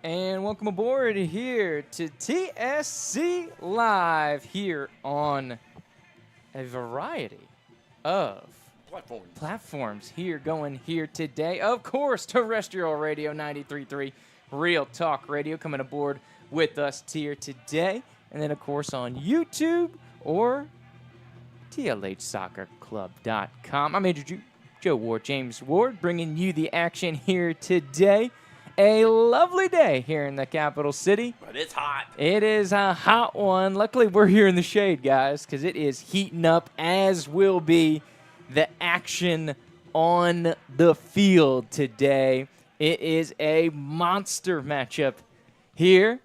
And welcome aboard here to TSC Live here on a variety of platforms here going here today. Of course, Terrestrial Radio 93.3 Real Talk Radio coming aboard with us here today. And then, of course, on YouTube or TLHsoccerclub.com. I'm Major Joe Ward, James Ward, bringing you the action here today. A lovely day here in the capital city. But it's hot. It is a hot one. Luckily, we're here in the shade, guys, because it is heating up, as will be the action on the field today. It is a monster matchup here.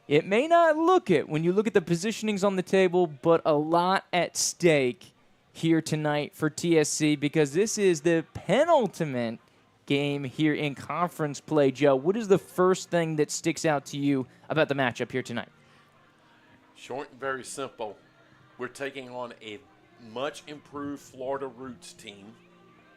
It may not look it when you look at the positionings on the table, but a lot at stake here tonight for TSC because this is the penultimate game here in conference play. Joe, what is the first thing that sticks out to you about the matchup here tonight? Short and very simple. We're taking on a much improved Florida Roots team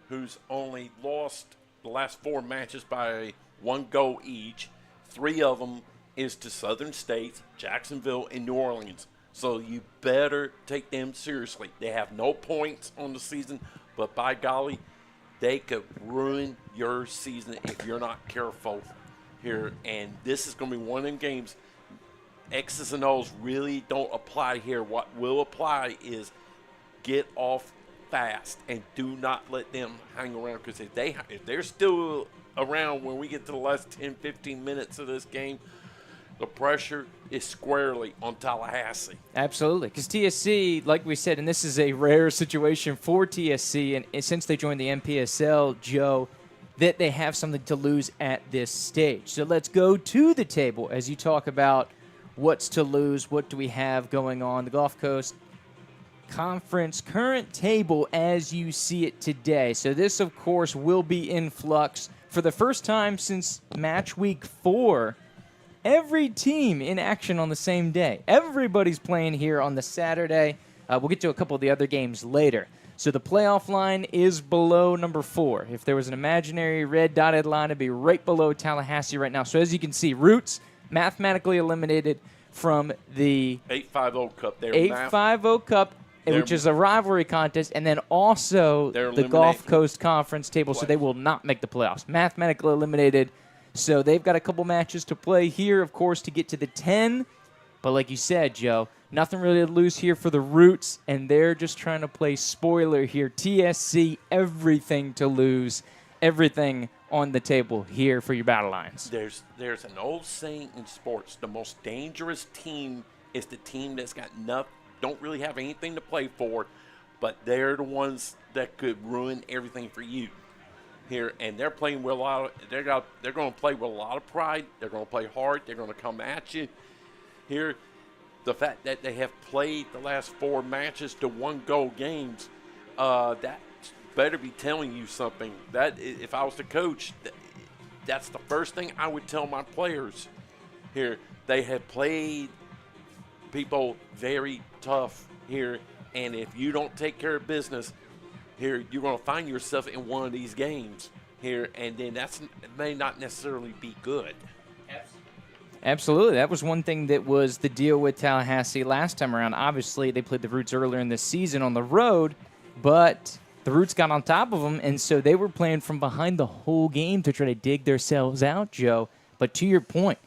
who's only lost the last 4 matches by 1 goal each. 3 of them is to Southern States, Jacksonville, and New Orleans. So you better take them seriously. They have no points on the season, but by golly, they could ruin your season if you're not careful here. And this is going to be one of them games. X's and O's really don't apply here. What will apply is get off fast and do not let them hang around. Because if they're still around when we get to the last 10, 15 minutes of this game, the pressure is squarely on Tallahassee. Absolutely, because TSC, like we said, and this is a rare situation for TSC, and since they joined the NPSL, Joe, that they have something to lose at this stage. So let's go to the table as you talk about what's to lose, what do we have going on. The Gulf Coast Conference current table as you see it today. So this, of course, will be in flux for the first time since match week 4. Every team in action on the same day. Everybody's playing here on the Saturday. We'll get to a couple of the other games later. So the playoff line is below number 4. If there was an imaginary red dotted line, it'd be right below Tallahassee right now. So as you can see, Roots mathematically eliminated from the 850 Cup. 850 Cup, which is a rivalry contest, and then also the Gulf Coast Conference table, so they will not make the playoffs. Mathematically eliminated. So they've got a couple matches to play here, of course, to get to the 10. But like you said, Joe, nothing really to lose here for the Roots, and they're just trying to play spoiler here. TSC, everything to lose, everything on the table here for your battle lines. There's an old saying in sports, the most dangerous team is the team that's got don't really have anything to play for, but they're the ones that could ruin everything for you. Here, and they're playing with they're going to play with a lot of pride. They're going to play hard. They're going to come at you. Here, the fact that they have played the last 4 matches to 1-goal games, that better be telling you something. That if I was the coach, that's the first thing I would tell my players. Here, they have played people very tough here, and if you don't take care of business, here, you're going to find yourself in one of these games here, and then that may not necessarily be good. Absolutely. That was one thing that was the deal with Tallahassee last time around. Obviously, they played the Roots earlier in the season on the road, but the Roots got on top of them, and so they were playing from behind the whole game to try to dig themselves out, Joe. But to your point,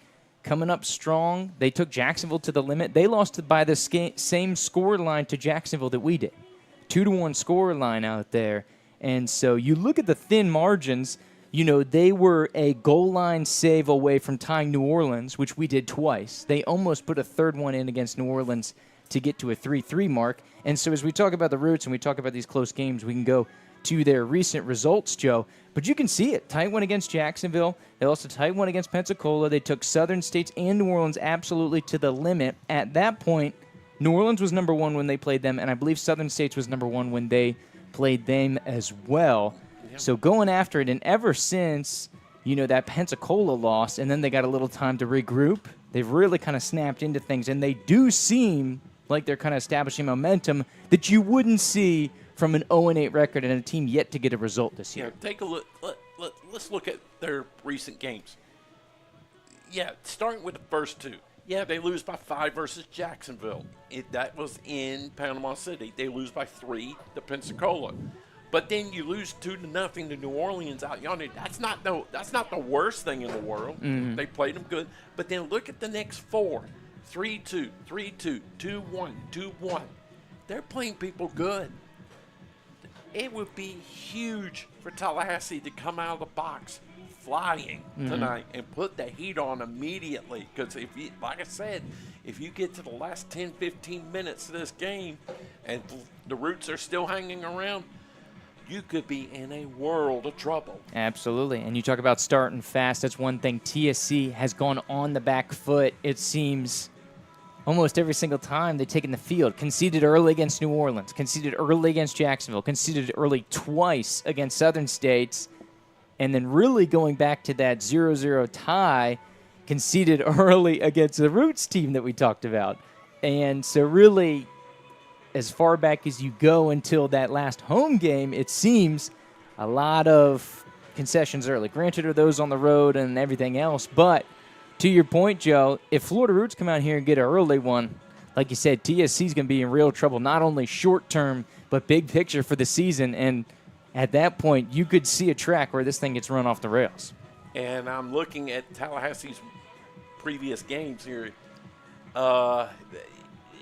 coming up strong, they took Jacksonville to the limit. They lost by the same score line to Jacksonville that we did. 2-1 score line out there. And so you look at the thin margins, they were a goal line save away from tying New Orleans, which we did twice. They almost put a third one in against New Orleans to get to a 3-3 mark. And so as we talk about the Roots and we talk about these close games, we can go to their recent results, Joe. But you can see it. Tight one against Jacksonville. They also tight one against Pensacola. They took Southern States and New Orleans absolutely to the limit. At that point, New Orleans was number 1 when they played them, and I believe Southern States was number 1 when they played them as well. Yep. So going after it, and ever since, that Pensacola loss, and then they got a little time to regroup, they've really kind of snapped into things, and they do seem like they're kind of establishing momentum that you wouldn't see from an 0-8 record and a team yet to get a result this year. Take a look. Let's look at their recent games. Yeah, starting with the first two. Yeah, they lose by 5 versus Jacksonville. That was in Panama City. They lose by 3 to Pensacola. But then you lose 2-0 to New Orleans out yonder. That's not the worst thing in the world. Mm-hmm. They played them good. But then look at the next 4. 3-2, 3-2, 2-1, 2-1. They're playing people good. It would be huge for Tallahassee to come out of the box flying tonight and put the heat on immediately. Because like I said, if you get to the last 10, 15 minutes of this game and the Roots are still hanging around, you could be in a world of trouble. Absolutely. And you talk about starting fast. That's one thing. TSC has gone on the back foot, it seems, almost every single time they've taken the field. Conceded early against New Orleans. Conceded early against Jacksonville. Conceded early twice against Southern States. And then really going back to that 0-0 tie, conceded early against the Roots team that we talked about. And so really, as far back as you go until that last home game, it seems a lot of concessions early. Granted, are those on the road and everything else, but to your point, Joe, if Florida Roots come out here and get an early one, like you said, TSC is going to be in real trouble, not only short term, but big picture for the season. And at that point, you could see a track where this thing gets run off the rails. And I'm looking at Tallahassee's previous games here.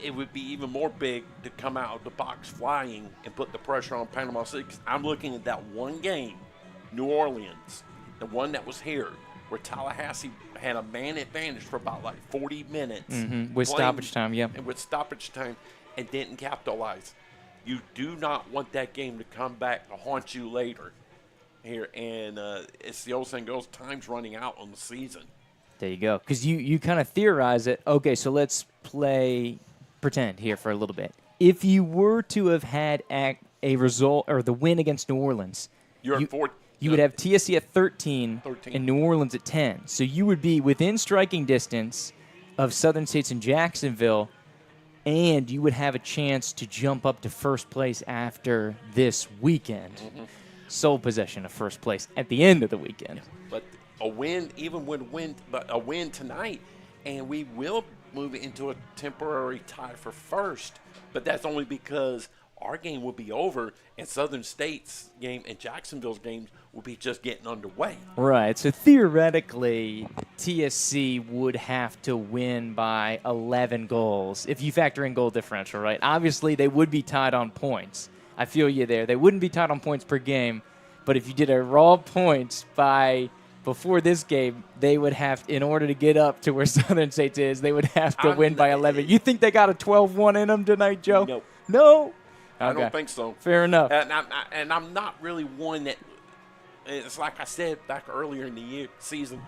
It would be even more big to come out of the box flying and put the pressure on Panama City. 'Cause I'm looking at that one game, New Orleans, the one that was here, where Tallahassee had a man advantage for about 40 minutes. With stoppage time, yeah. And with stoppage time, and didn't capitalize. You do not want that game to come back to haunt you later here. And it's the old saying goes, time's running out on the season. There you go. Because you kind of theorize it. Okay, so let's pretend here for a little bit. If you were to have had a result or the win against New Orleans, You're at 4. You would have TSC at 13 and New Orleans at 10. So you would be within striking distance of Southern States and Jacksonville, and you would have a chance to jump up to first place after this weekend. Sole possession of first place at the end of the weekend. But a win, but a win tonight, and we will move into a temporary tie for first. But that's only because our game will be over, and Southern State's game and Jacksonville's games will be just getting underway. Right. So theoretically, TSC would have to win by 11 goals if you factor in goal differential, right? Obviously, they would be tied on points. I feel you there. They wouldn't be tied on points per game, but if you did a raw points before this game, they would have, in order to get up to where Southern States is, they would have to win by 11. You think they got a 12-1 in them tonight, Joe? No? I don't think so. Fair enough. And I'm not really one that, it's like I said back earlier in the season,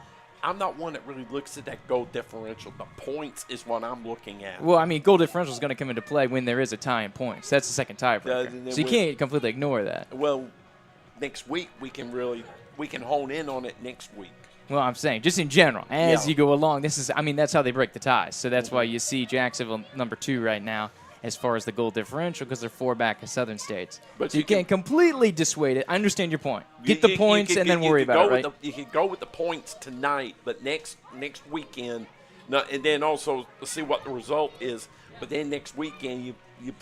I'm not one that really looks at that goal differential. The points is what I'm looking at. Well, I mean, goal differential is going to come into play when there is a tie in points. That's the second tiebreaker. So you can't completely ignore that. Well, next week we can hone in on it next week. Well, I'm saying just in general, as you go along, that's how they break the ties. So that's why you see Jacksonville number 2 right now as far as the goal differential, because they're 4 back of Southern States. But so you can't completely dissuade it. I understand your point. Get the points and then worry about it, right? You can go with the points tonight, but next weekend, and then also let's see what the result is. But then next weekend, you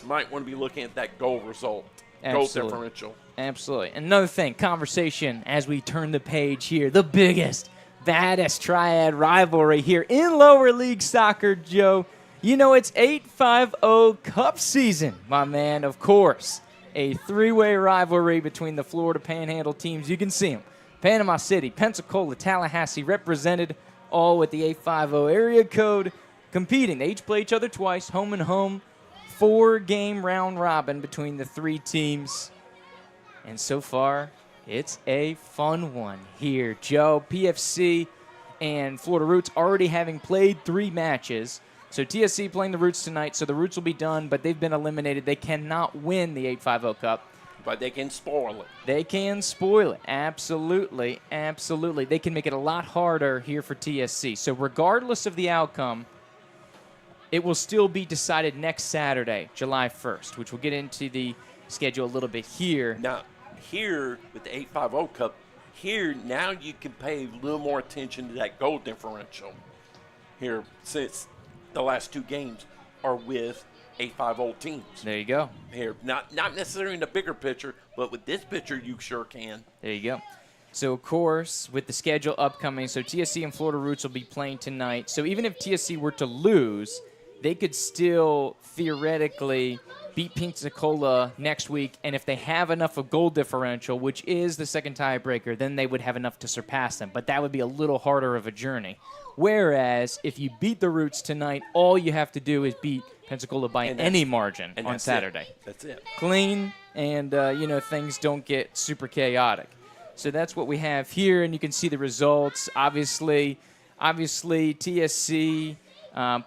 might want to be looking at that goal result, goal differential. Absolutely. Another thing, conversation as we turn the page here, the biggest, baddest triad rivalry here in lower league soccer, Joe. You know, it's 850 Cup season, my man, of course. A 3-way rivalry between the Florida Panhandle teams. You can see them. Panama City, Pensacola, Tallahassee represented, all with the 850 area code, competing. They each play each other twice, home and home. 4-game round robin between the 3 teams. And so far, it's a fun one here. Joe, PFC and Florida Roots already having played 3 matches. So TSC playing the Roots tonight, so the Roots will be done, but they've been eliminated. They cannot win the 850 Cup. But they can spoil it. They can spoil it. Absolutely. Absolutely. They can make it a lot harder here for TSC. So regardless of the outcome, it will still be decided next Saturday, July 1st, which we'll get into the schedule a little bit here. Now, here with the 850 Cup, Here, now you can pay a little more attention to that goal differential here, since the last 2 games are with A5 teams. There you go. Here, not necessarily in the bigger picture, but with this picture, you sure can. There you go. So, of course, with the schedule upcoming, so TSC and Florida Roots will be playing tonight. So even if TSC were to lose, they could still theoretically beat Pensacola next week. And if they have enough of goal differential, which is the second tiebreaker, then they would have enough to surpass them. But that would be a little harder of a journey. Whereas if you beat the Roots tonight, all you have to do is beat Pensacola by any margin on Saturday. That's it. Clean, and, things don't get super chaotic. So that's what we have here, and you can see the results. Obviously, TSC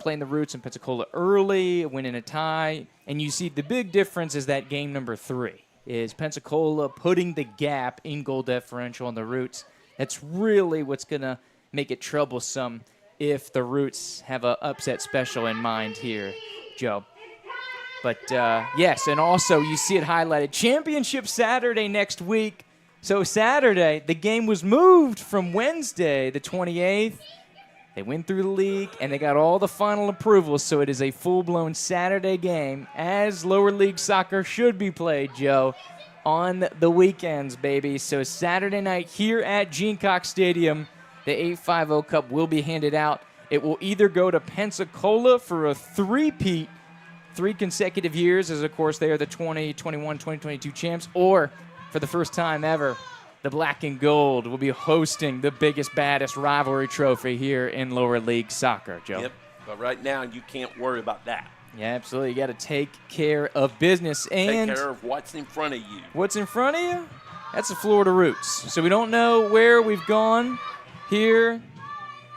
playing the Roots in Pensacola early, winning a tie. And you see the big difference is that game number 3 is Pensacola putting the gap in goal differential on the Roots. That's really what's going to make it troublesome if the Roots have an upset special in mind here, Joe. But, yes, and also you see it highlighted. Championship Saturday next week. So Saturday, the game was moved from Wednesday, the 28th. They went through the league, and they got all the final approvals, so it is a full-blown Saturday game, as lower league soccer should be played, Joe, on the weekends, baby. So Saturday night here at Gene Cox Stadium, the 850 Cup will be handed out. It will either go to Pensacola for a three-peat, 3 consecutive years, as, of course, they are the 2021, 2022 champs, or for the first time ever, the Black and Gold will be hosting the biggest, baddest rivalry trophy here in lower league soccer, Joe. Yep, but right now you can't worry about that. Yeah, absolutely. You got to take care of business. And take care of what's in front of you. What's in front of you? That's the Florida Roots. So we don't know where we've gone here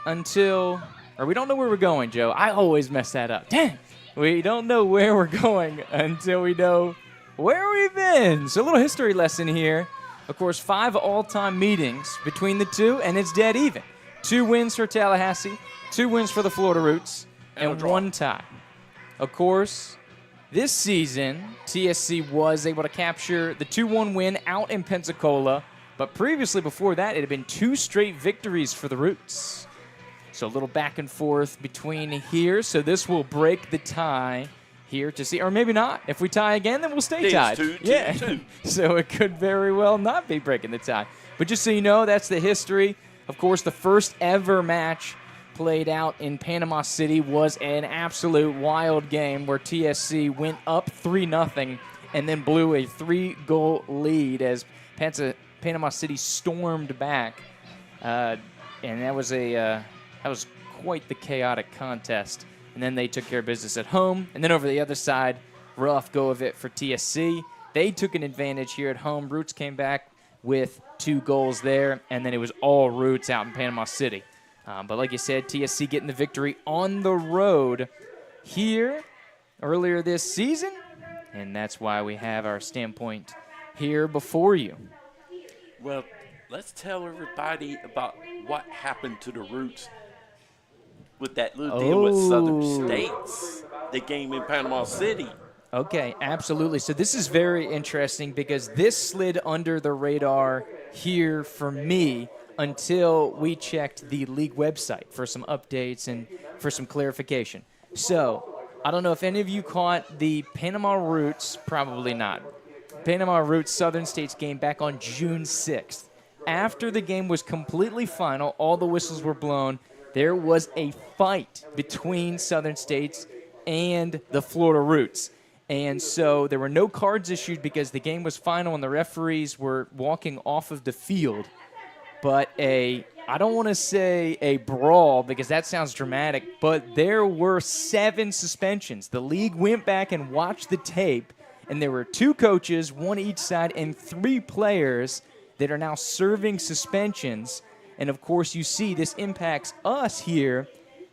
until, or we don't know where we're going, Joe. I always mess that up. Dang. We don't know where we're going until we know where we've been. So a little history lesson here. Of course, 5 all-time meetings between the two, and it's dead even. 2 wins for Tallahassee, 2 wins for the Florida Roots, and 1 tie. Of course, this season, TSC was able to capture the 2-1 win out in Pensacola, but previously before that, it had been 2 straight victories for the Roots. So a little back and forth between here. So this will break the tie here to see, or maybe not. If we tie again, then we'll stay tied. Two. So it could very well not be breaking the tie. But just so you know, that's the history. Of course, the first ever match played out in Panama City was an absolute wild game where TSC went up 3-0 and then blew a 3-goal lead as Panama City stormed back. And that was quite the chaotic contest. And then they took care of business at home. And then over the other side, rough go of it for TSC. They took an advantage here at home. Roots came back with 2 goals there, and then it was all Roots out in Panama City. But like you said, TSC getting the victory on the road here earlier this season. And that's why we have our standpoint here before you. Well, let's tell everybody about what happened to the Roots with that little deal with Southern States, the game in Panama City. Okay, absolutely. So this is very interesting because this slid under the radar here for me until we checked the league website for some updates and for some clarification. So I don't know if any of you caught the Panama Roots, probably not. Panama Roots Southern States game back on June 6th. After the game was completely final, all the whistles were blown, there was a fight between Southern States and the Florida Roots. And so there were no cards issued because the game was final and the referees were walking off of the field. But I don't want to say a brawl because that sounds dramatic, but there were 7 suspensions. The league went back and watched the tape, and there were 2 coaches, 1 each side, and 3 players that are now serving suspensions. And, of course, you see this impacts us here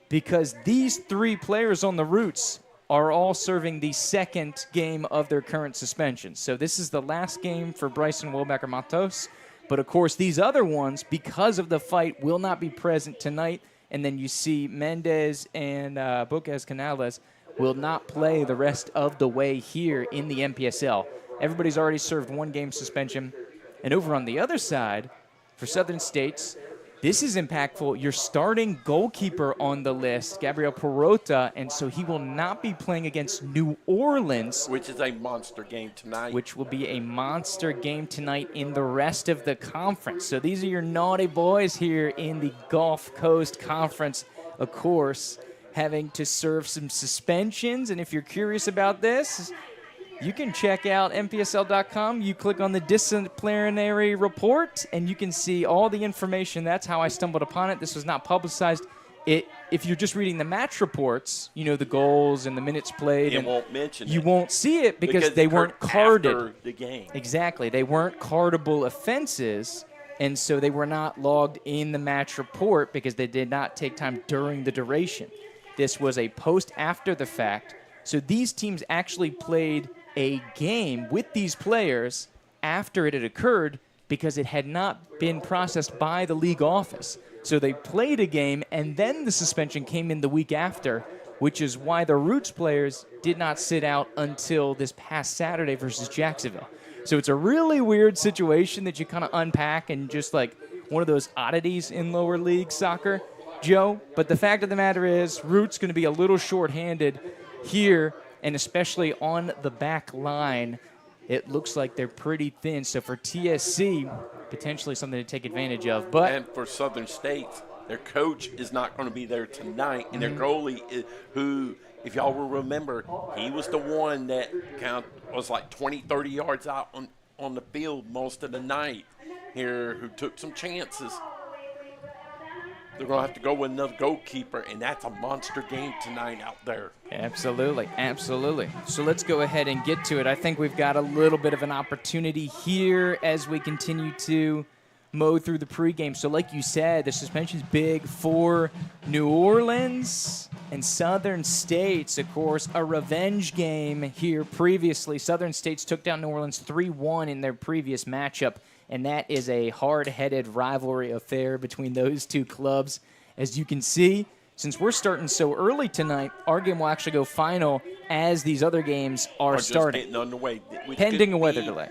because these 3 players on the Roots are all serving the second game of their current suspension. So this is the last game for Bryson Wilbecker Matos. But, of course, these other ones, because of the fight, will not be present tonight. And then you see Mendez and Boquez Canales will not play the rest of the way here in the MPSL. Everybody's already served 1 game suspension. And over on the other side, for Southern States, this is impactful. Your starting goalkeeper on the list, Gabriel Perota, and so he will not be playing against New Orleans. Which is a monster game tonight. Which will be a monster game tonight in the rest of the conference. So these are your naughty boys here in the Gulf Coast Conference, of course, having to serve some suspensions. And if you're curious about this, you can check out MPSL.com. You click on the disciplinary report, and you can see all the information. That's how I stumbled upon it. This was not publicized. If you're just reading the match reports, the goals and the minutes played, it won't mention you it. won't see it because they weren't carded. After the game. Exactly. They weren't cardable offenses, and so they were not logged in the match report because they did not take time during the duration. This was a post after the fact. So these teams actually played a game with these players after it had occurred because it had not been processed by the league office. So they played a game, and then the suspension came in the week after, which is why the Roots players did not sit out until this past Saturday versus Jacksonville. So it's a really weird situation that you kind of unpack and just like one of those oddities in lower league soccer, Joe. But the fact of the matter is, Roots going to be a little shorthanded here, and especially on the back line, it looks like they're pretty thin. So for TSC, potentially something to take advantage of. And for Southern States, their coach is not going to be there tonight, and their goalie, who, if y'all will remember, he was the one that was like 20, 30 yards out on the field most of the night here, who took some chances. They're going to have to go with another goalkeeper, and that's a monster game tonight out there. Absolutely, absolutely. So let's go ahead and get to it. I think we've got a little bit of an opportunity here as we continue to mow through the pregame. So like you said, the suspension's big for New Orleans and Southern States. Of course, a revenge game here previously. Southern States took down New Orleans 3-1 in their previous matchup, and that is a hard-headed rivalry affair between those two clubs. As you can see, since we're starting so early tonight, our game will actually go final as these other games are starting. Getting underway, pending a weather delay.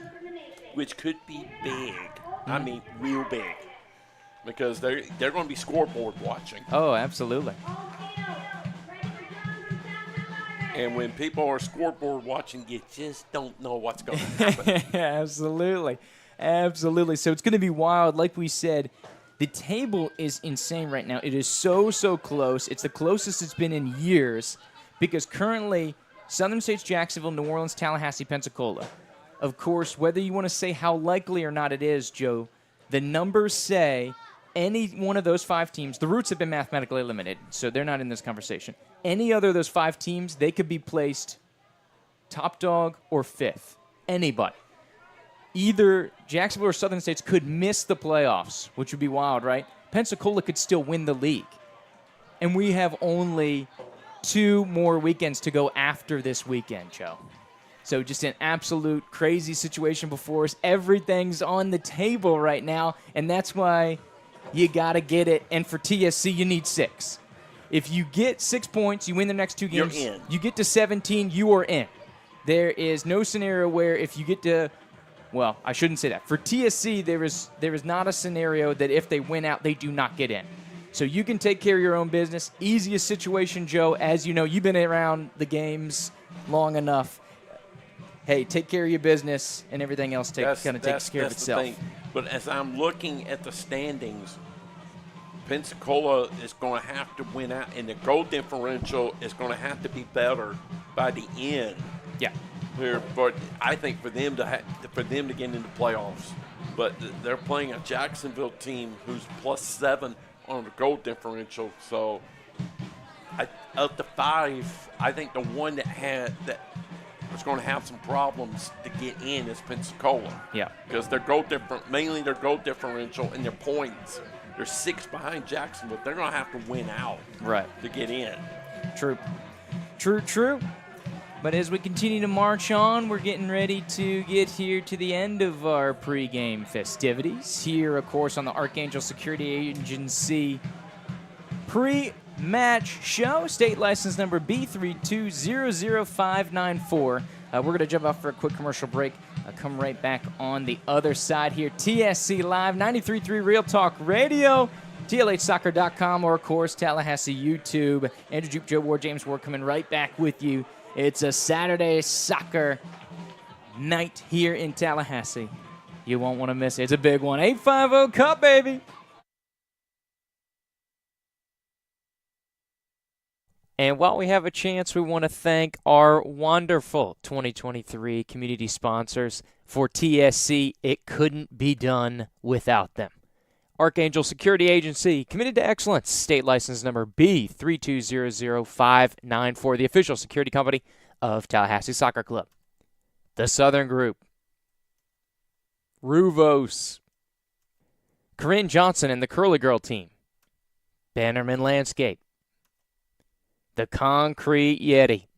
Which could be big. I mean, real big. Because they're going to be scoreboard watching. Oh, absolutely. And when people are scoreboard watching, you just don't know what's going to happen. Absolutely. Absolutely. So it's going to be wild. Like we said, the table is insane right now. It is so, so close. It's the closest it's been in years because currently Southern States, Jacksonville, New Orleans, Tallahassee, Pensacola. Of course, whether you want to say how likely or not it is, Joe, the numbers say any one of those 5 teams, the Roots have been mathematically eliminated, so they're not in this conversation. Any other of those 5 teams, they could be placed top dog or 5th. Anybody. Either Jacksonville or Southern States could miss the playoffs, which would be wild, right? Pensacola could still win the league. And we have only 2 more weekends to go after this weekend, Joe. So just an absolute crazy situation before us. Everything's on the table right now, and that's why you got to get it. And for TSC, you need 6. If you get 6 points, you win the next 2 games. You're in. You get to 17, you are in. There is no scenario where if you get to, well, I shouldn't say that. For TSC, there is not a scenario that if they win out, they do not get in. So you can take care of your own business. Easiest situation, Joe, as you know, you've been around the games long enough. Hey, take care of your business, and everything else takes care of itself. The thing. But as I'm looking at the standings, Pensacola is going to have to win out, and the goal differential is going to have to be better by the end. Yeah. Here, but I think for them to get into playoffs, but they're playing a Jacksonville team who's +7 on the goal differential. So, of the 5, I think the one that is going to have some problems to get in is Pensacola. Yeah. Because mainly their goal differential and their points. They're 6 behind Jacksonville. They're going to have to win out to get in. True. But as we continue to march on, we're getting ready to get here to the end of our pregame festivities. Here, of course, on the Archangel Security Agency pre-match show. State license number B3200594. We're going to jump off for a quick commercial break. I'll come right back on the other side here. TSC Live, 93.3 Real Talk Radio, TLHsoccer.com, or, of course, Tallahassee YouTube. Andrew Jupe, Joe Ward, James Ward coming right back with you. It's a Saturday soccer night here in Tallahassee. You won't want to miss it. It's a big one. 850 Cup, baby. And while we have a chance, we want to thank our wonderful 2023 community sponsors for TSC. It couldn't be done without them. Archangel Security Agency, committed to excellence, state license number B3200594, the official security company of Tallahassee Soccer Club. The Southern Group, Ruvos, Corinne Johnson and the Curly Girl team, Bannerman Landscape, The Concrete Yeti,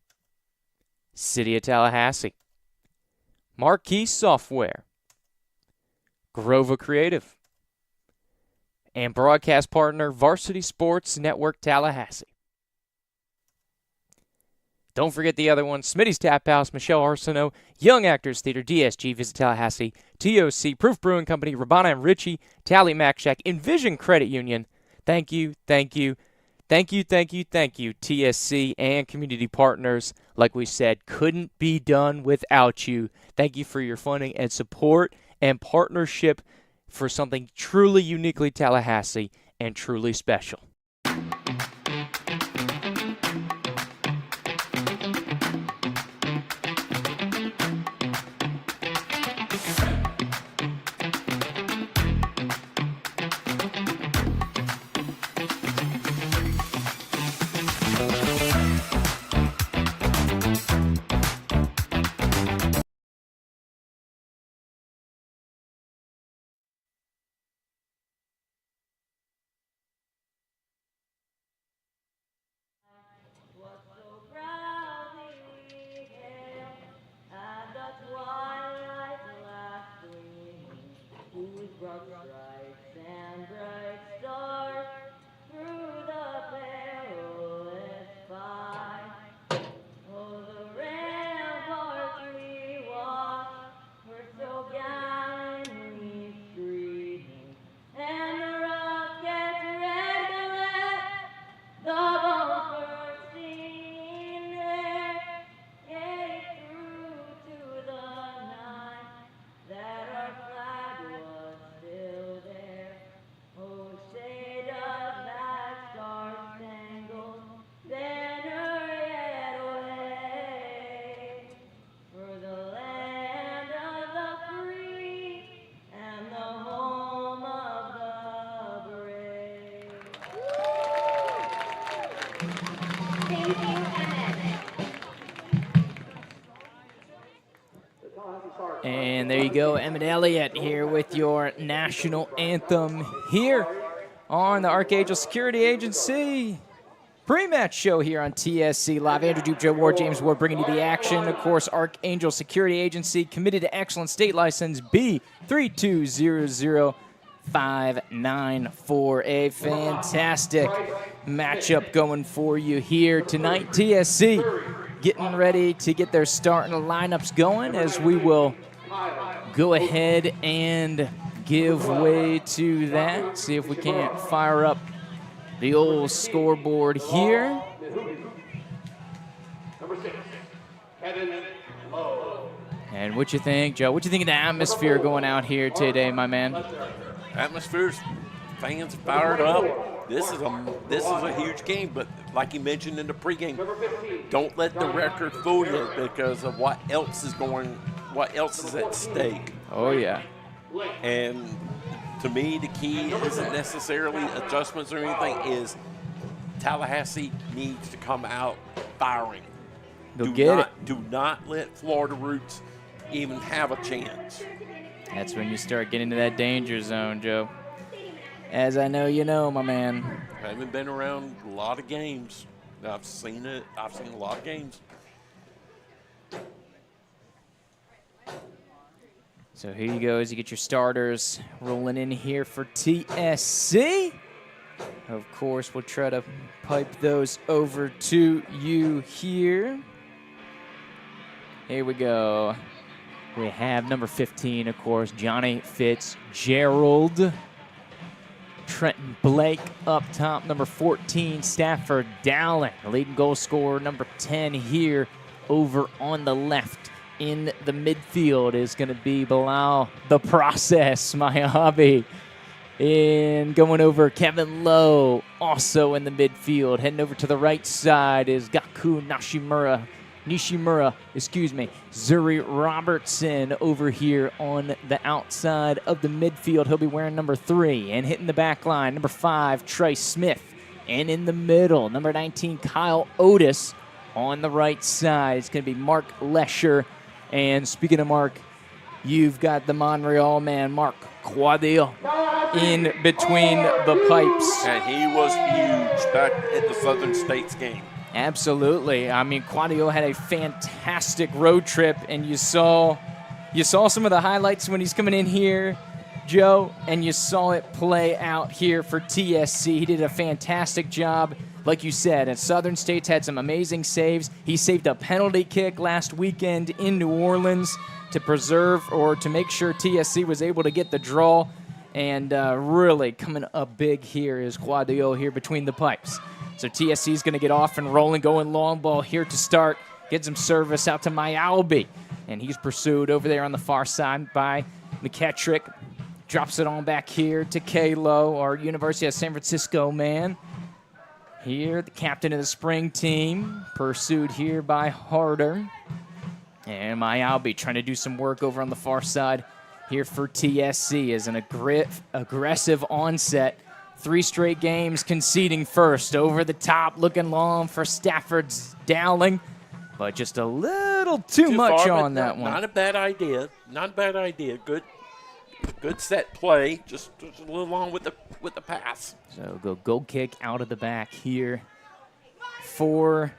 City of Tallahassee, Marquee Software, Grova Creative, and broadcast partner Varsity Sports Network Tallahassee. Don't forget the other ones: Smitty's Tap House, Michelle Arsenault, Young Actors Theater, DSG, Visit Tallahassee, TOC, Proof Brewing Company, Rabana and Ritchie, Tally Mac Shack, Envision Credit Union. Thank you, thank you, thank you, thank you, thank you, TSC and community partners. Like we said, couldn't be done without you. Thank you for your funding and support and partnership for something truly uniquely Tallahassee and truly special. And there you go, Emmett Elliott here with your national anthem here on the Archangel Security Agency pre-match show here on TSC Live. Andrew Duke, Joe Ward, James Ward bringing you the action. Of course, Archangel Security Agency, committed to excellence, state license B3200594. A fantastic matchup going for you here tonight. TSC getting ready to get their starting lineups going as we will go ahead and give way to that. See if we can't fire up the old scoreboard here. And what you think, Joe? What you think of the atmosphere going out here today, my man? Atmosphere's fans fired up. This is a huge game, but like you mentioned in the pregame, don't let the record fool you because of what else is at stake. Oh yeah. And to me, the key isn't necessarily adjustments or anything. Is Tallahassee needs to come out firing. Do not let Florida Roots even have a chance. That's when you start getting into that danger zone, Joe. As I know you know, my man. I haven't been around a lot of games. I've seen it. I've seen a lot of games. So here you go as you get your starters rolling in here for TSC. Of course, we'll try to pipe those over to you here. Here we go. We have number 15, of course, Johnny Fitzgerald. Trenton Blake up top, number 14, Stafford Dowling. The leading goal scorer, number 10 here over on the left in the midfield is going to be Bilal the Process, my hobby. And going over Kevin Lowe, also in the midfield. Heading over to the right side is Gaku Nishimura, Zuri Robertson over here on the outside of the midfield. He'll be wearing number 3. And hitting the back line, number 5, Trey Smith. And in the middle, number 19, Kyle Otis. On the right side, it's going to be Mark Lesher. And speaking of Mark, you've got the Montreal man, Mark Quadil, in between the pipes. And he was huge back at the Southern States game. Absolutely. I mean, Quadio had a fantastic road trip, and you saw some of the highlights when he's coming in here, Joe, and you saw it play out here for TSC. He did a fantastic job. Like you said, and Southern States had some amazing saves. He saved a penalty kick last weekend in New Orleans to preserve or to make sure TSC was able to get the draw. And really coming up big here is Quadio here between the pipes. So TSC is going to get off and rolling, going long ball here to start. Get some service out to Myalby. And he's pursued over there on the far side by McKettrick. Drops it on back here to Kalo, our University of San Francisco man. Here, the captain of the spring team, pursued here by Harder. And Myalby trying to do some work over on the far side here for TSC as an aggressive onset. 3 straight games conceding first. Over the top, looking long for Stafford's Dowling. But just a little too much far, on that one. Not a bad idea. Not a bad idea. Good set play. Just a little long with the pass. So goal kick out of the back here for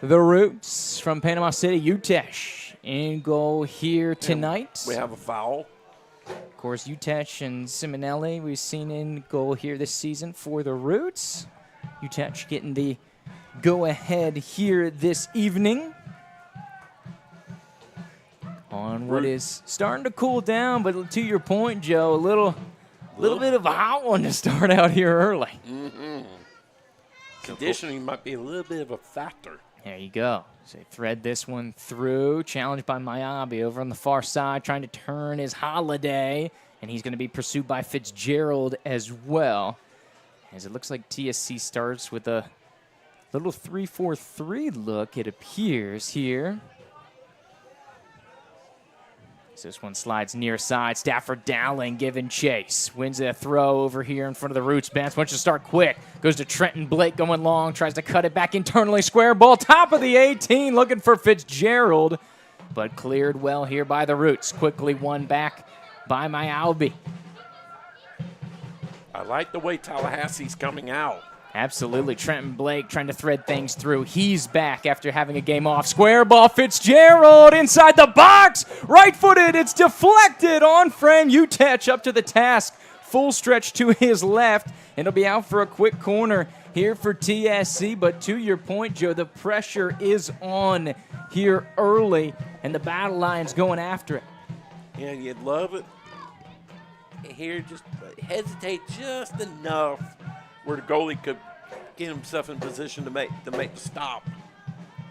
the Roots from Panama City. Utesh in goal here tonight. We have a foul. Of course, Utesh and Simonelli we've seen in goal here this season for the Roots. Utesh getting the go-ahead here this evening. On what is starting to cool down, but to your point, Joe, a little bit of a hot one to start out here early. Mm-hmm. Conditioning might be a little bit of a factor. There you go. So they thread this one through. Challenged by Miyabi over on the far side, trying to turn his Holiday, and he's going to be pursued by Fitzgerald as well. As it looks like TSC starts with a little 3-4-3 look, it appears here. So this one slides near side. Stafford Dowling giving chase. Wins a throw over here in front of the Roots bench. Wants to start quick. Goes to Trenton Blake going long. Tries to cut it back internally. Square ball. Top of the 18. Looking for Fitzgerald. But cleared well here by the Roots. Quickly won back by Myalby. I like the way Tallahassee's coming out. Absolutely. Trenton Blake trying to thread things through. He's back after having a game off. Square ball. Fitzgerald inside the box. Right-footed. It's deflected on frame. Utech up to the task. Full stretch to his left. And it'll be out for a quick corner here for TSC. But to your point, Joe, the pressure is on here early. And the Battle Lions going after it. Yeah, you'd love it. Here, just hesitate just enough where the goalie could get himself in position to make the stop.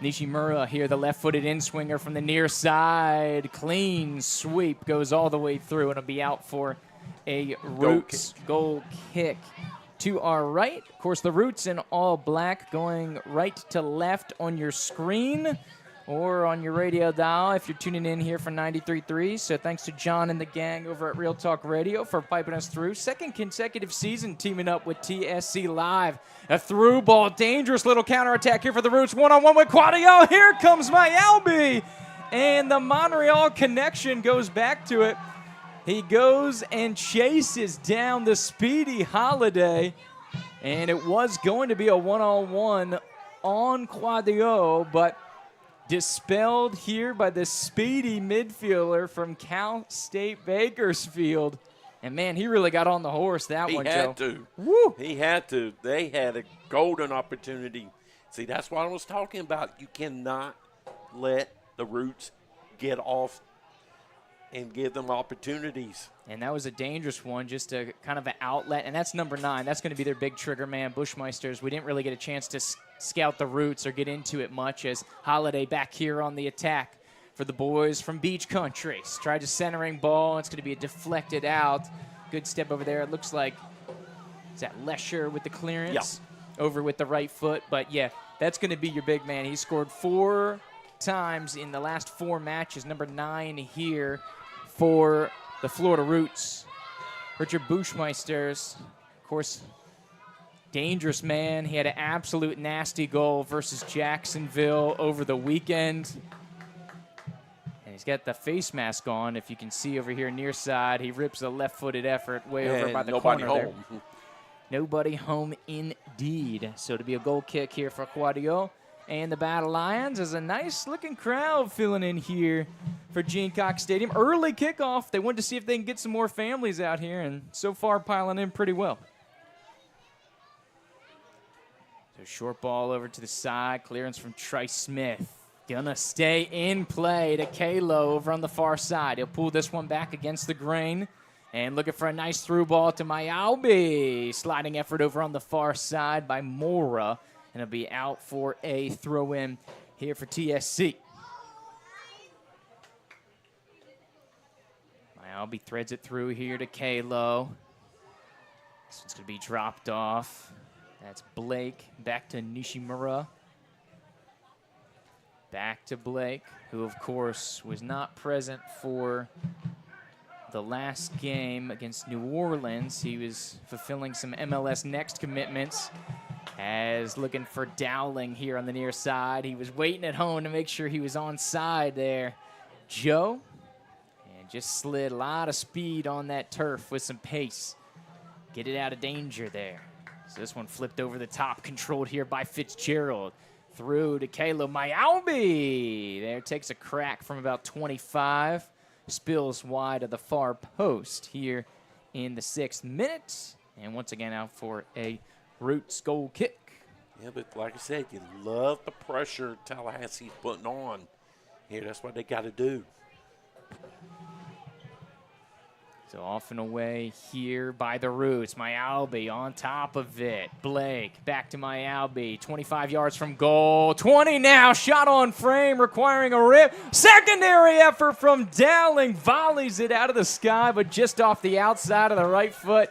Nishimura here, the left-footed in-swinger from the near side. Clean sweep, goes all the way through, and it'll be out for a Roots goal kick. To our right, of course, the Roots in all black, going right to left on your screen or on your radio dial if you're tuning in here for 93.3. So thanks to John and the gang over at Real Talk Radio for piping us through. Second consecutive season teaming up with TSC Live. A through ball, dangerous little counterattack here for the Roots. One-on-one with Quadio. Here comes Myalby. And the Montreal connection goes back to it. He goes and chases down the speedy Holiday. And it was going to be a one-on-one on Quadio, but dispelled here by the speedy midfielder from Cal State Bakersfield. And, man, he really got on the horse that one, Joe. He had to. Woo! He had to. They had a golden opportunity. See, that's what I was talking about. You cannot let the Roots get off and give them opportunities. And that was a dangerous one, just a kind of an outlet. And that's number 9. That's going to be their big trigger man, Bushmeisters. We didn't really get a chance to scout the roots or get into it much, as Holiday back here on the attack for the boys from Beach Country. Tried to centering ball. It's going to be a deflected out. Good step over there. It looks like, is that Lesher with the clearance? Yeah. Over with the right foot. But, yeah, that's going to be your big man. He scored 4 times in the last 4 matches. Number 9 here for the Florida Roots. Richard Bushmeisters, of course, dangerous man. He had an absolute nasty goal versus Jacksonville over the weekend. And he's got the face mask on. If you can see over here near side, he rips a left-footed effort way over by the corner there. Nobody home indeed. So to be a goal kick here for Quadio. And the Battle Lions is a nice-looking crowd filling in here for Gene Cox Stadium. Early kickoff. They wanted to see if they can get some more families out here, and so far piling in pretty well. So short ball over to the side. Clearance from Trice Smith. Gonna stay in play to Kalo over on the far side. He'll pull this one back against the grain. And looking for a nice through ball to Mayalbi. Sliding effort over on the far side by Mora. And it'll be out for a throw-in here for TSC. Mayalbi threads it through here to Kalo. This one's going to be dropped off. That's Blake. Back to Nishimura. Back to Blake, who, of course, was not present for the last game against New Orleans. He was fulfilling some MLS Next commitments. As looking for Dowling here on the near side. He was waiting at home to make sure he was on side there. Joe, and just slid a lot of speed on that turf with some pace. Get it out of danger there. So this one flipped over the top, controlled here by Fitzgerald. Through to Kalo Mayalbi. There, takes a crack from about 25. Spills wide of the far post here in the 6th minute. And once again out for a Roots goal kick. Yeah, but like I said, you love the pressure Tallahassee's putting on here. That's what they got to do. So off and away here by the Roots. Mayalbi on top of it. Blake back to Mayalbi. 25 yards from goal. 20 now. Shot on frame requiring a rip. Secondary effort from Dowling. Volleys it out of the sky, but just off the outside of the right foot.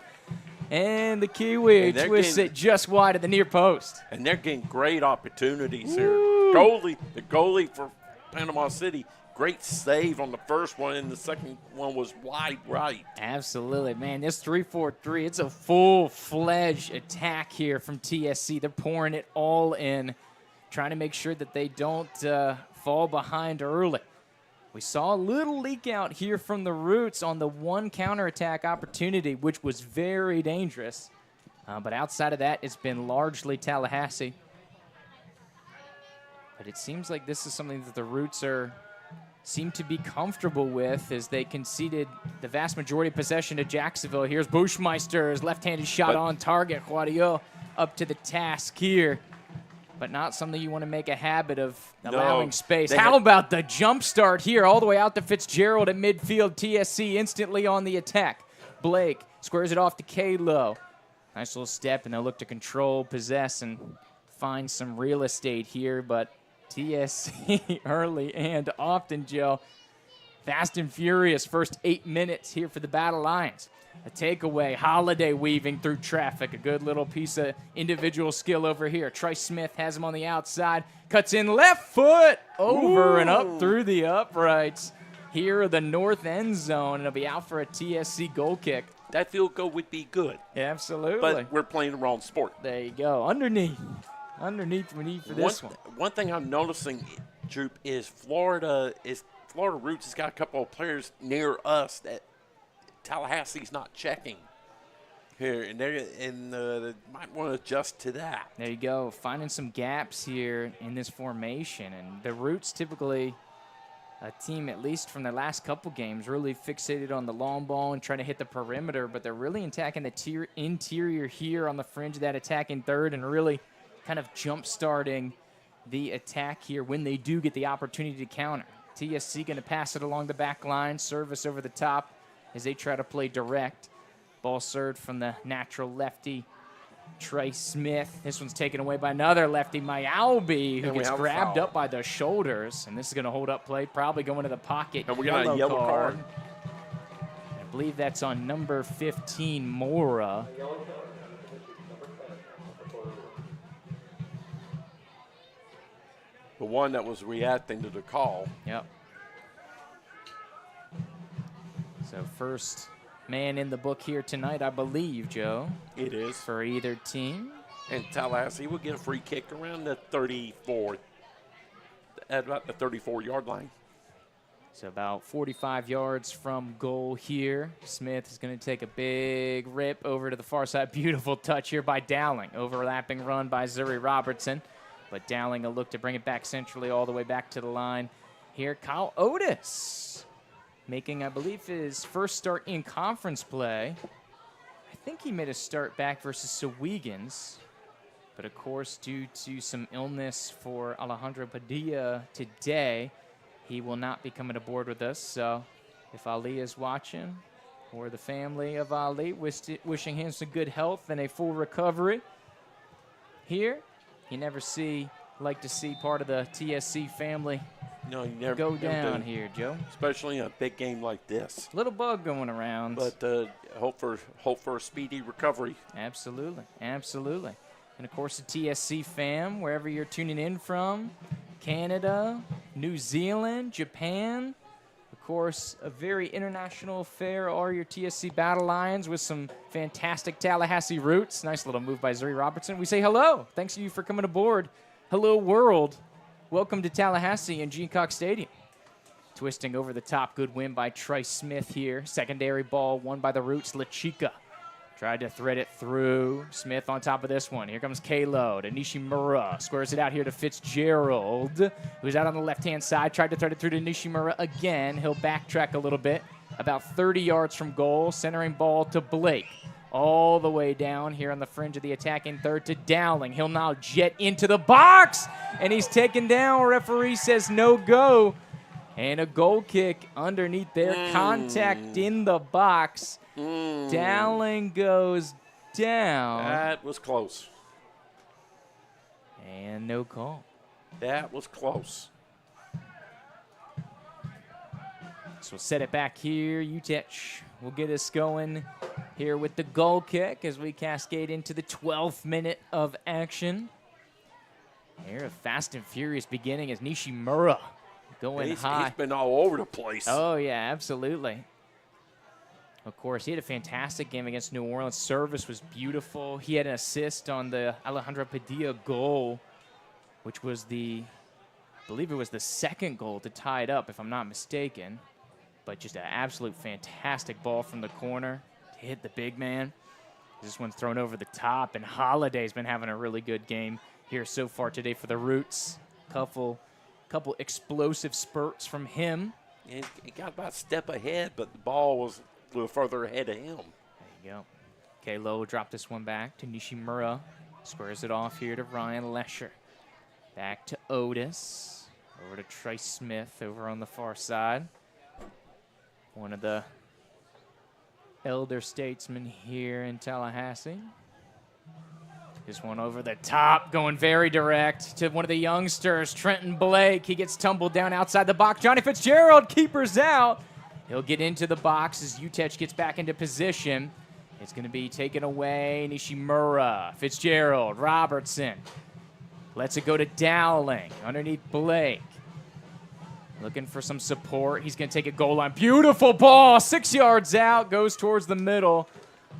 And the Kiwi twists it just wide of the near post. And they're getting great opportunities here. The goalie for Panama City, great save on the first one, and the second one was wide right. Absolutely, man. This 3-4-3, it's a full-fledged attack here from TSC. They're pouring it all in, trying to make sure that they don't fall behind early. We saw a little leak out here from the Roots on the one counterattack opportunity, which was very dangerous. But outside of that, it's been largely Tallahassee. But it seems like this is something that the Roots seem to be comfortable with, as they conceded the vast majority of possession to Jacksonville. Here's Bushmeister's left-handed shot on target. Juadio up to the task here. But not something you want to make a habit of allowing space. How about the jump start here all the way out to Fitzgerald at midfield. TSC instantly on the attack. Blake squares it off to Kalo. Nice little step, and they'll look to control, possess, and find some real estate here. But TSC early and often, Joe. Fast and furious first 8 minutes here for the Battle Lions. A takeaway, Holiday weaving through traffic. A good little piece of individual skill over here. Trice Smith has him on the outside. Cuts in left foot over and up through the uprights. Here of the north end zone. And it'll be out for a TSC goal kick. That field goal would be good. Absolutely. But we're playing the wrong sport. There you go. Underneath we need for this one. One thing I'm noticing, Droop, is Florida Roots has got a couple of players near us that Tallahassee's not checking here, and they might want to adjust to that. There you go, finding some gaps here in this formation. And the Roots, typically a team, at least from their last couple games, really fixated on the long ball and trying to hit the perimeter, but they're really attacking the interior here on the fringe of that attack in third, and really kind of jump-starting the attack here when they do get the opportunity to counter. TSC going to pass it along the back line. Service over the top as they try to play direct. Ball served from the natural lefty, Trey Smith. This one's taken away by another lefty, Mayalbi, who gets grabbed up by the shoulders. And this is going to hold up play, probably go into the pocket. And we got a yellow card. I believe that's on number 15, Mora. The one that was reacting to the call. Yep. So first man in the book here tonight, I believe, Joe. It is. For either team. And Tallahassee will get a free kick around the 34, at about the 34-yard line. So about 45 yards from goal here. Smith is going to take a big rip over to the far side. Beautiful touch here by Dowling. Overlapping run by Zuri Robertson. But Dowling a look to bring it back centrally all the way back to the line. Here, Kyle Otis making, I believe, his first start in conference play. I think he made a start back versus Sowegans. But, of course, due to some illness for Alejandro Padilla today, he will not be coming aboard with us. So if Ali is watching, or the family of Ali, wishing him some good health and a full recovery. Here, you never like to see part of the TSC family go down here, Joe. Especially in a big game like this. Little bug going around. But hope for a speedy recovery. Absolutely, absolutely. And, of course, the TSC fam, wherever you're tuning in from, Canada, New Zealand, Japan. Of course, a very international affair are your TSC Battle Lions with some fantastic Tallahassee roots. Nice little move by Zuri Robertson. We say hello. Thanks to you for coming aboard. Hello, world. Welcome to Tallahassee and Gene Cox Stadium. Twisting over the top. Good win by Trey Smith here. Secondary ball won by the Roots. La Chica tried to thread it through. Smith on top of this one. Here comes Kalo to Nishimura. Squares it out here to Fitzgerald, who's out on the left-hand side. Tried to thread it through to Nishimura again. He'll backtrack a little bit. About 30 yards from goal. Centering ball to Blake. All the way down here on the fringe of the attacking third to Dowling. He'll now jet into the box, and he's taken down. Referee says no go. And a goal kick underneath there. Contact in the box. Dowling goes down. That was close. And no call. That was close. So we'll set it back here. Utech will get us going here with the goal kick as we cascade into the 12th minute of action. Here, a fast and furious beginning as Nishimura going high. He's been all over the place. Oh, yeah, absolutely. Of course, he had a fantastic game against New Orleans. Service was beautiful. He had an assist on the Alejandro Padilla goal, which was I believe it was the second goal to tie it up, if I'm not mistaken. But just an absolute fantastic ball from the corner to hit the big man. This one's thrown over the top, and Holiday's been having a really good game here so far today for the Roots. Couple explosive spurts from him. And he got about a step ahead, but the ball was a little further ahead of him. There you go. Kalo will drop this one back to Nishimura. Squares it off here to Ryan Lesher. Back to Otis. Over to Trey Smith over on the far side. One of the elder statesmen here in Tallahassee. This one over the top, going very direct to one of the youngsters, Trenton Blake. He gets tumbled down outside the box. Johnny Fitzgerald, keeper's out. He'll get into the box as Utech gets back into position. It's going to be taken away. Nishimura, Fitzgerald, Robertson. Lets it go to Dowling underneath Blake. Looking for some support. He's going to take a goal line. Beautiful ball, 6 yards out, goes towards the middle.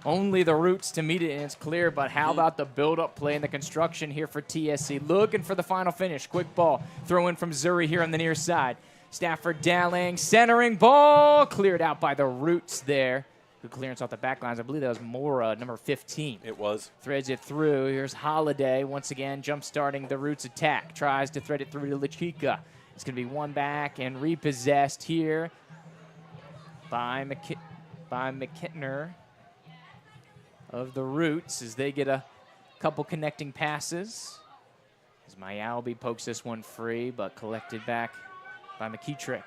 Only the Roots to meet it, and it's clear. But how about the build-up play and the construction here for TSC? Looking for the final finish. Quick ball. Throw in from Zuri here on the near side. Stafford Dowling, centering ball. Cleared out by the Roots there. Good clearance off the back lines. I believe that was Mora, number 15. It was. Threads it through. Here's Holiday once again jump-starting the Roots attack. Tries to thread it through to La Chica. It's going to be one back and repossessed here by McKittner of the Roots as they get a couple connecting passes. As Mayalbi pokes this one free, but collected back by McKeetrick.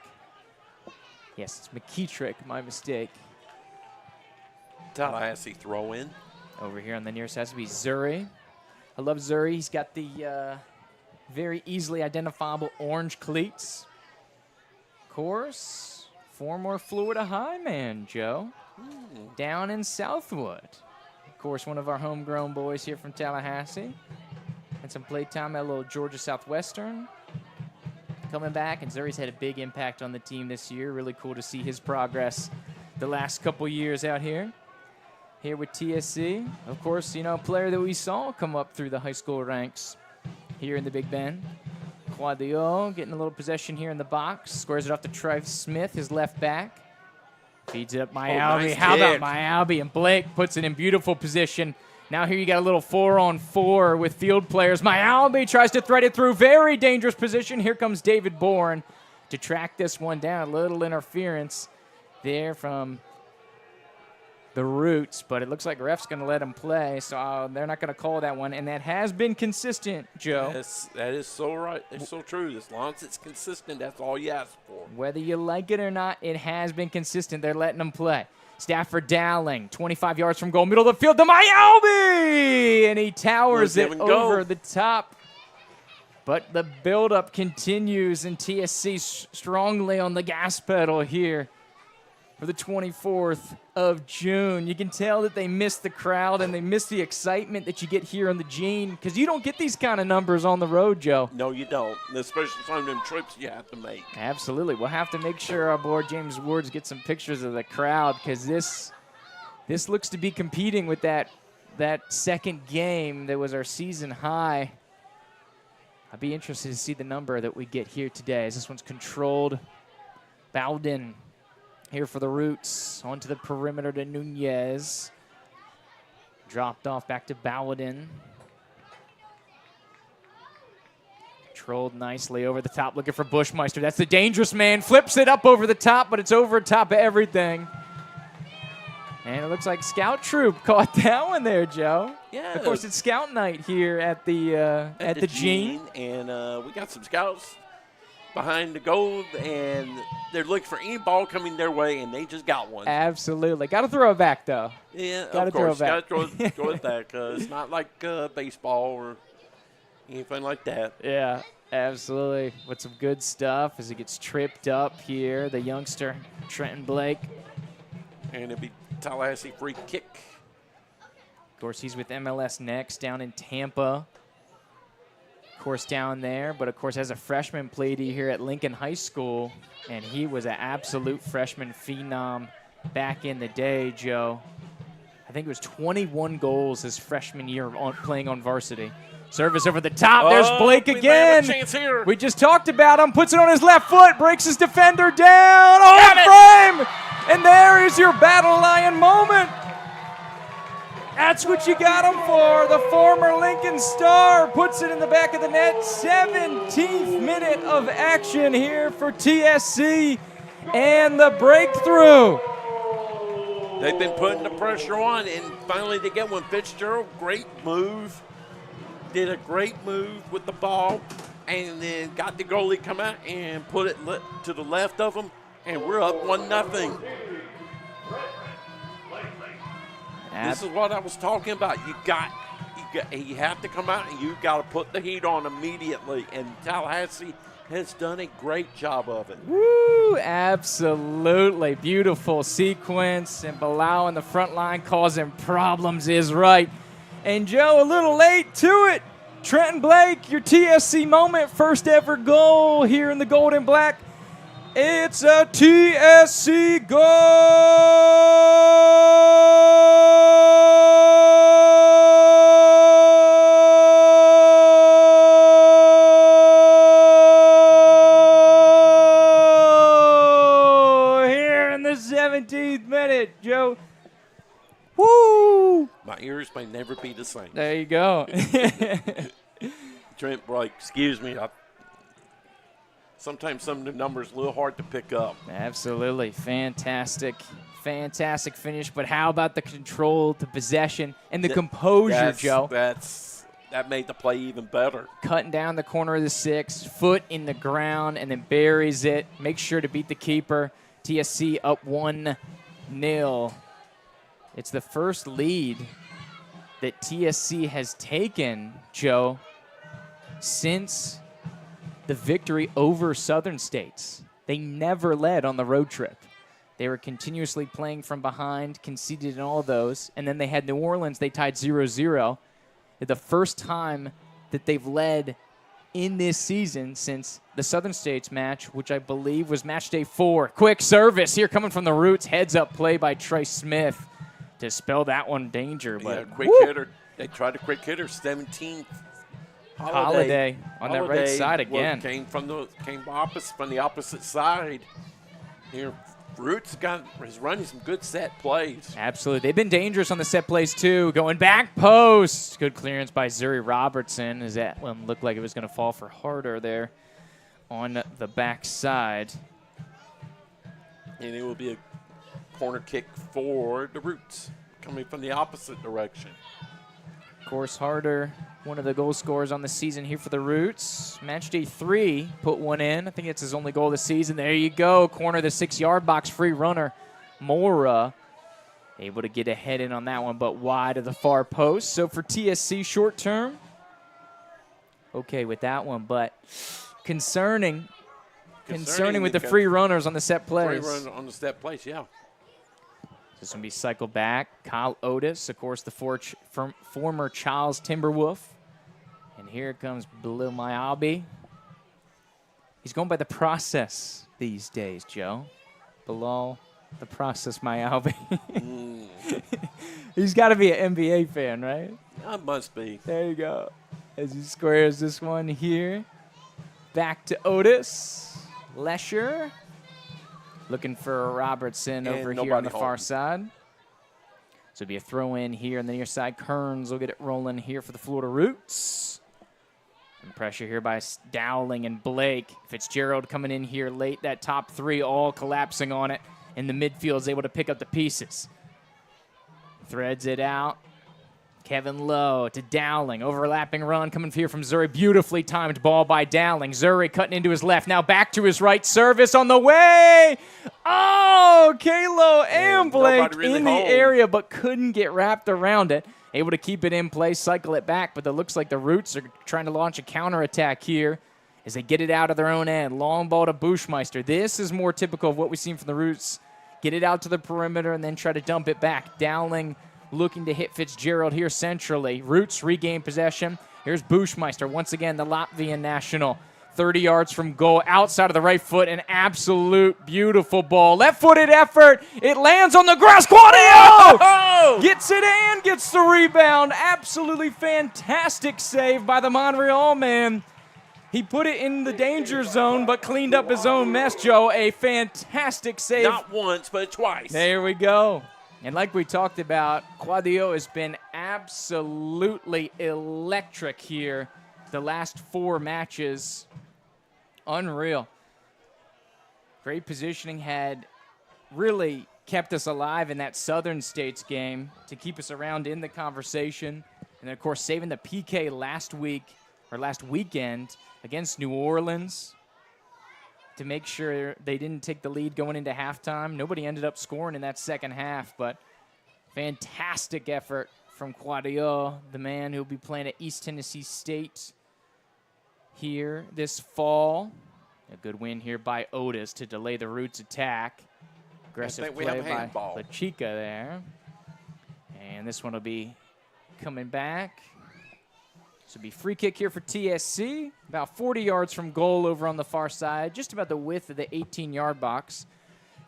Yes, it's McKeetrick, my mistake. Tallahassee throw in. Over here on the near side has to be Zuri. I love Zuri. He's got the very easily identifiable orange cleats. Of course, former Florida High man, Joe. Down in Southwood. Of course, one of our homegrown boys here from Tallahassee. Had some play time at a little Georgia Southwestern. Coming back, and Zuri's had a big impact on the team this year. Really cool to see his progress the last couple years out here. Here with TSC. Of course, you know, a player that we saw come up through the high school ranks here in the Big Bend. Quadio getting a little possession here in the box. Squares it off to Trife Smith, his left back. Feeds it up Myalby. Nice How about kick. Myalby? And Blake puts it in beautiful position. Now here you got a little 4-on-4 with field players. Myalby tries to thread it through. Very dangerous position. Here comes David Bourne to track this one down. A little interference there from the Roots, but it looks like ref's going to let him play, so they're not going to call that one, and that has been consistent, Joe. That is so right. It's so true. As long as it's consistent, that's all you ask for. Whether you like it or not, it has been consistent. They're letting them play. Stafford Dowling, 25 yards from goal, middle of the field to Myalby, and he towers it over the top. But the buildup continues, and TSC strongly on the gas pedal here for the 24th of June. You can tell that they miss the crowd and they miss the excitement that you get here on the Gene, because you don't get these kind of numbers on the road, Joe. No, you don't, especially some of them trips you have to make. Absolutely. We'll have to make sure our boy James Woods gets some pictures of the crowd, because this looks to be competing with that second game that was our season high. I'd be interested to see the number that we get here today, as this one's controlled. Bowden here for the Roots, onto the perimeter to Nunez. Dropped off back to Bowden. Controlled nicely over the top, looking for Bushmeister. That's the dangerous man. Flips it up over the top, but it's over top of everything. And it looks like Scout Troop caught that one there, Joe. Yeah. Of course, it's Scout Night here at the Gene. And we got some scouts behind the goal, and they're looking for any ball coming their way, and they just got one. Absolutely. Got to throw it back, though. Yeah, Gotta of course. throw Got it to throw it back. It's not like baseball or anything like that. Yeah, absolutely. With some good stuff as he gets tripped up here, the youngster, Trenton Blake. And it'll be Tallahassee free kick. Of course, he's with MLS Next down in Tampa. Of course, down there, but of course, as a freshman, played here at Lincoln High School, and he was an absolute freshman phenom back in the day, Joe. I think it was 21 goals his freshman year playing on varsity. Service over the top. There's Blake again. We may have a chance here. We just talked about him. Puts it on his left foot. Breaks his defender down. Oh, frame. And there is your Battle Lion moment. That's what you got him for. The former Lincoln Star puts it in the back of the net. 17th minute of action here for TSC. And the breakthrough. They've been putting the pressure on, and finally they get one. Fitzgerald, great move. Did a great move with the ball, and then got the goalie come out and put it to the left of him, and we're up 1-0. This is what I was talking about. You have to come out and you got to put the heat on immediately, and Tallahassee has done a great job of it. Woo, absolutely. Beautiful sequence, and Bilal in the front line causing problems is right. And Joe, a little late to it. Trenton Blake, your TSC moment, first ever goal here in the gold and black. It's a TSC goal! Here in the 17th minute, Joe. Woo! My ears may never be the same. There you go. Trent Blake, excuse me. Sometimes some of the numbers a little hard to pick up. Absolutely. Fantastic finish. But how about the control, the possession, and the composure, Joe? That's that made the play even better. Cutting down the corner of the 6, foot in the ground, and then buries it. Makes sure to beat the keeper. TSC up 1-0. It's the first lead that TSC has taken, Joe, since the victory over Southern States. They never led on the road trip. They were continuously playing from behind, conceded in all of those, and then they had New Orleans. They tied 0-0. The first time that they've led in this season since the Southern States match, which I believe was match day 4. Quick service here coming from the Roots. Heads-up play by Trey Smith to spell that one danger. But yeah, quick hitter. They tried a quick hitter, 17th. Holiday on that right side again. Came from the opposite side. Here, Roots is running some good set plays. Absolutely. They've been dangerous on the set plays, too. Going back post. Good clearance by Zuri Robertson, as that one looked like it was going to fall for Harder there on the backside. And it will be a corner kick for the Roots, coming from the opposite direction. Of course, Harder, one of the goal scorers on the season here for the Roots. Match day 3, put one in. I think it's his only goal of the season. There you go. Corner of the 6-yard box, free runner. Mora able to get ahead in on that one, but wide of the far post. So for TSC short term, okay with that one, but concerning with the free runners on the set plays. Free run on the set plays, yeah. This one be cycled back. Kyle Otis, of course, the former Charles Timberwolf. And here comes Bilal Mayabi. He's going by the process these days, Joe. Bilal, the process Mayabi. He's got to be an NBA fan, right? That must be. There you go. As he squares this one here. Back to Otis. Lesher. Looking for Robertson over here on the far side. So it'll be a throw in here on the near side. Kearns will get it rolling here for the Florida Roots. And pressure here by Dowling and Blake. Fitzgerald coming in here late. That top 3 all collapsing on it. And the midfield is able to pick up the pieces. Threads it out. Kevin Lowe to Dowling. Overlapping run coming here from Zuri. Beautifully timed ball by Dowling. Zuri cutting into his left. Now back to his right. Service on the way. Oh, Kalo and Blake in the area, but couldn't get wrapped around it. Able to keep it in place, cycle it back, but it looks like the Roots are trying to launch a counterattack here as they get it out of their own end. Long ball to Bushmeister. This is more typical of what we've seen from the Roots. Get it out to the perimeter and then try to dump it back. Dowling looking to hit Fitzgerald here centrally. Roots regain possession. Here's Bushmeister, once again, the Latvian national. 30 yards from goal, outside of the right foot, an absolute beautiful ball. Left-footed effort. It lands on the grass. Quadio gets it and gets the rebound. Absolutely fantastic save by the Montreal man. He put it in the danger zone, but cleaned up his own mess, Joe. A fantastic save. Not once, but twice. There we go. And like we talked about, Quadio has been absolutely electric here the last 4 matches. Unreal. Great positioning, had really kept us alive in that Southern States game to keep us around in the conversation. And then, of course, saving the PK last weekend against New Orleans to make sure they didn't take the lead going into halftime. Nobody ended up scoring in that second half, but fantastic effort from Quadio, the man who will be playing at East Tennessee State here this fall. A good win here by Otis to delay the Roots attack. Aggressive play by La Chica there. And this one will be coming back. This will be free kick here for TSC. About 40 yards from goal over on the far side. Just about the width of the 18-yard box.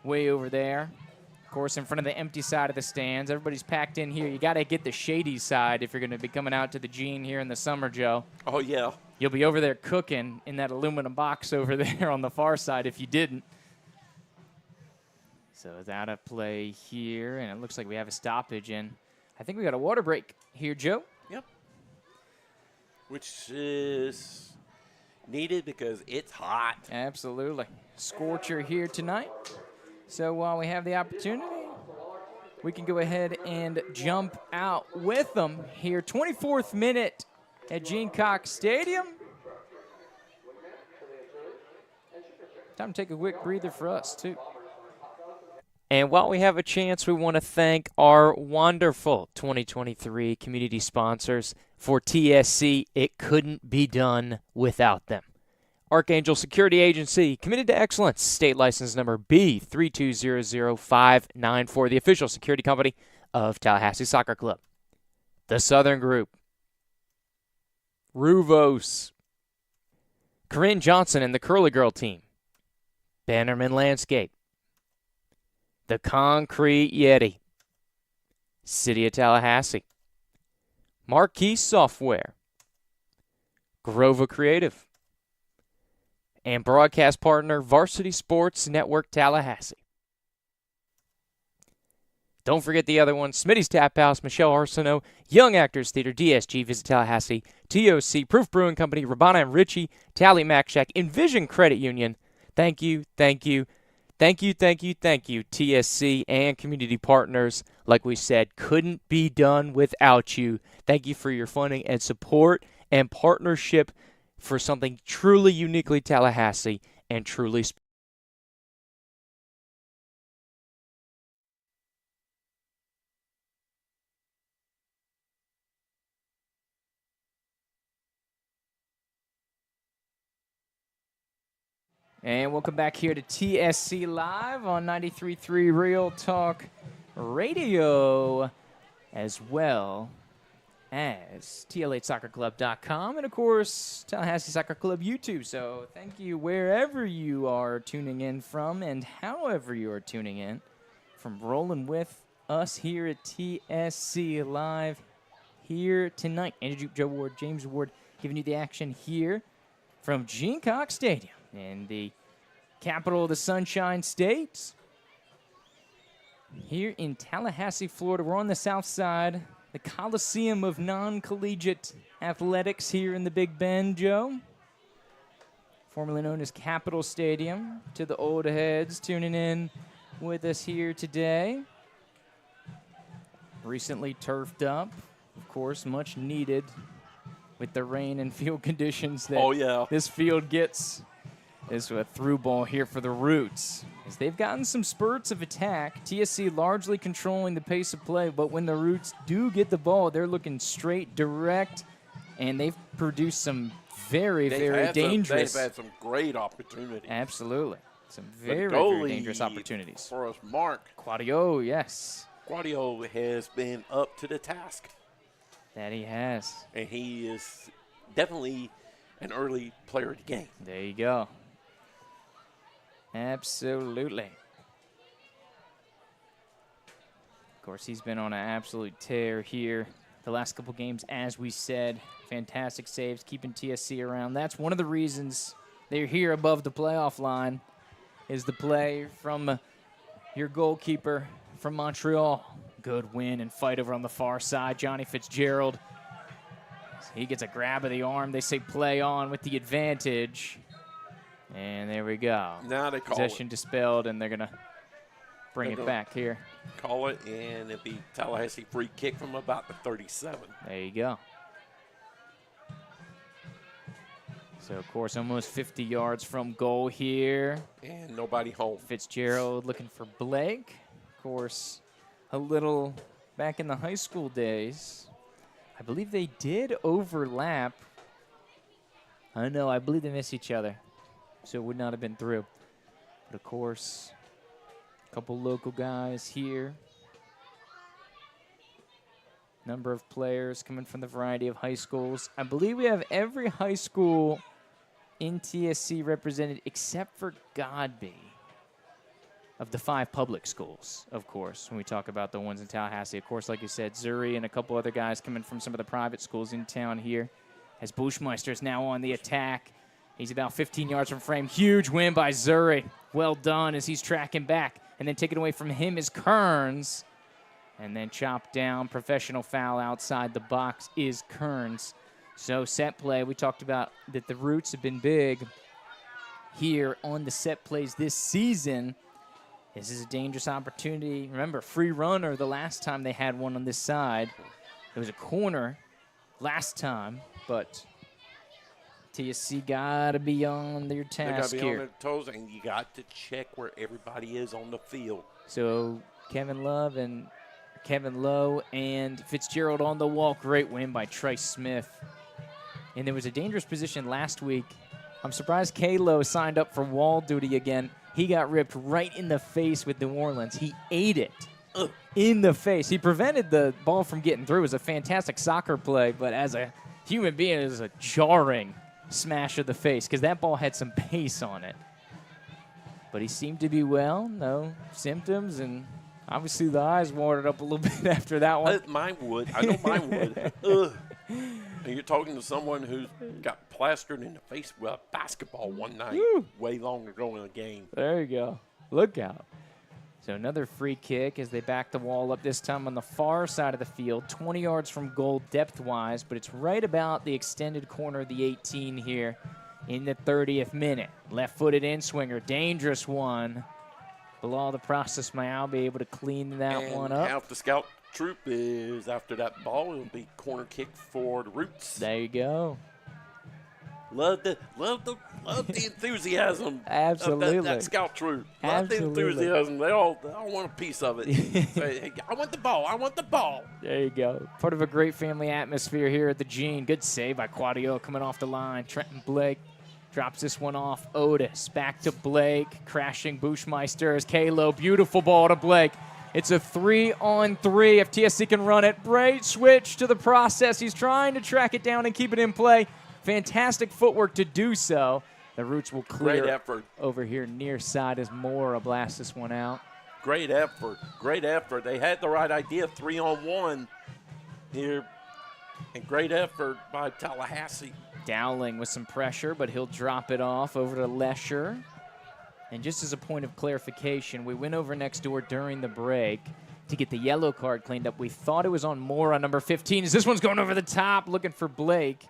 Way over there. Of course, in front of the empty side of the stands. Everybody's packed in here. You got to get the shady side if you're going to be coming out to the Gene here in the summer, Joe. Oh, yeah. You'll be over there cooking in that aluminum box over there on the far side if you didn't. So without a play here, and it looks like we have a stoppage in. I think we got a water break here, Joe. Yep. Which is needed because it's hot. Absolutely. Scorcher here tonight. So while we have the opportunity, we can go ahead and jump out with them here. 24th minute at Gene Cox Stadium. Time to take a quick breather for us, too. And while we have a chance, we want to thank our wonderful 2023 community sponsors. For TSC, it couldn't be done without them. Archangel Security Agency, committed to excellence, state license number B3200594, the official security company of Tallahassee Soccer Club. The Southern Group, Ruvos, Corinne Johnson and the Curly Girl team, Bannerman Landscape, The Concrete Yeti, City of Tallahassee, Marquee Software, Grova Creative, and broadcast partner Varsity Sports Network Tallahassee. Don't forget the other ones: Smitty's Tap House, Michelle Arsenault, Young Actors Theater, DSG, Visit Tallahassee, TOC, Proof Brewing Company, Rabana and Ritchie, Tally Mac Shack, Envision Credit Union. Thank you, thank you, thank you, thank you, thank you, TSC and community partners. Like we said, couldn't be done without you. Thank you for your funding and support and partnership for something truly uniquely Tallahassee and truly special. And welcome back here to TSC Live on 93.3 Real Talk Radio, as well as TLHsoccerclub.com, and of course, Tallahassee Soccer Club YouTube. So thank you wherever you are tuning in from and however you are tuning in from rolling with us here at TSC Live here tonight. Andrew Jupe, Joe Ward, James Ward giving you the action here from Gene Cox Stadium in the capital of the Sunshine State. Here in Tallahassee, Florida, we're on the south side, the Coliseum of non-collegiate athletics here in the Big Bend, Joe. Formerly known as Capitol Stadium. To the old heads tuning in with us here today. Recently turfed up, of course, much needed with the rain and field conditions that this field gets. Is a through ball here for the Roots, as they've gotten some spurts of attack. TSC largely controlling the pace of play, but when the Roots do get the ball, they're looking straight, direct, and they've produced some very dangerous. They've had some great opportunities. Absolutely. Some very dangerous opportunities. For us, Mark Quadio, yes. Quadio has been up to the task. That he has. And he is definitely an early player of the game. There you go. Absolutely. Of course, he's been on an absolute tear here the last couple games, as we said. Fantastic saves, keeping TSC around. That's one of the reasons they're here above the playoff line, is the play from your goalkeeper from Montreal. Good win and fight over on the far side. Johnny Fitzgerald. He gets a grab of the arm. They say play on with the advantage. And there we go. Now they call possession dispelled, and they're going to bring it back here. Call it, and it'll be Tallahassee free kick from about the 37. There you go. So, of course, almost 50 yards from goal here. And nobody home. Fitzgerald looking for Blake. Of course, a little back in the high school days, I believe they did overlap. I know, I believe they miss each other. So it would not have been through. But, of course, a couple local guys here. Number of players coming from the variety of high schools. I believe we have every high school in TSC represented except for Godby of the 5 public schools, of course, when we talk about the ones in Tallahassee. Of course, like you said, Zuri and a couple other guys coming from some of the private schools in town here. As Bushmeister's now on the attack. He's about 15 yards from frame. Huge win by Zuri. Well done as he's tracking back. And then taken away from him is Kearns. And then chopped down. Professional foul outside the box is Kearns. So set play. We talked about that the Roots have been big here on the set plays this season. This is a dangerous opportunity. Remember, free runner the last time they had one on this side. It was a corner. last time, but TSC got to be on their They got task to be here. on their toes, and you got to check where everybody is on the field. So Kevin Lowe and Fitzgerald on the wall. Great win by Trice Smith. And there was a dangerous position last week. I'm surprised Kalo signed up for wall duty again. He got ripped right in the face with New Orleans. He ate it in the face. He prevented the ball from getting through. It was a fantastic soccer play, but as a human being, it was a jarring smash of the face because that ball had some pace on it. But he seemed to be well, no symptoms, and obviously the eyes watered up a little bit after that one. Mine would. I know mine would. Ugh. And you're talking to someone who's got plastered in the face with a basketball one night, way long ago in a game. There you go. Look out. So another free kick as they back the wall up, this time on the far side of the field, 20 yards from goal depth-wise, but it's right about the extended corner of the 18 here in the 30th minute. Left-footed in-swinger, dangerous one. Below the process, Mayal be able to clean that one up. Half the scout troop is after that ball. It'll be corner kick for the Roots. There you go. Love the enthusiasm. Absolutely. Of that scout troop. Love Absolutely. the enthusiasm. They all want a piece of it. Say, hey, I want the ball. I want the ball. There you go. Part of a great family atmosphere here at the Gene. Good save by Quadio coming off the line. Trenton Blake drops this one off. Otis back to Blake. Crashing Bushmeister as Kalo. Beautiful ball to Blake. It's a 3-on-3 if TSC can run it. Great switch to the process. He's trying to track it down and keep it in play. Fantastic footwork to do so. The Roots will clear Great effort. over here near side as Mora blasts this one out. Great effort. Great effort. They had the right idea, 3-on-1 here. And great effort by Tallahassee. Dowling with some pressure, but he'll drop it off over to Lesher. And just as a point of clarification, we went over next door during the break to get the yellow card cleaned up. We thought it was on Mora, number 15. As this one's going over the top, looking for Blake.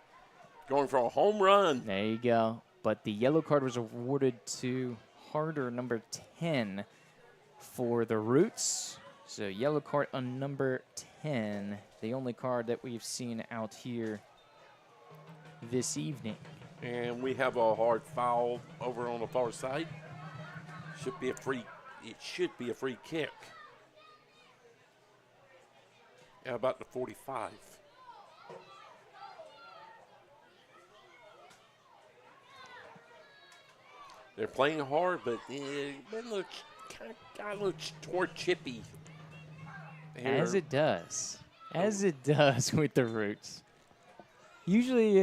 Going for a home run. There you go. But the yellow card was awarded to Harder, number 10, for the Roots. So yellow card on number 10, the only card that we've seen out here this evening. And we have a hard foul over on the far side. Should be a free. It should be a free kick. Yeah, about the 45. They're playing hard, but got a little toward chippy. As it does. As it does with the Roots. Usually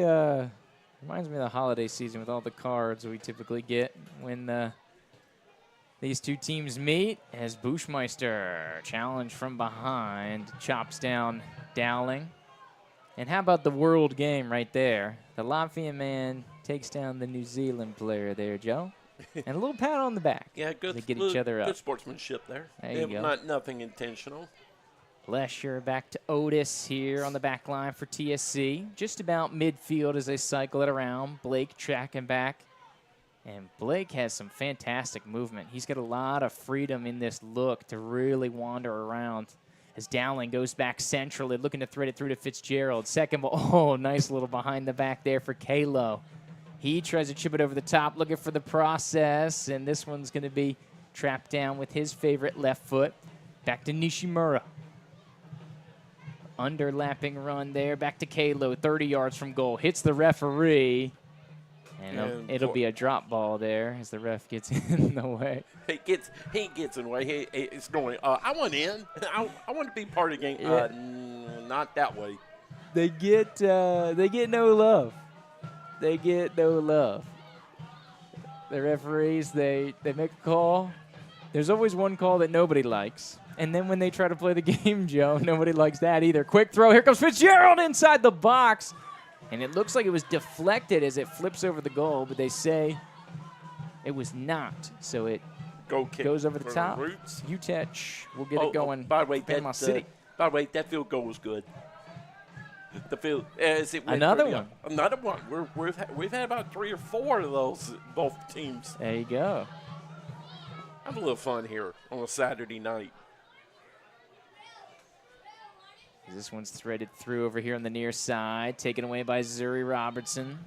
reminds me of the holiday season with all the cards we typically get when these two teams meet, as Bushmeister, challenge from behind, chops down Dowling. And how about the world game right there? The Latvian man takes down the New Zealand player there, Joe. And a little pat on the back. Yeah, good. They get each other up. Good sportsmanship there. There you go. Nothing intentional. Lesher back to Otis here on the back line for TSC. Just about midfield as they cycle it around. Blake tracking back. And Blake has some fantastic movement. He's got a lot of freedom in this look to really wander around as Dowling goes back centrally, looking to thread it through to Fitzgerald. Second ball, oh, nice little behind the back there for Kalo. He tries to chip it over the top, looking for the process, and this one's going to be trapped down with his favorite left foot. Back to Nishimura. Underlapping run there, back to Kalo, 30 yards from goal. Hits the referee. And it'll be a drop ball there as the ref gets in the way. He gets in the way. It's going. I want in. I want to be part of the game. Yeah. Not that way. They get no love. They get no love. The referees they make a call. There's always one call that nobody likes. And then when they try to play the game, Joe, nobody likes that either. Quick throw. Here comes Fitzgerald inside the box. And it looks like it was deflected as it flips over the goal, but they say it was not. So it goes over the top. Utech will get it going. By the way, Panama City. That field goal was good. The field. Another one. Another one. We've had about 3 or 4 of those, both teams. There you go. Have a little fun here on a Saturday night. This one's threaded through over here on the near side, taken away by Zuri Robertson.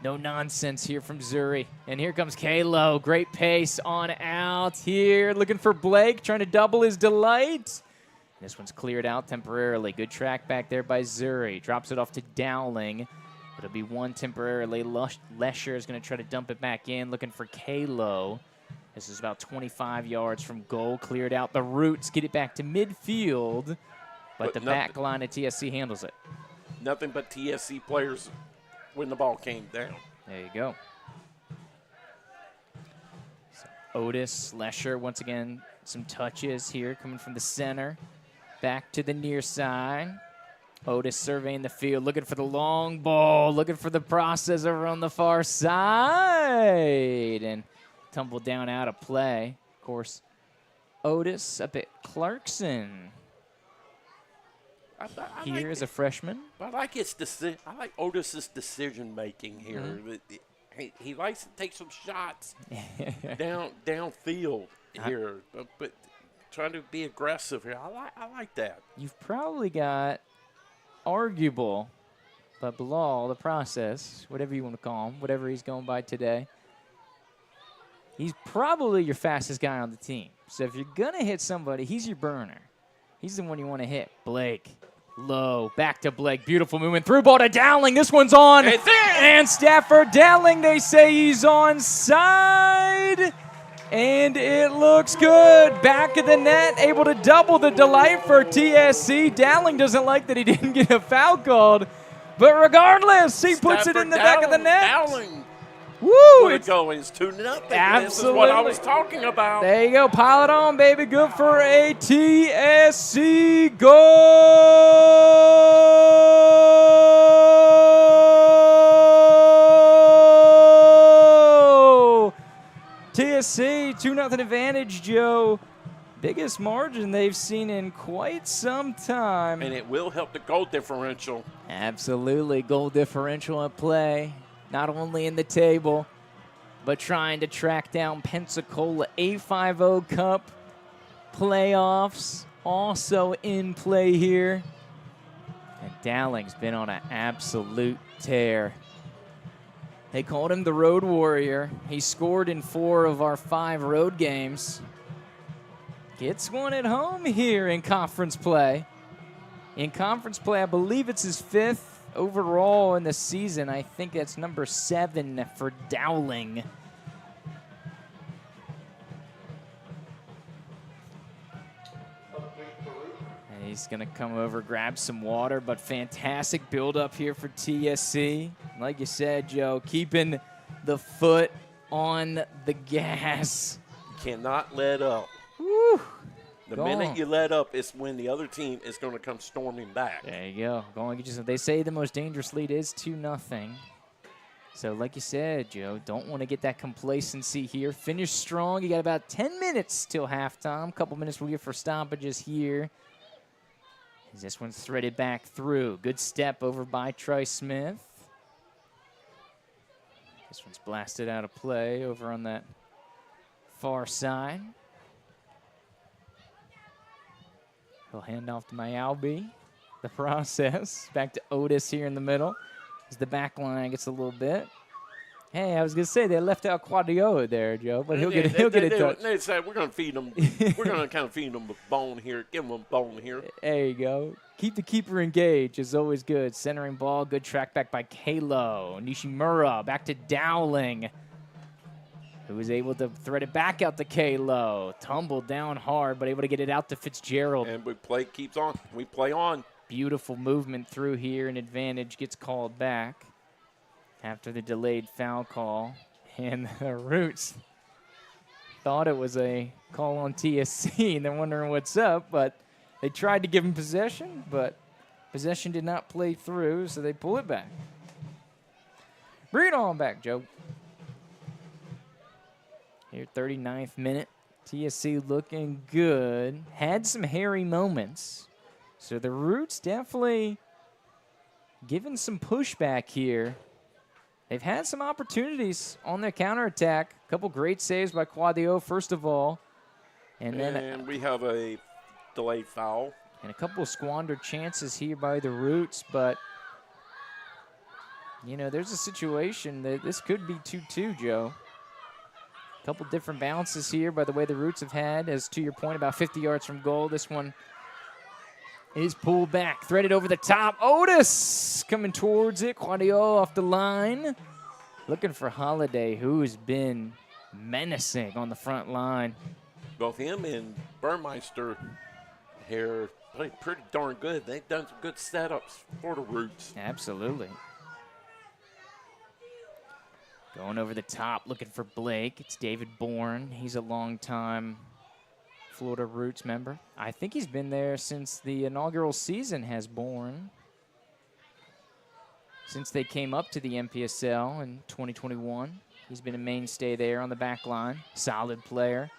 No nonsense here from Zuri. And here comes Kalo. Great pace on out here. Looking for Blake, trying to double his delight. This one's cleared out temporarily. Good track back there by Zuri. Drops it off to Dowling. It'll be one temporarily. Lesher is going to try to dump it back in, looking for Kalo. This is about 25 yards from goal. Cleared out. The Roots get it back to midfield, but the back line of TSC handles it. Nothing but TSC players when the ball came down. There you go. So Otis, Lesher, once again, some touches here coming from the center. Back to the near side. Otis surveying the field, looking for the long ball, looking for the process over on the far side. And tumbled down out of play. Of course, Otis up at Clarkson. Here is a freshman. I like I like Otis's decision making here. Mm-hmm. He likes to take some shots downfield here, but trying to be aggressive here. I like that. You've probably got arguable, but Bilal, the process, whatever you want to call him, whatever he's going by today, he's probably your fastest guy on the team. So if you're going to hit somebody, he's your burner. He's the one you want to hit. Blake, low, back to Blake. Beautiful movement. Through ball to Dowling. This one's on. And Stafford Dowling, they say he's onside. And it looks good. Back of the net, able to double the delight for TSC. Dowling doesn't like that he didn't get a foul called. But regardless, he puts it in the back of the net. Dowling. Woo! It's going. It's 2-0. Absolutely. This is what I was talking about. There you go. Pile it on, baby. Good for a TSC goal. TSC, 2-0 advantage, Joe. Biggest margin they've seen in quite some time. And it will help the goal differential. Absolutely. Goal differential at play. Not only in the table, but trying to track down Pensacola. A50 Cup playoffs also in play here. And Dowling's been on an absolute tear. They called him the Road Warrior. He scored in 4 of our 5 road games. Gets one at home here in conference play. In conference play, I believe it's his 5th overall in the season. I think that's number 7 for Dowling. And he's going to come over, grab some water, but fantastic build-up here for TSC. Like you said, Joe, keeping the foot on the gas. Cannot let up. Woo. The minute you let up, it's when the other team is going to come storming back. There you go. Go on, get you some. They say the most dangerous lead is 2-0. So, like you said, Joe, don't want to get that complacency here. Finish strong. You got about 10 minutes till halftime. A couple minutes we'll get for stoppages here. As this one's threaded back through. Good step over by Troy Smith. This one's blasted out of play over on that far side. He'll hand off to Mayalbi. The process. Back to Otis here in the middle. As the back line gets a little bit. Hey, I was going to say they left out Quadio there, Joe, but he'll get it touch. They said we're going to feed them. We're going to kind of feed them a bone here. Give them a bone here. There you go. Keep the keeper engaged is always good. Centering ball. Good track back by Kalo. Nishimura back to Dowling, who was able to thread it back out to Kalo. Tumbled down hard, but able to get it out to Fitzgerald. And keeps on. We play on. Beautiful movement through here. An advantage gets called back after the delayed foul call. And the Roots thought it was a call on TSC, and they're wondering what's up. But they tried to give him possession, but possession did not play through, so they pull it back. Bring it on back, Joe. Here, 39th minute. TSC looking good. Had some hairy moments. So the Roots definitely giving some pushback here. They've had some opportunities on their counterattack. A couple great saves by Quadio, first of all. And we have a delayed foul. And a couple of squandered chances here by the Roots, but, you know, there's a situation that this could be 2-2, Joe. A couple different bounces here by the way the Roots have had, as to your point, about 50 yards from goal. This one is pulled back, threaded over the top. Otis coming towards it. Claudio off the line. Looking for Holiday, who has been menacing on the front line. Both him and Burmeister here played pretty darn good. They've done some good setups for the Roots. Absolutely. Going over the top, looking for Blake. It's David Bourne. He's a longtime Florida Roots member. I think he's been there since the inaugural season has Bourne. Since they came up to the MPSL in 2021. He's been a mainstay there on the back line. Solid player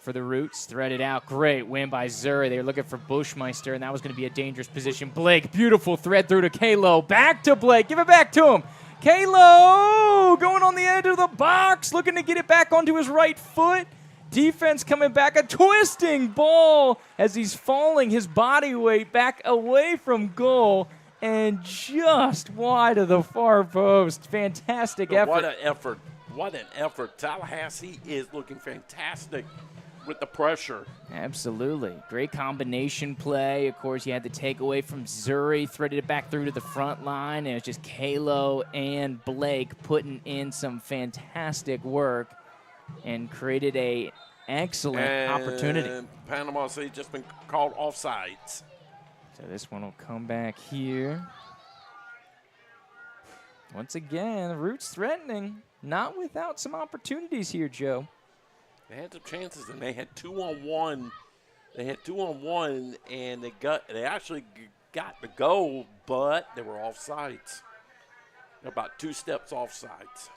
for the Roots. Threaded out. Great win by Zuri. They were looking for Bushmeister, and that was going to be a dangerous position. Blake, beautiful thread through to Kalo. Back to Blake. Give it back to him. Kalo going on the edge of the box, looking to get it back onto his right foot. Defense coming back. A twisting ball as he's falling his body weight back away from goal and just wide of the far post. Fantastic effort. What an effort. What an effort. Tallahassee is looking fantastic with the pressure. Absolutely. Great combination play. Of course, you had the takeaway from Zuri, threaded it back through to the front line, and it's just Kalo and Blake putting in some fantastic work and created a excellent opportunity. Panama City just been called offsides. So this one will come back here. Once again, the Roots threatening, not without some opportunities here, Joe. They had some chances, and they had 2-on-1. They had 2-on-1, and they actually got the goal, but they were offsides. They're about 2 steps offsides.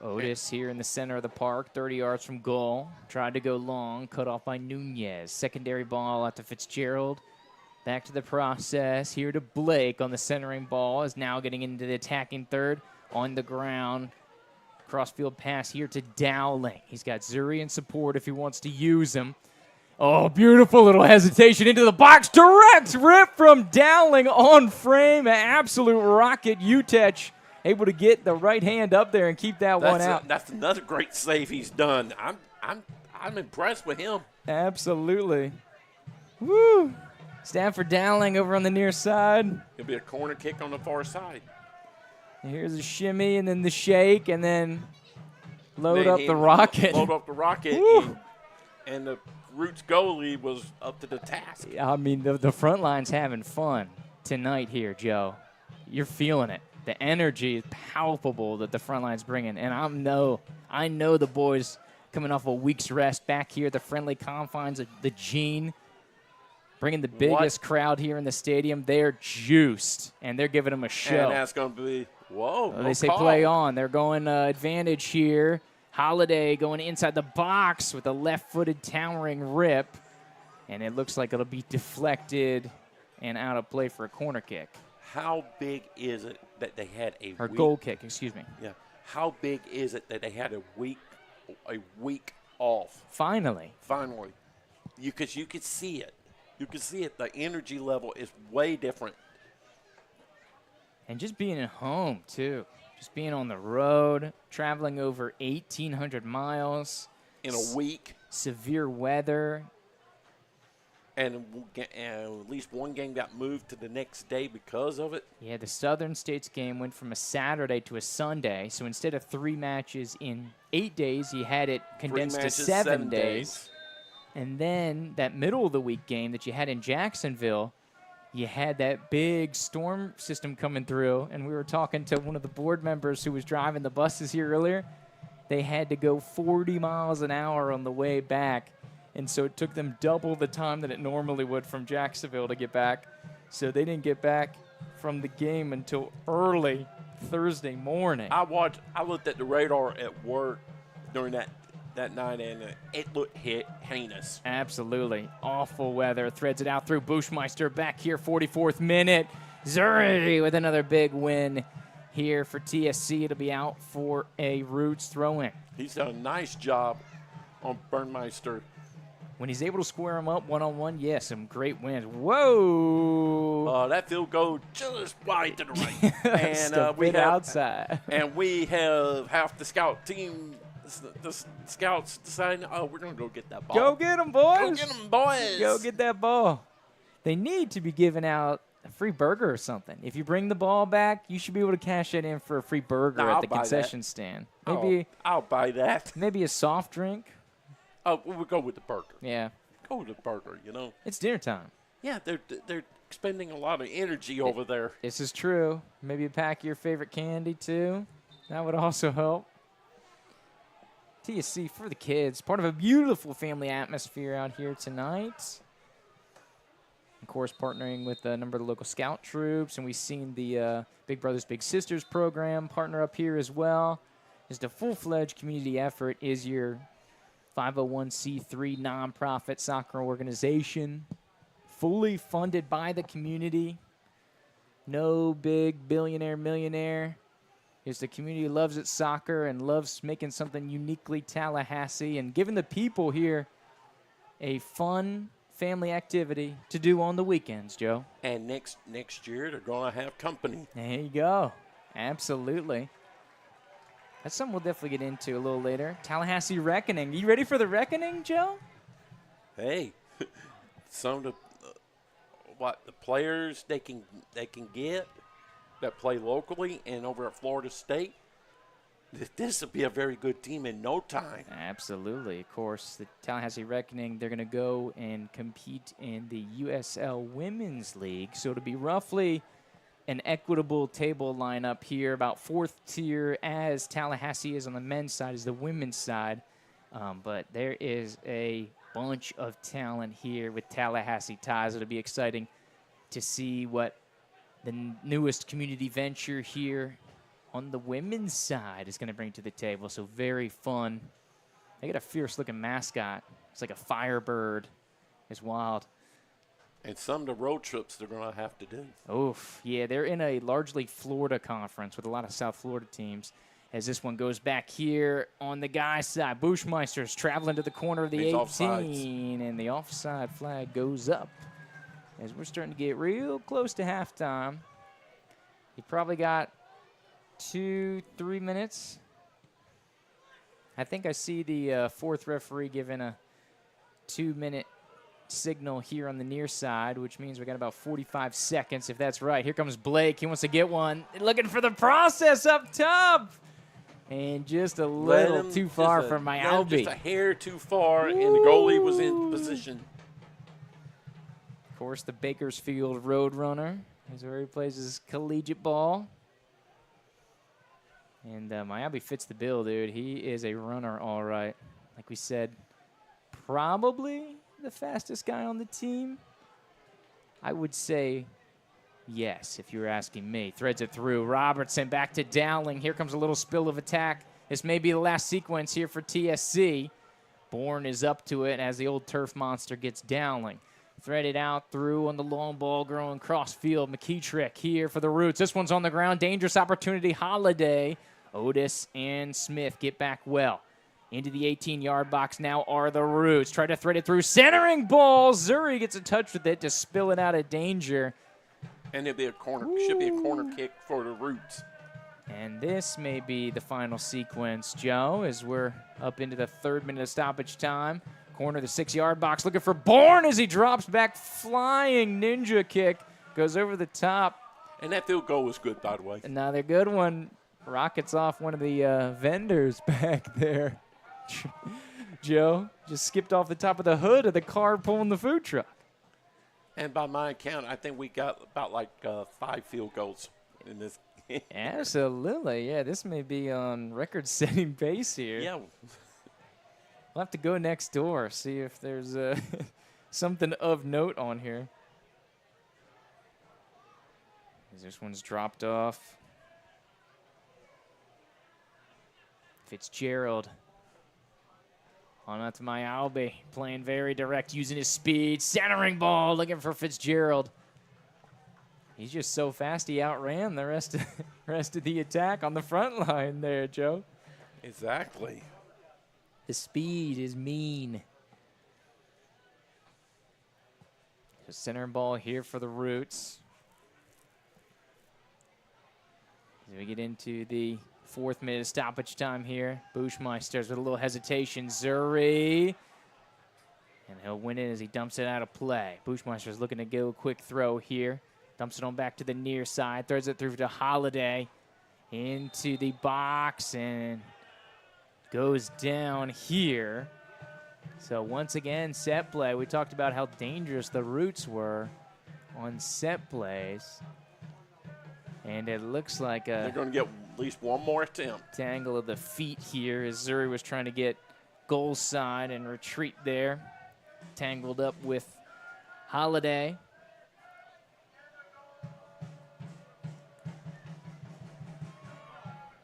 Otis here in the center of the park, 30 yards from goal. Tried to go long, cut off by Nunez. Secondary ball out to Fitzgerald. Back to the process. Here to Blake on the centering ball. Is now getting into the attacking third on the ground. Crossfield pass here to Dowling. He's got Zuri in support if he wants to use him. Oh, beautiful little hesitation into the box. Direct rip from Dowling on frame. An absolute rocket. Utech able to get the right hand up there and keep that one out. That's another great save he's done. I'm impressed with him. Absolutely. Woo. Stanford Dowling over on the near side. It'll be a corner kick on the far side. Here's a shimmy and then the shake and then load up the rocket. Load up the rocket, and the Roots goalie was up to the task. I mean, the front line's having fun tonight here, Joe. You're feeling it. The energy is palpable that the front line's bringing, and I know the boys coming off a week's rest back here at the friendly confines of the Gene, bringing the biggest crowd here in the stadium. They're juiced, and they're giving them a show. And that's going to be, they say play on. They're going advantage here. Holiday going inside the box with a left-footed towering rip, and it looks like it'll be deflected and out of play for a corner kick. How big is it that they had a goal kick, excuse me. Yeah. How big is it that they had a week off? Finally. Because you could see it. You could see it. The energy level is way different. And just being at home, too. Just being on the road, traveling over 1,800 miles. In a week. Severe weather. And at least one game got moved to the next day because of it. Yeah, the Southern States game went from a Saturday to a Sunday. So instead of 3 matches in 8 days, you had it condensed to 7 days. And then that middle of the week game that you had in Jacksonville, you had that big storm system coming through. And we were talking to one of the board members who was driving the buses here earlier. They had to go 40 miles an hour on the way back. And so it took them double the time that it normally would from Jacksonville to get back. So they didn't get back from the game until early Thursday morning. I looked at the radar at work during that night, and it looked heinous. Absolutely. Awful weather. Threads it out through Bushmeister back here, 44th minute. Zuri with another big win here for TSC. It'll be out for a Roots throw-in. He's done a nice job on Burmeister when he's able to square them up one-on-one, yeah, some great wins. Whoa! That field goal just wide to the right. And we outside. And we have half the scout team, the scouts deciding, we're going to go get that ball. Go get them, boys. Go get them, boys. Go get that ball. They need to be giving out a free burger or something. If you bring the ball back, you should be able to cash it in for a free burger at the concession stand. Maybe I'll buy that. Maybe a soft drink. Oh, we'll go with the burger. Yeah. Go with the burger, It's dinner time. Yeah, they're expending a lot of energy over there. This is true. Maybe a pack of your favorite candy, too. That would also help. TSC for the kids. Part of a beautiful family atmosphere out here tonight. Of course, partnering with a number of the local scout troops. And we've seen the Big Brothers Big Sisters program partner up here as well. Just a full-fledged community effort is your 501c3 nonprofit soccer organization, fully funded by the community. No big billionaire, millionaire. It's the community loves its soccer and loves making something uniquely Tallahassee and giving the people here a fun family activity to do on the weekends, Joe. And next year, they're going to have company. There you go. Absolutely. That's something we'll definitely get into a little later. Tallahassee Reckoning. You ready for the Reckoning, Joe? Hey, some of the the players they can get that play locally and over at Florida State. This will be a very good team in no time. Absolutely. Of course, the Tallahassee Reckoning, they're going to go and compete in the USL Women's League. So it'll be roughly an equitable table lineup here, about fourth tier as Tallahassee is on the men's side, is the women's side. But there is a bunch of talent here with Tallahassee ties. It'll be exciting to see what the newest community venture here on the women's side is going to bring to the table. So very fun. They got a fierce-looking mascot. It's like a firebird. It's wild. And some of the road trips they're going to have to do. Oof. Yeah, they're in a largely Florida conference with a lot of South Florida teams. As this one goes back here on the guy's side, Bushmeister's traveling to the corner of the 18, offsides. And the offside flag goes up. As we're starting to get real close to halftime. You probably got 2-3 minutes. I think I see the fourth referee giving a 2-minute signal here on the near side, which means we got about 45 seconds, if that's right. Here comes Blake. He wants to get one. Looking for the process up top. And just a little too far from my Albie. Just a hair too far, and the goalie was in position. Of course, the Bakersfield Roadrunner is where he plays his collegiate ball. And Miami fits the bill, dude. He is a runner, all right. Like we said, probably the fastest guy on the team. I would say yes, if you were asking me. Threads it through. Robertson back to Dowling. Here comes a little spill of attack. This may be the last sequence here for TSC. Bourne is up to it as the old turf monster gets Dowling. Threaded out through on the long ball growing cross field. McKeetrick here for the Roots. This one's on the ground. Dangerous opportunity. Holiday. Otis and Smith get back well. Into the 18-yard box now are the Roots. Try to thread it through. Centering ball. Zuri gets a touch with it to spill it out of danger. And it'll be a corner. Should be a corner kick for the Roots. And this may be the final sequence, Joe, as we're up into the 3rd minute of stoppage time. Corner of the 6-yard box, looking for Bourne as he drops back. Flying ninja kick. Goes over the top. And that field goal was good, by the way. Another good one. Rockets off one of the vendors back there. Joe just skipped off the top of the hood of the car pulling the food truck. And by my account, I think we got about like 5 field goals in this. Absolutely, yeah. This may be on record-setting pace here. Yeah. We'll have to go next door, see if there's something of note on here. This one's dropped off. Fitzgerald. On out to my Albie. Playing very direct, using his speed. Centering ball, looking for Fitzgerald. He's just so fast he outran the rest of the attack on the front line there, Joe. Exactly. The speed is mean. The center ball here for the Roots. As we get into the 4th minute of stoppage time here, Bushmeisters with a little hesitation. Zuri. And he'll win it as he dumps it out of play. Bushmeister's looking to go a quick throw here. Dumps it on back to the near side. Throws it through to Holiday. Into the box and goes down here. So once again, set play. We talked about how dangerous the Roots were on set plays. And it looks like they're going to get at least one more attempt. Tangle of the feet here as Zuri was trying to get goal side and retreat there. Tangled up with Holiday.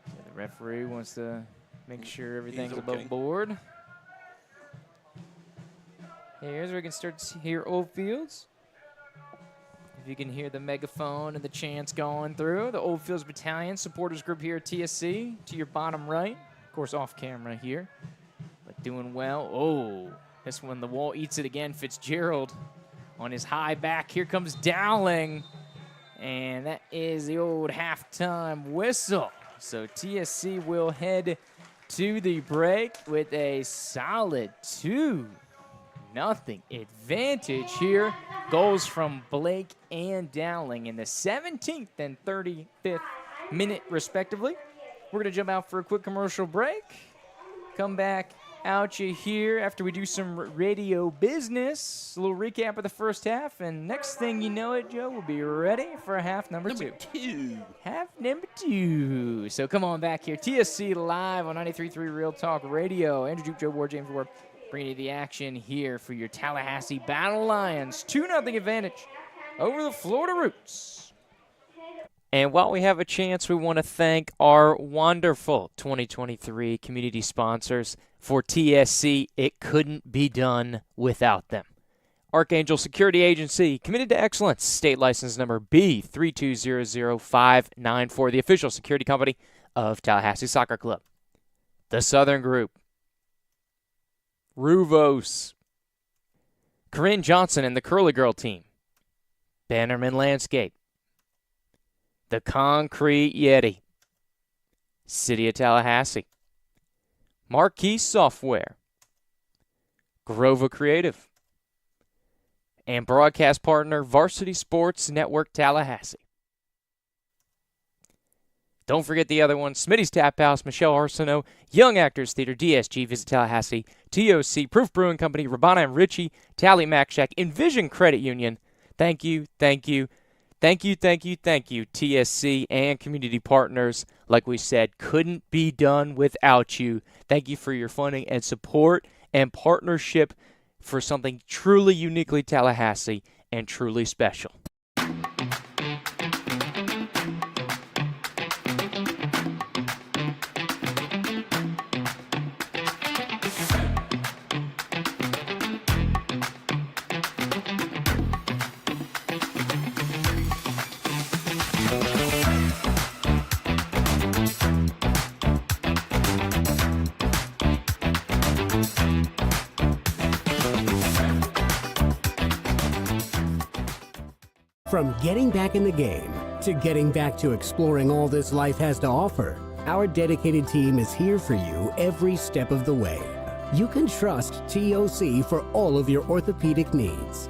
So the referee wants to make sure everything's above board. Here's where we can start to hear Old Fields. If you can hear the megaphone and the chants going through. The Old Fields Battalion supporters group here at TSC to your bottom right. Of course, off camera here, but doing well. Oh, this one, the wall eats it again. Fitzgerald on his high back. Here comes Dowling, and that is the old halftime whistle. So TSC will head to the break with a solid 2-0 advantage here. Goals from Blake and Dowling in the 17th and 35th minute, respectively. We're going to jump out for a quick commercial break. Come back out you here after we do some radio business. A little recap of the first half, and next thing you know it, Joe, we'll be ready for half number two. Half number 2. So come on back here. TSC live on 93.3 Real Talk Radio. Andrew Duke, Joe Ward, James Ward, bringing you the action here for your Tallahassee Battle Lions. 2-0 advantage over the Florida Roots. And while we have a chance, we want to thank our wonderful 2023 community sponsors. For TSC, it couldn't be done without them. Archangel Security Agency, committed to excellence, state license number B3200594, the official security company of Tallahassee Soccer Club. The Southern Group, Ruvos, Corinne Johnson and the Curly Girl team, Bannerman Landscape, the Concrete Yeti, City of Tallahassee, Marquee Software, Grova Creative, and broadcast partner Varsity Sports Network Tallahassee. Don't forget the other ones: Smitty's Tap House, Michelle Arsenault, Young Actors Theater, DSG, Visit Tallahassee, TOC, Proof Brewing Company, Rabana and Ritchie, Tally Mac Shack, Envision Credit Union. Thank you, thank you, thank you, thank you, thank you, TSC and community partners. Like we said, couldn't be done without you. Thank you for your funding and support and partnership for something truly uniquely Tallahassee and truly special. From getting back in the game to getting back to exploring all this life has to offer, our dedicated team is here for you every step of the way. You can trust TOC for all of your orthopedic needs.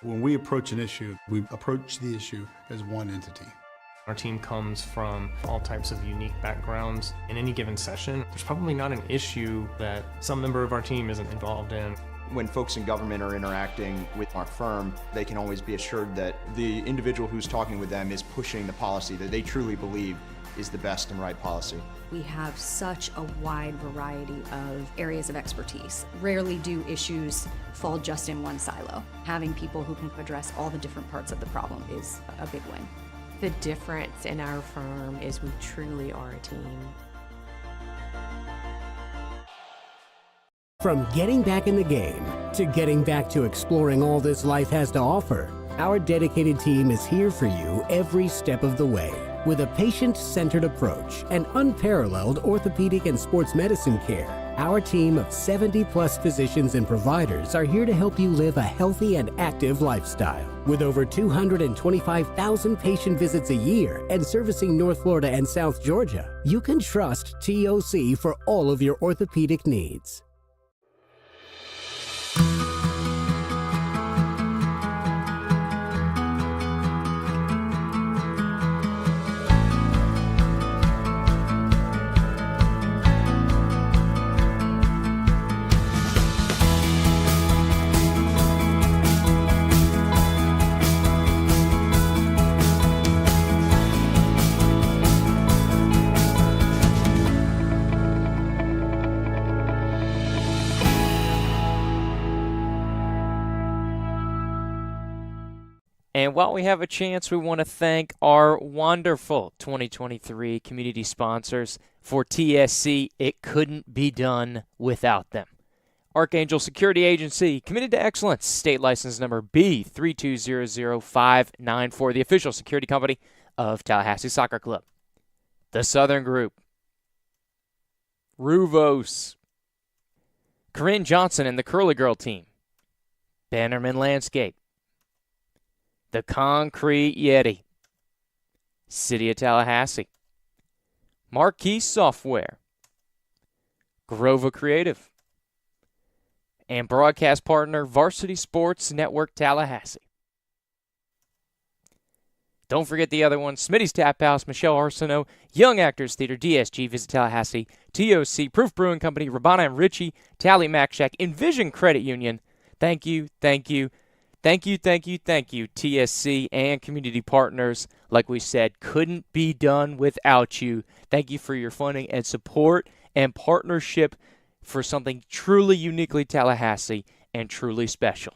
When we approach an issue, we approach the issue as one entity. Our team comes from all types of unique backgrounds. In any given session, there's probably not an issue that some member of our team isn't involved in. When folks in government are interacting with our firm, they can always be assured that the individual who's talking with them is pushing the policy that they truly believe is the best and right policy. We have such a wide variety of areas of expertise. Rarely do issues fall just in one silo. Having people who can address all the different parts of the problem is a big win. The difference in our firm is we truly are a team. From getting back in the game to getting back to exploring all this life has to offer, our dedicated team is here for you every step of the way. With a patient-centered approach and unparalleled orthopedic and sports medicine care, our team of 70-plus physicians and providers are here to help you live a healthy and active lifestyle. With over 225,000 patient visits a year and servicing North Florida and South Georgia, you can trust TOC for all of your orthopedic needs. And while we have a chance, we want to thank our wonderful 2023 community sponsors. For TSC, it couldn't be done without them. Archangel Security Agency, committed to excellence, state license number B3200594, the official security company of Tallahassee Soccer Club. The Southern Group, Ruvos, Corinne Johnson and the Curly Girl team, Bannerman Landscape, The Concrete Yeti, City of Tallahassee, Marquee Software, Grova Creative, and broadcast partner Varsity Sports Network Tallahassee. Don't forget the other ones: Smitty's Tap House, Michelle Arsenault, Young Actors Theater, DSG, Visit Tallahassee, TOC, Proof Brewing Company, Rabana and Ritchie, Tally Mac Shack, Envision Credit Union. Thank you, thank you, thank you, thank you, thank you, TSC and community partners. Like we said, couldn't be done without you. Thank you for your funding and support and partnership for something truly uniquely Tallahassee and truly special.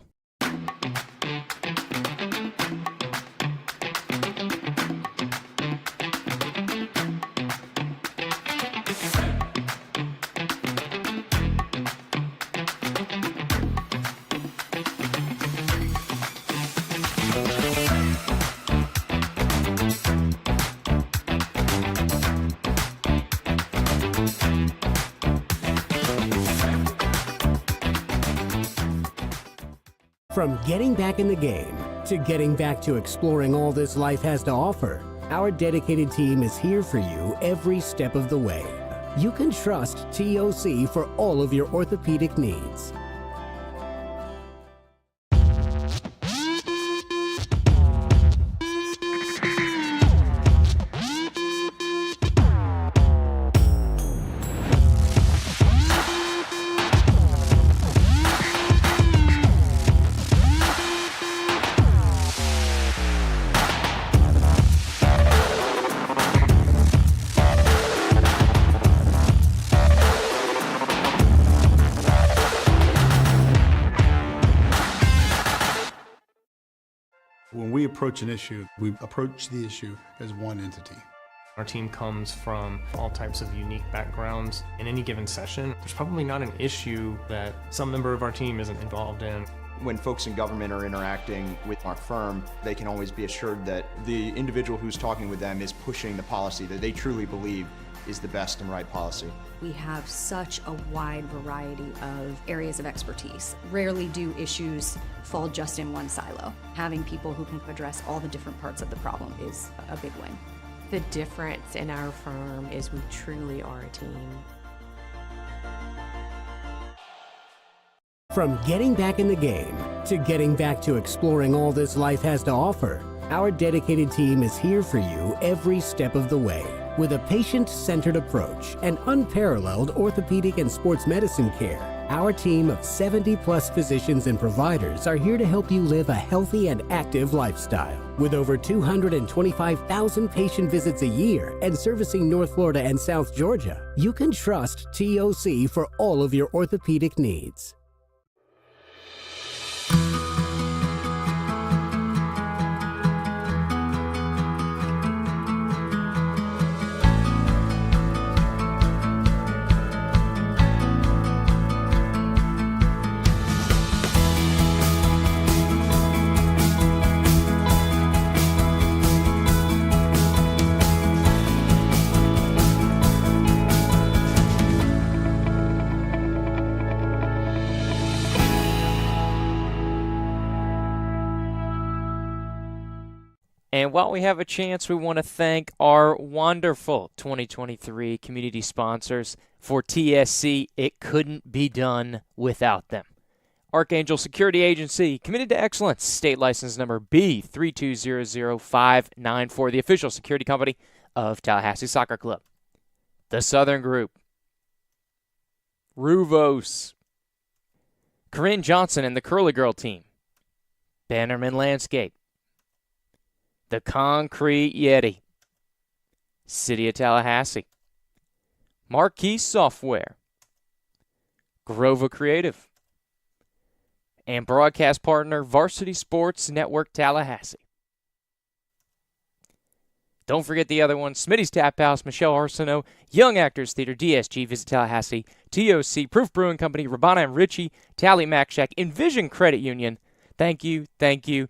From getting back in the game to getting back to exploring all this life has to offer, our dedicated team is here for you every step of the way. You can trust TOC for all of your orthopedic needs. When we approach an issue, we approach the issue as one entity. Our team comes from all types of unique backgrounds. In any given session, there's probably not an issue that some member of our team isn't involved in. When folks in government are interacting with our firm, they can always be assured that the individual who's talking with them is pushing the policy that they truly believe is the best and right policy. We have such a wide variety of areas of expertise. Rarely do issues fall just in one silo. Having people who can address all the different parts of the problem is a big win. The difference in our firm is we truly are a team. From getting back in the game to getting back to exploring all this life has to offer, our dedicated team is here for you every step of the way. With a patient-centered approach and unparalleled orthopedic and sports medicine care, Our team of 70-plus physicians and providers are here to help you live a healthy and active lifestyle. With over 225,000 patient visits a year and servicing North Florida and South Georgia, you can trust TOC for all of your orthopedic needs. And while we have a chance, we want to thank our wonderful 2023 community sponsors. For TSC, it couldn't be done without them. Archangel Security Agency, committed to excellence, state license number B3200594, the official security company of Tallahassee Soccer Club. The Southern Group, Ruvos, Corinne Johnson and the Curly Girl team, Bannerman Landscape, The Concrete Yeti, City of Tallahassee, Marquee Software, Grova Creative, and broadcast partner Varsity Sports Network Tallahassee. Don't forget the other ones: Smitty's Tap House, Michelle Arsenault, Young Actors Theater, DSG, Visit Tallahassee, TOC, Proof Brewing Company, Rabana and Ritchie, Tally Mac Shack, Envision Credit Union. Thank you, thank you,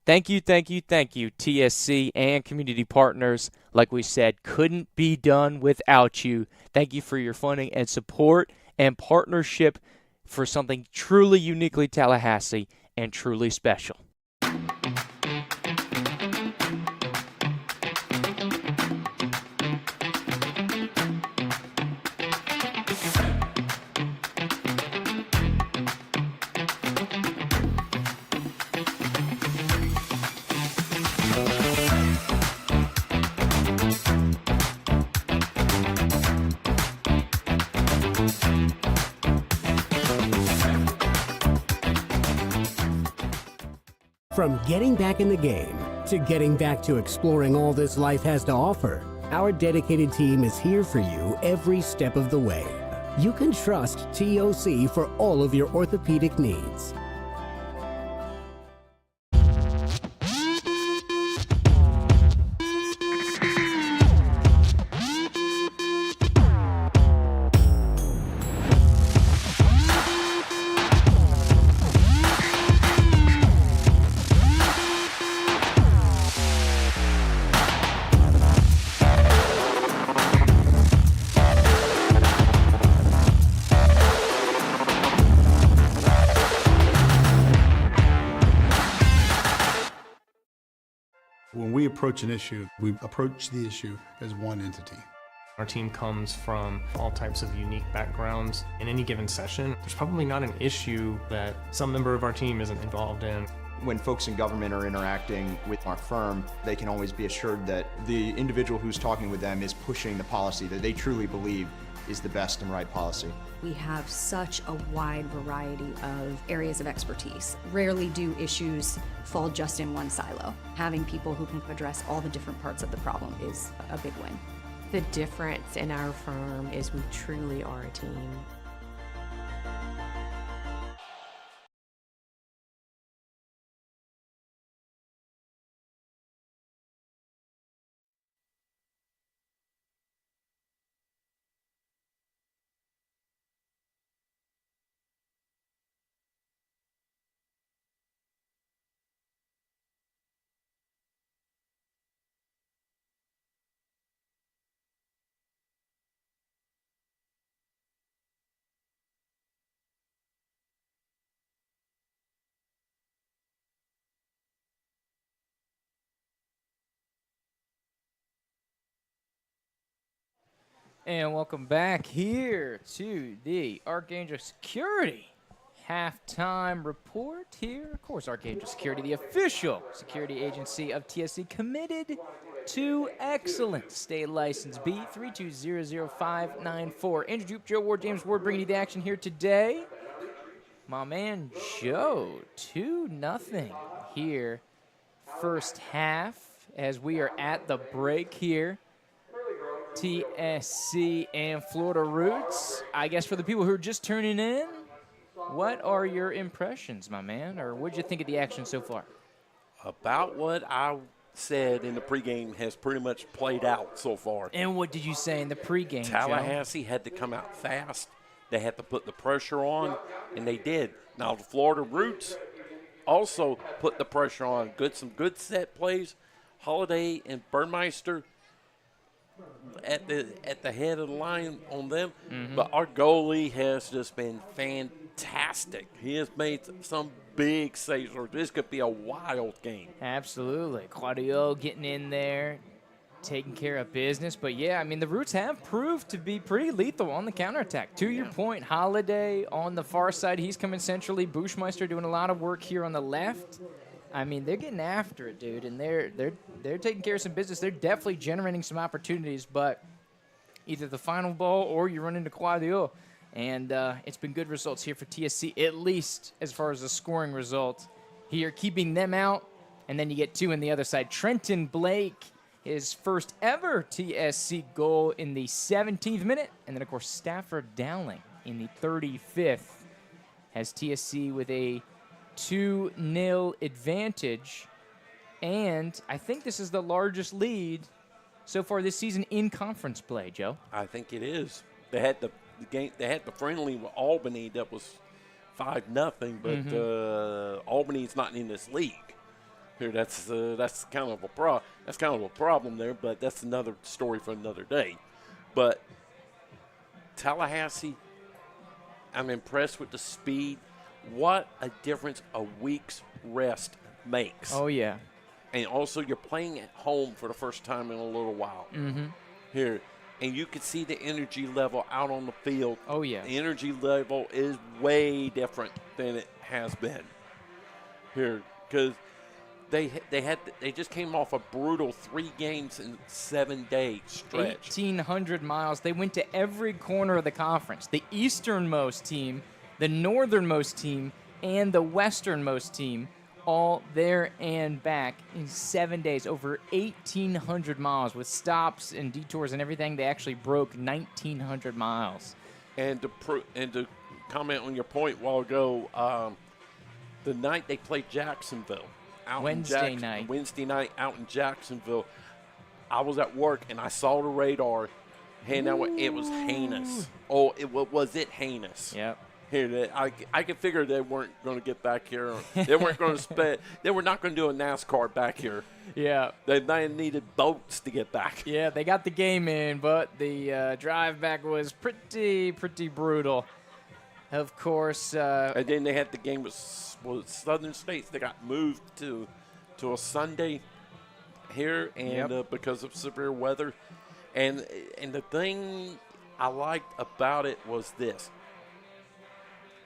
thank you, thank you, thank you, TSC and community partners. Like we said, couldn't be done without you. Thank you for your funding and support and partnership for something truly uniquely Tallahassee and truly special. From getting back in the game to getting back to exploring all this life has to offer, our dedicated team is here for you every step of the way. You can trust TOC for all of your orthopedic needs. When we approach an issue, we approach the issue as one entity. Our team comes from all types of unique backgrounds. In any given session, there's probably not an issue that some member of our team isn't involved in. When folks in government are interacting with our firm, they can always be assured that the individual who's talking with them is pushing the policy that they truly believe is the best and right policy. We have such a wide variety of areas of expertise. Rarely do issues fall just in one silo. Having people who can address all the different parts of the problem is a big win. The difference in our firm is we truly are a team. And welcome back here to the Archangel Security halftime report here. Of course, Archangel Security, the official security agency of TSC, committed to excellence. State license B3200594. Andrew Jupe, Joe Ward, James Ward bringing you the action here today. my man Joe, 2-0 here. First half as we are at the break here. TSC and Florida Roots. I guess for the people who are just tuning in, what are your impressions, my man? Or what did you think of the action so far? About what I said in the pregame has pretty much played out so far. And what did you say in the pregame, Joe? Tallahassee had to come out fast. They had to put the pressure on, and they did. Now, the Florida Roots also put the pressure on. Some good set plays. Holiday and Burmeister at the head of the line on them. But our goalie has just been fantastic. He has made some big saves, or this could be a wild game. Absolutely. Claudio getting in there, taking care of business. But, yeah, I mean, the Roots have proved to be pretty lethal on the counterattack. To your point, Holiday on the far side, he's coming centrally. Bushmeister doing a lot of work here on the left. I mean, they're getting after it, dude, and they're taking care of some business. They're definitely generating some opportunities, but either the final ball or you run into Claudio. And it's been good results here for TSC, at least as far as the scoring result here, keeping them out. And then you get two on the other side. Trenton Blake, his first ever TSC goal in the 17th minute. And then, of course, Stafford Dowling in the 35th has TSC with a 2-0 advantage. And I think this is the largest lead so far this season in conference play, Joe. I think it is. They had the game. They had the friendly with Albany that was 5-0, but Albany's not in this league. Here, that's kind of a problem there. But that's another story for another day. But Tallahassee, I'm impressed with the speed. What a difference a week's rest makes. Oh yeah. And also, you're playing at home for the first time in a little while. Here. And you can see the energy level out on the field. Oh, yeah. The energy level is way different than it has been here, because they just came off a brutal 3 games in 7-day stretch. 1,800 miles. They went to every corner of the conference. The easternmost team, the northernmost team, and the westernmost team, all there and back in 7 days, over 1,800 miles with stops and detours and everything. They actually broke 1,900 miles. And to comment on your point a while ago, the night they played Jacksonville, Wednesday night out in Jacksonville, I was at work and I saw the radar, and it was heinous. Oh, was it heinous? Yep. Here, I could figure they weren't going to get back here. They weren't going to they were not going to do a NASCAR back here. Yeah. They needed boats to get back. Yeah, they got the game in, but the drive back was pretty brutal. Of course. And then they had the game with Southern States. They got moved to a Sunday here, and because of severe weather. And the thing I liked about it was this.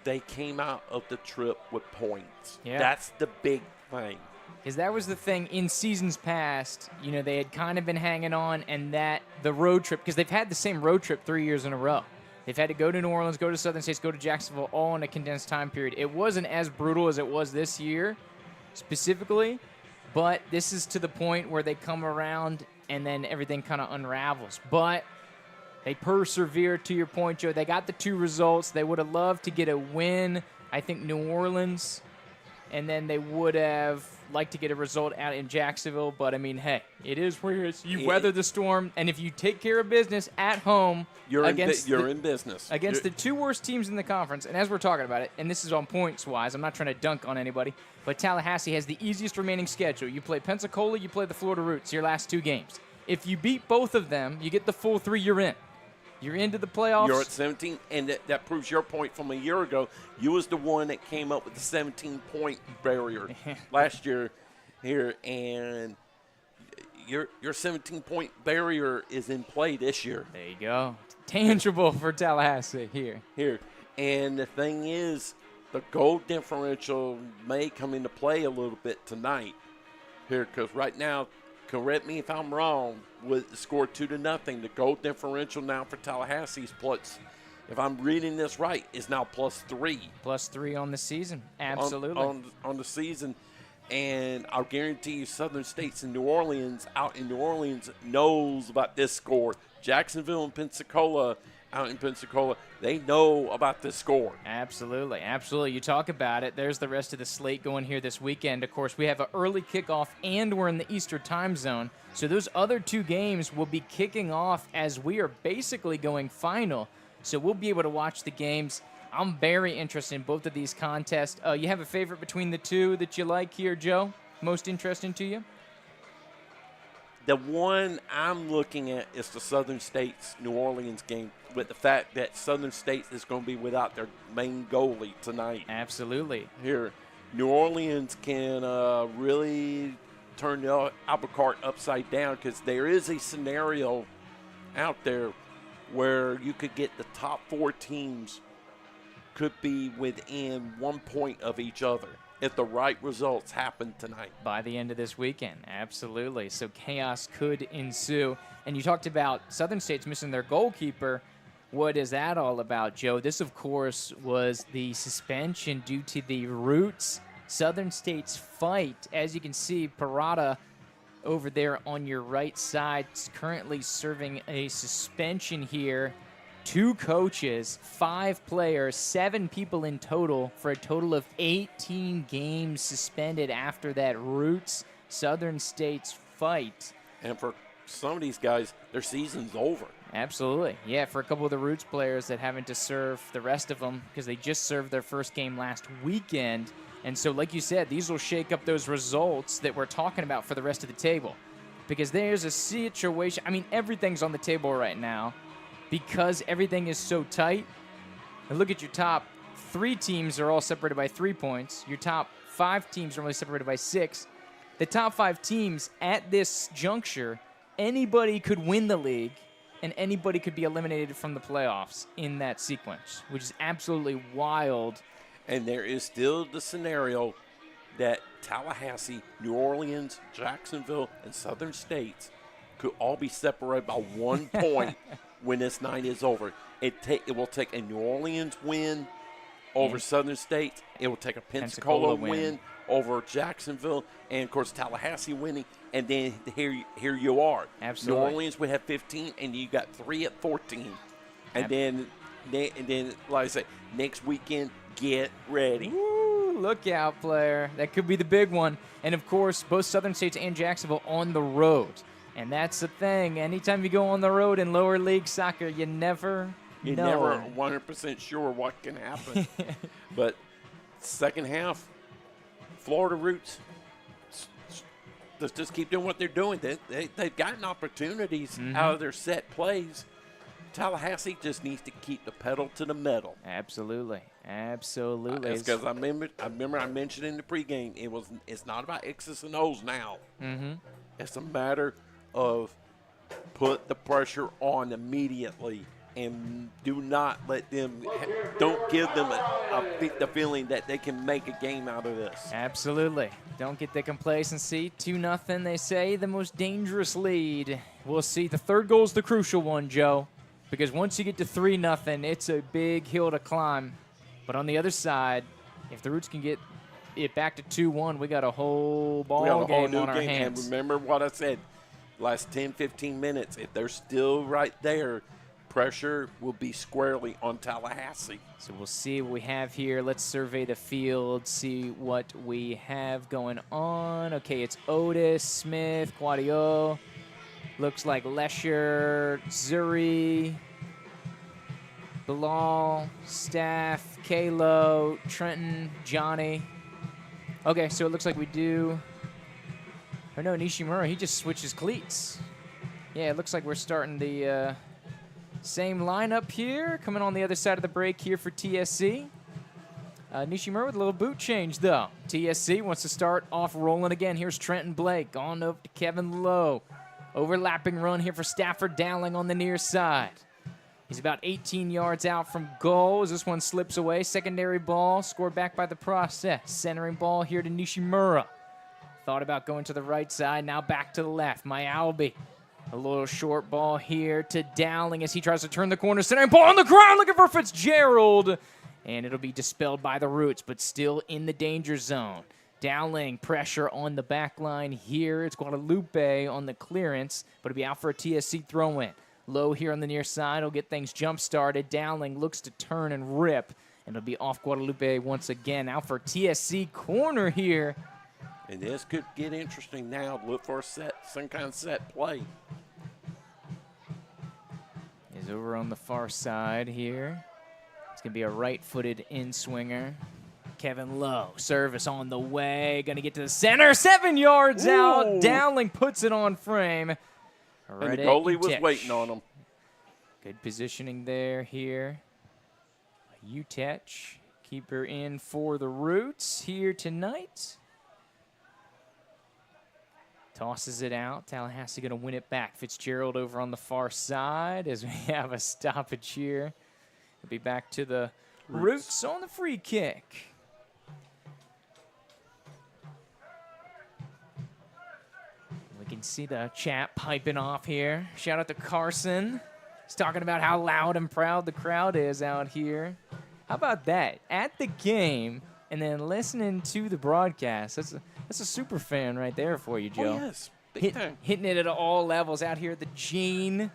They came out of the trip with points. Yeah. That's the big thing. Because that was the thing in seasons past. You know, they had kind of been hanging on, and that the road trip, because they've had the same road trip 3 years in a row. They've had to go to New Orleans, go to Southern States, go to Jacksonville, all in a condensed time period. It wasn't as brutal as it was this year, specifically, but this is to the point where they come around and then everything kind of unravels. But they persevere, to your point, Joe. They got the 2 results. They would have loved to get a win, I think, New Orleans, and then they would have liked to get a result out in Jacksonville. But, I mean, hey, it is where it is. You weather the storm, and if you take care of business at home you're in business. Against the 2 worst teams in the conference, and as we're talking about it, and this is on points-wise, I'm not trying to dunk on anybody, but Tallahassee has the easiest remaining schedule. You play Pensacola, you play the Florida Roots, your last 2 games. If you beat both of them, you get the full 3, you're in. You're into the playoffs. You're at 17, and that proves your point from a year ago. You was the one that came up with the 17-point barrier last year here, and your 17-point barrier is in play this year. There you go. Tangible for Tallahassee here. And the thing is, the goal differential may come into play a little bit tonight here, because right now, correct me if I'm wrong, scored 2-0. The goal differential now for Tallahassee is if I'm reading this right, is now +3. +3 on the season. Absolutely. On the season. And I'll guarantee you Southern State's in New Orleans, out in New Orleans, knows about this score. Jacksonville and Pensacola, out in Pensacola, they know about this score. Absolutely, absolutely. You talk about it. There's the rest of the slate going here this weekend. Of course, we have an early kickoff, and we're in the Eastern time zone. So those other two games will be kicking off as we are basically going final. So we'll be able to watch the games. I'm very interested in both of these contests. You have a favorite between the two that you like here, Joe? Most interesting to you? The one I'm looking at is the Southern State's New Orleans game, with the fact that Southern State is going to be without their main goalie tonight. Absolutely. Here, New Orleans can really turn the apple cart upside down, because there is a scenario out there where you could get the top 4 teams could be within 1 point of each other if the right results happen tonight. By the end of this weekend, absolutely. So chaos could ensue. And you talked about Southern State's missing their goalkeeper. What is that all about, Joe? This, of course, was the suspension due to the Roots Southern State's fight. As you can see, Parada over there on your right side is currently serving a suspension here. 2 coaches, 5 players, 7 people in total, for a total of 18 games suspended after that Roots Southern State's fight. And for some of these guys, their season's over. Absolutely. Yeah, for a couple of the Roots players that having to serve the rest of them because they just served their first game last weekend. And so, like you said, these will shake up those results that we're talking about for the rest of the table. Because there's a situation, I mean, everything's on the table right now. Because everything is so tight, and look at your top 3 teams are all separated by 3 points. Your top 5 teams are only separated by 6. The top 5 teams at this juncture, anybody could win the league, and anybody could be eliminated from the playoffs in that sequence, which is absolutely wild. And there is still the scenario that Tallahassee, New Orleans, Jacksonville, and Southern States could all be separated by 1 point when this night is over. It will take a New Orleans win over Southern State. It will take a Pensacola win over Jacksonville, and of course Tallahassee winning. And then here you are. Absolutely. New Orleans would have 15, and you got 3 at 14. And then like I say, next weekend, get ready. Woo, look out, player. That could be the big one. And of course, both Southern States and Jacksonville on the road. And that's the thing. Anytime you go on the road in lower league soccer, you never You're never 100% sure what can happen. But second half, Florida Roots, let's just keep doing what they're doing. They've gotten opportunities out of their set plays. Tallahassee just needs to keep the pedal to the metal. Absolutely. Absolutely. It's because I remember I mentioned in the pregame, it's not about X's and O's now. It's a matter of put the pressure on immediately and do not let them, don't give them the feeling that they can make a game out of this. Absolutely. Don't get the complacency. 2-0, they say, the most dangerous lead. We'll see. The third goal is the crucial one, Joe, because once you get to 3-0, it's a big hill to climb. But on the other side, if the Roots can get it back to 2-1, we got a whole ball game on our hands. And remember what I said, last 10, 15 minutes, if they're still right there, pressure will be squarely on Tallahassee. So we'll see what we have here. Let's survey the field, see what we have going on. Okay, it's Otis, Smith, Quadio. Looks like Lesher, Zuri, Bilal, Staff, Kalo, Trenton, Johnny. Okay, so it looks like we do. Oh no, Nishimura, he just switches cleats. Yeah, it looks like we're starting the same lineup here. Coming on the other side of the break here for TSC. Nishimura with a little boot change, though. TSC wants to start off rolling again. Here's Trenton Blake on over to Kevin Lowe. Overlapping run here for Stafford Dowling on the near side. He's about 18 yards out from goal as this one slips away. Secondary ball scored back by the process. Centering ball here to Nishimura. Thought about going to the right side, now back to the left. Myalbi A little short ball here to Dowling as he tries to turn the corner. Center ball on the ground looking for Fitzgerald. And it'll be dispelled by the Roots, but still in the danger zone. Dowling, pressure on the back line here. It's Guadalupe on the clearance, but it'll be out for a TSC throw-in. Low here on the near side will get things jump-started. Dowling looks to turn and rip, and it'll be off Guadalupe once again. Out for TSC corner here. And this could get interesting now. Look for a set, some kind of set play. Is over on the far side here. It's going to be a right-footed in-swinger. Kevin Lowe, service on the way. Going to get to the center. 7 yards out. Dowling puts it on frame. And the goalie was waiting on him. Good positioning there here. Utech, keeper in for the Roots here tonight. Tosses it out. Tallahassee going to win it back. Fitzgerald over on the far side as we have a stoppage here. It'll be back to the Roots on the free kick. We can see the chat piping off here. Shout out to Carson. He's talking about how loud and proud the crowd is out here. How about that? At the game and then listening to the broadcast. That's a super fan right there for you, Joe. Oh, yes. Big time. Hitting it at all levels out here at the Gene.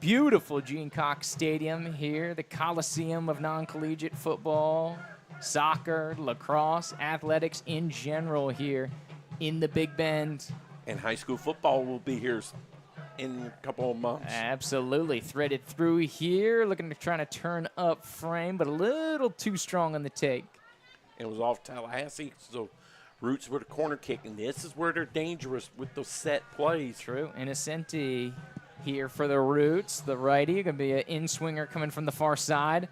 Beautiful Gene Cox Stadium here. The Coliseum of non-collegiate football, soccer, lacrosse, athletics in general here in the Big Bend. And high school football will be here in a couple of months. Absolutely. Threaded through here, looking to try to turn up frame, but a little too strong on the take. It was off Tallahassee, so Roots with a corner kick, and this is where they're dangerous with those set plays. True. Innocenti here for the Roots. The righty, going to be an in-swinger coming from the far side.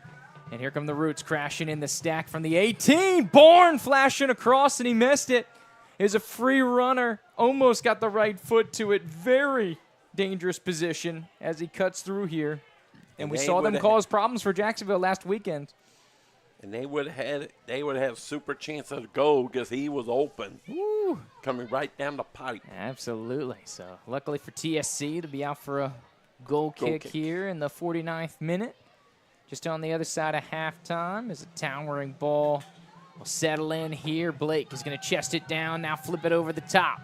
And here come the Roots crashing in the stack from the 18. Bourne flashing across, and he missed it. It was a free runner. Almost got the right foot to it. Very dangerous position as he cuts through here. And we saw them cause problems for Jacksonville last weekend. And they would have had a super chance of a goal because he was open. Woo. Coming right down the pipe. Absolutely. So luckily for TSC to be out for a goal kick here in the 49th minute. Just on the other side of halftime is a towering ball. Will settle in here. Blake is going to chest it down. Now flip it over the top.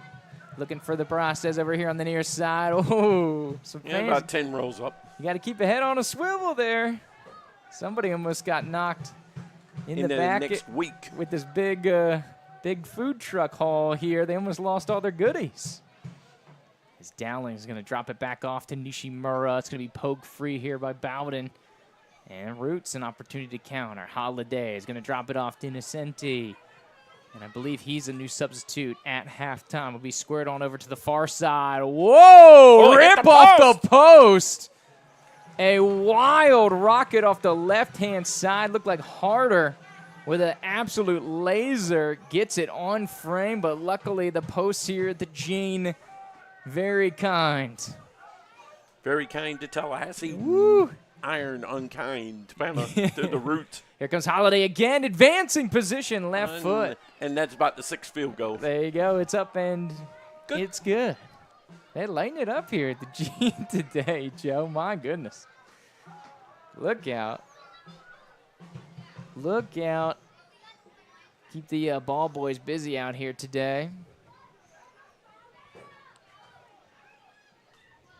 Looking for the process over here on the near side. Oh, some fans. About 10 rows up. You got to keep your head on a swivel there. Somebody almost got knocked in the back next week with this big food truck haul here. They almost lost all their goodies. As Dowling is going to drop it back off to Nishimura. It's going to be poked free here by Bowden. And Roots an opportunity to counter. Holiday is going to drop it off to Innocenti. And I believe he's a new substitute at halftime. Will be squared on over to the far side. Whoa! Rip off the post. A wild rocket off the left-hand side. Looked like Harder with an absolute laser. Gets it on frame, but luckily the post here at the Gene, very kind. Very kind to Tallahassee. Woo! Iron unkind to the Roots. Here comes Holiday again, advancing position, left foot. And that's about the 6th field goal. There you go. It's up and it's good. They lighten it up here at the Gene today, Joe. My goodness. Look out. Look out. Keep the ball boys busy out here today.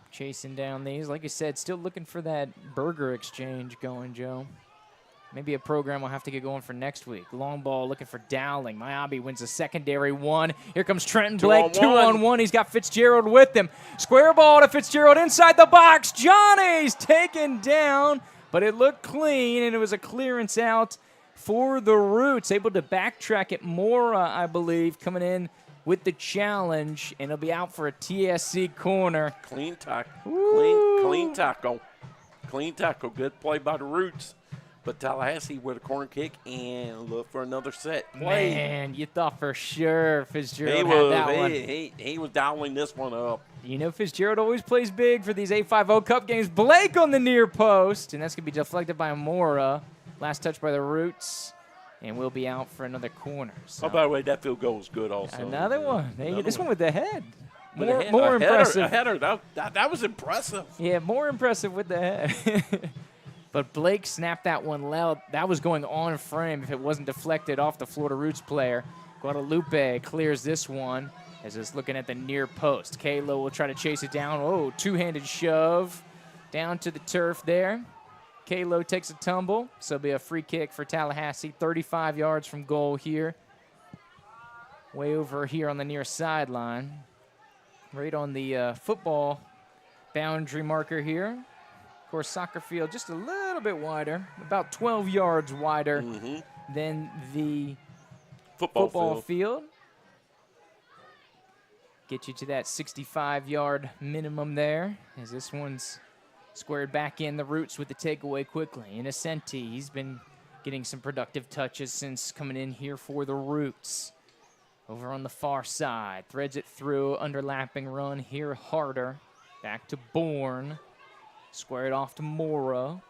Chasing down these. Like I said, still looking for that burger exchange going, Joe. Maybe a program we'll have to get going for next week. Long ball looking for Dowling. Miyabi wins the secondary one. Here comes Trenton Blake, 2-on-1. He's got Fitzgerald with him. Square ball to Fitzgerald inside the box. Johnny's taken down, but it looked clean, and it was a clearance out for the Roots. Able to backtrack it. Mora, I believe, coming in with the challenge, and it'll be out for a TSC corner. Clean tackle. Clean tackle. Clean tackle. Good play by the Roots. But Tallahassee with a corner kick and look for another set play. Man, you thought for sure Fitzgerald had that one. He was dialing this one up. You know Fitzgerald always plays big for these 850 Cup games. Blake on the near post, and that's going to be deflected by Amora. Last touch by the Roots, and we'll be out for another corner. So. Oh, by the way, that field goal was good also. Another one. This one with the head. More impressive. A header. That was impressive. Yeah, more impressive with the head. But Blake snapped that one loud. That was going on frame if it wasn't deflected off the Florida Roots player. Guadalupe clears this one as it's looking at the near post. Kalo will try to chase it down. Oh, two-handed shove down to the turf there. Kalo takes a tumble, so it'll be a free kick for Tallahassee. 35 yards from goal here. Way over here on the near sideline. Right on the football boundary marker here. Of course, soccer field just a little bit wider, about 12 yards wider than the football field. Get you to that 65-yard minimum there, as this one's squared back in the Roots with the takeaway quickly. Innocenti, he's been getting some productive touches since coming in here for the Roots. Over on the far side, threads it through, underlapping run here, Harder. Back to Bourne. Square it off to Mora.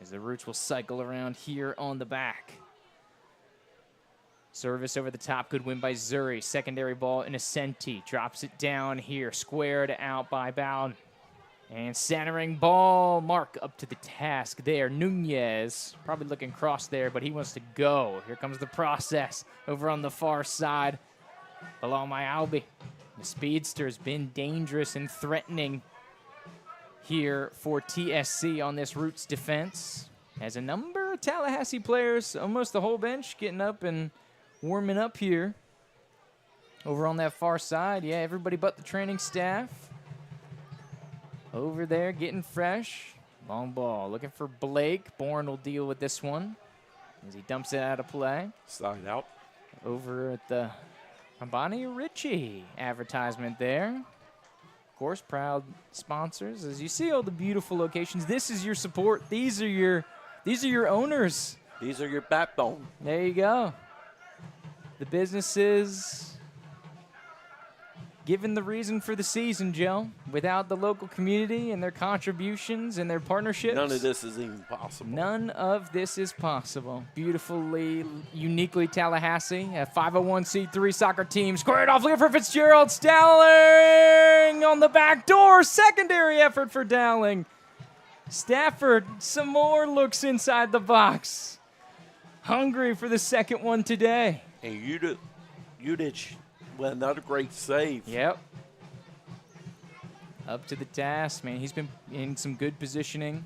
As the Roots will cycle around here on the back. Service over the top, good win by Zuri. Secondary ball, Innocenti drops it down here, squared out by Bowden. And centering ball, Mark up to the task there. Nunez probably looking cross there, but he wants to go. Here comes the process over on the far side. Below my Albi. The speedster has been dangerous and threatening here for TSC on this Roots defense. As a number of Tallahassee players, almost the whole bench, getting up and warming up here. Over on that far side, yeah, everybody but the training staff. Over there, getting fresh. Long ball, looking for Blake. Bourne will deal with this one as he dumps it out of play. Side out. Over at the Bonnie Ritchie advertisement there. Of course, proud sponsors. As you see all the beautiful locations, this is your support. These are your owners. These are your backbone. There you go. The businesses given the reason for the season, Joe. Without the local community and their contributions and their partnerships, none of this is even possible. None of this is possible. Beautifully, uniquely Tallahassee, a 501c3 soccer team. Squared off, looking for Fitzgerald. Dowling on the back door. Secondary effort for Dowling. Stafford, some more looks inside the box. Hungry for the second one today. And Udich, well, another great save. Yep. Up to the task, man. He's been in some good positioning.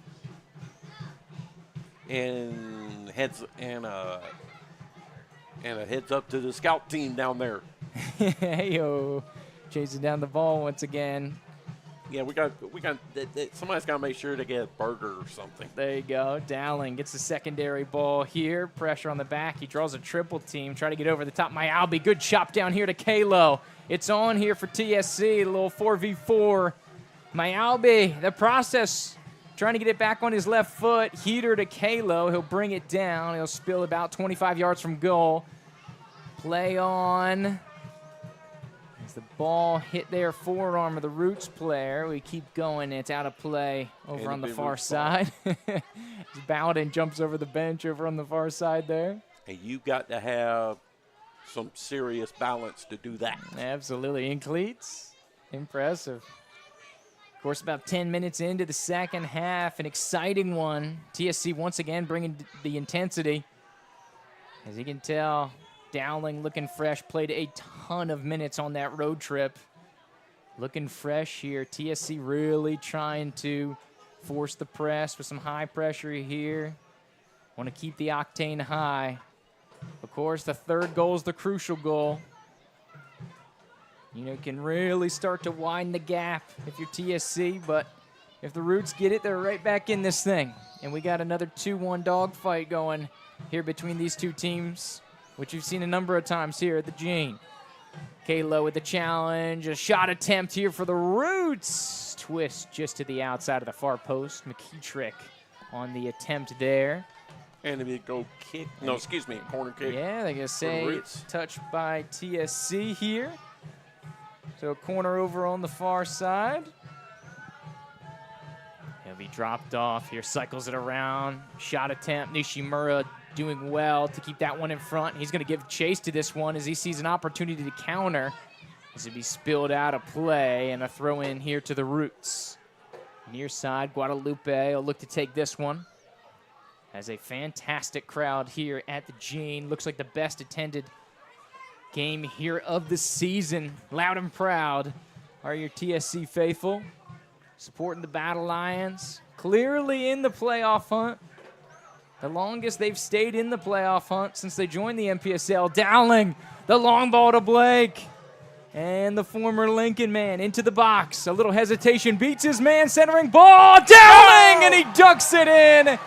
And heads up to the scout team down there. Hey-o. Chasing down the ball once again. Yeah, somebody's got to make sure to get a burger or something. There you go. Dowling gets the secondary ball here. Pressure on the back. He draws a triple team. Try to get over the top. Myalbi, good chop down here to Kalo. It's on here for TSC. A little 4v4. Myalbi, the process, trying to get it back on his left foot. Heater to Kalo. He'll bring it down. He'll spill about 25 yards from goal. Play on. As the ball hit their forearm of the Roots player, we keep going. It's out of play over on the far side. Bowden jumps over the bench over on the far side there. And you got to have some serious balance to do that. Absolutely. In cleats. Impressive. Of course, about 10 minutes into the second half, an exciting one. TSC once again bringing the intensity. As you can tell, Dowling looking fresh, played a ton of minutes on that road trip. Looking fresh here. TSC really trying to force the press with some high pressure here. Want to keep the octane high. Of course, the third goal is the crucial goal. You know, can really start to widen the gap if you're TSC, but if the Roots get it, they're right back in this thing. And we got another 2-1 dogfight going here between these two teams, which you've seen a number of times here at the Gene. Kalo with the challenge, a shot attempt here for the Roots. Twist just to the outside of the far post. McKeetrick on the attempt there. And if it go kick, no, excuse me, corner kick. Yeah, they're going to say touched by TSC here. So a corner over on the far side. He'll be dropped off here, cycles it around. Shot attempt, Nishimura doing well to keep that one in front. He's going to give chase to this one as he sees an opportunity to counter. This would be spilled out of play, and a throw in here to the Roots. Near side, Guadalupe will look to take this one. Has a fantastic crowd here at the Gene. Looks like the best attended game here of the season. Loud and proud are your TSC faithful. Supporting the Battle Lions. Clearly in the playoff hunt. The longest they've stayed in the playoff hunt since they joined the MPSL. Dowling, the long ball to Blake. And the former Lincoln man into the box. A little hesitation, beats his man, centering ball. Dowling, and he ducks it in. And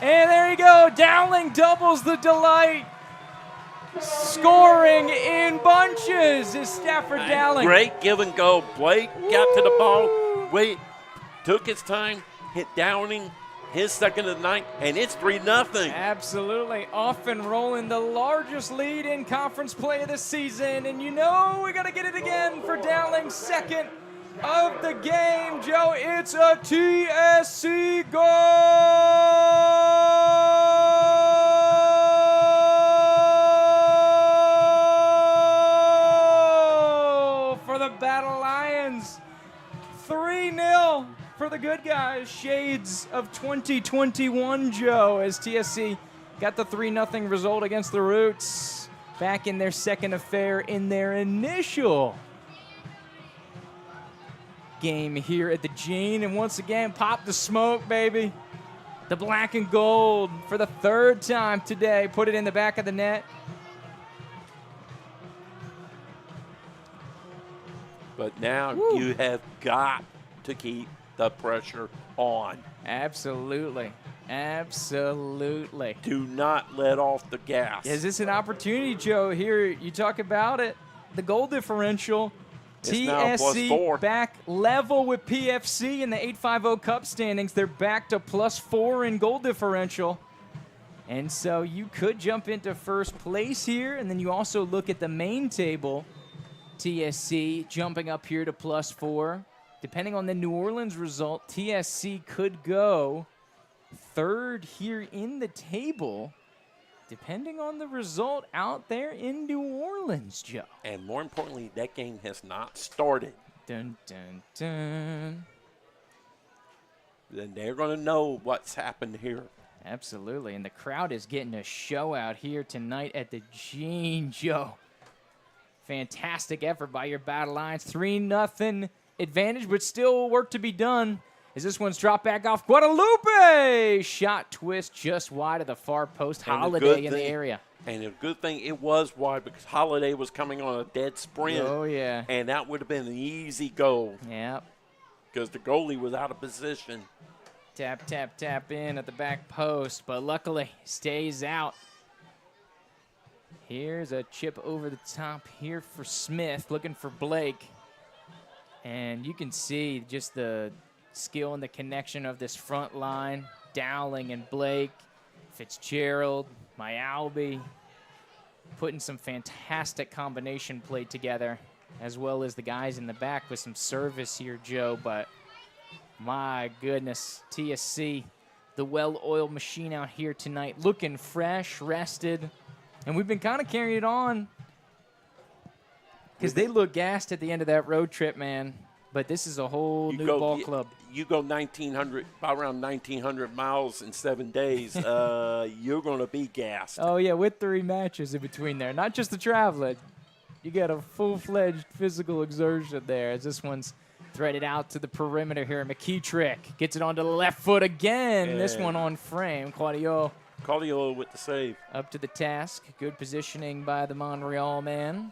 there you go. Dowling doubles the delight. Scoring in bunches is Stafford Dowling. Great give and go. Blake got to the ball, took his time, hit Downing, his second of the night, and it's 3-0. Absolutely. Off and rolling, the largest lead in conference play of the season. And you know we got to get it again for Dowling's second of the game. Joe, it's a TSC goal for the Battle Lions. 3-0. For the good guys, shades of 2021, Joe, as TSC got the 3-0 result against the Roots. Back in their second affair in their initial game here at the Gene. And once again, pop the smoke, baby. The black and gold for the third time today. Put it in the back of the net. But now you have got to keep the pressure on. Absolutely. Absolutely. Do not let off the gas. Is this an opportunity, Joe? Here, you talk about it. The goal differential. It's now TSC +4. back level with PFC in the 850 Cup standings. They're back to +4 in goal differential. And so you could jump into first place here. And then you also look at the main table. TSC jumping up here to +4. Depending on the New Orleans result, TSC could go third here in the table, depending on the result out there in New Orleans, Joe. And more importantly, that game has not started. Dun, dun, dun. Then they're going to know what's happened here. Absolutely, and the crowd is getting a show out here tonight at the Gene, Joe. Fantastic effort by your Battle Lions. 3-0 advantage, but still work to be done as this one's dropped back off. Guadalupe! Shot twist just wide of the far post. Holiday in the area. And a good thing it was wide because Holiday was coming on a dead sprint. Oh, yeah. And that would have been an easy goal. Yep. Because the goalie was out of position. Tap, tap, tap in at the back post, but luckily stays out. Here's a chip over the top here for Smith, looking for Blake. And you can see just the skill and the connection of this front line. Dowling and Blake, Fitzgerald, Myalby, putting some fantastic combination play together, as well as the guys in the back with some service here, Joe. But my goodness, TSC, the well-oiled machine out here tonight, looking fresh, rested. And we've been kind of carrying it on because they look gassed at the end of that road trip, man. But this is a whole new ball club. You go around 1,900 miles in 7 days, you're going to be gassed. Oh, yeah, with 3 matches in between there. Not just the traveling. You got a full-fledged physical exertion there as this one's threaded out to the perimeter here. McKeetrick gets it onto the left foot again. Yeah. This one on frame. Claudio with the save. Up to the task. Good positioning by the Montreal man.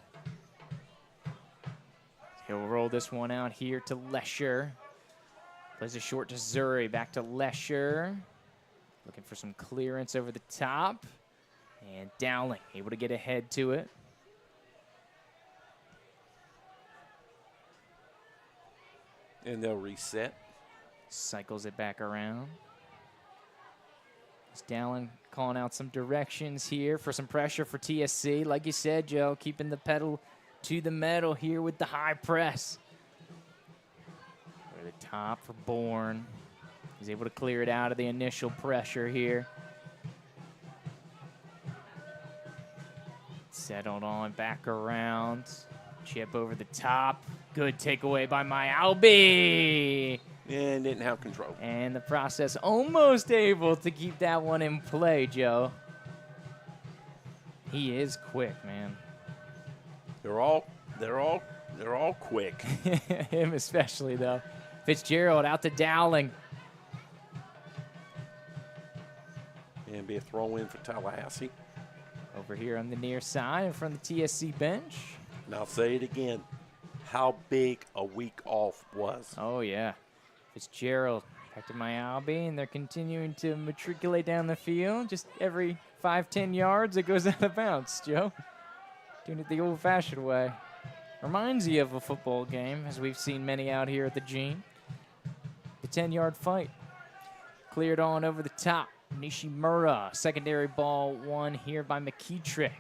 He'll roll this one out here to Lesher. Plays it short to Zuri. Back to Lesher. Looking for some clearance over the top. And Dowling able to get ahead to it. And they'll reset. Cycles it back around. It's Dowling calling out some directions here for some pressure for TSC. Like you said, Joe, keeping the pedal to the metal here with the high press. Over the top for Bourne. He's able to clear it out of the initial pressure here. Settled on back around. Chip over the top. Good takeaway by Myalby. And didn't have control. And the process almost able to keep that one in play, Joe. He is quick, man. They're all quick. Him especially, though. Fitzgerald out to Dowling. And be a throw-in for Tallahassee. Over here on the near side in front of the TSC bench. And I'll say it again. How big a week off was. Oh, yeah. Fitzgerald back to Myalby, and they're continuing to matriculate down the field. Just every 5-10 yards, it goes out of bounds, Joe. Doing it the old-fashioned way. Reminds you of a football game, as we've seen many out here at the Gene. The 10-yard fight. Cleared on over the top. Nishimura, secondary ball won here by McKeetrick.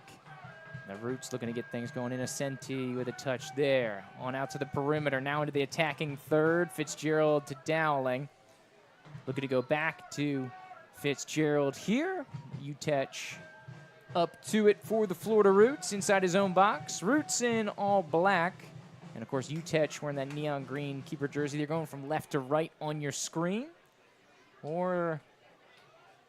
The Roots looking to get things going. Innocenti with a touch there. On out to the perimeter, now into the attacking third. Fitzgerald to Dowling. Looking to go back to Fitzgerald here. Utech up to it for the Florida Roots inside his own box. Roots in all black. And, of course, Utech wearing that neon green keeper jersey. They're going from left to right on your screen. Or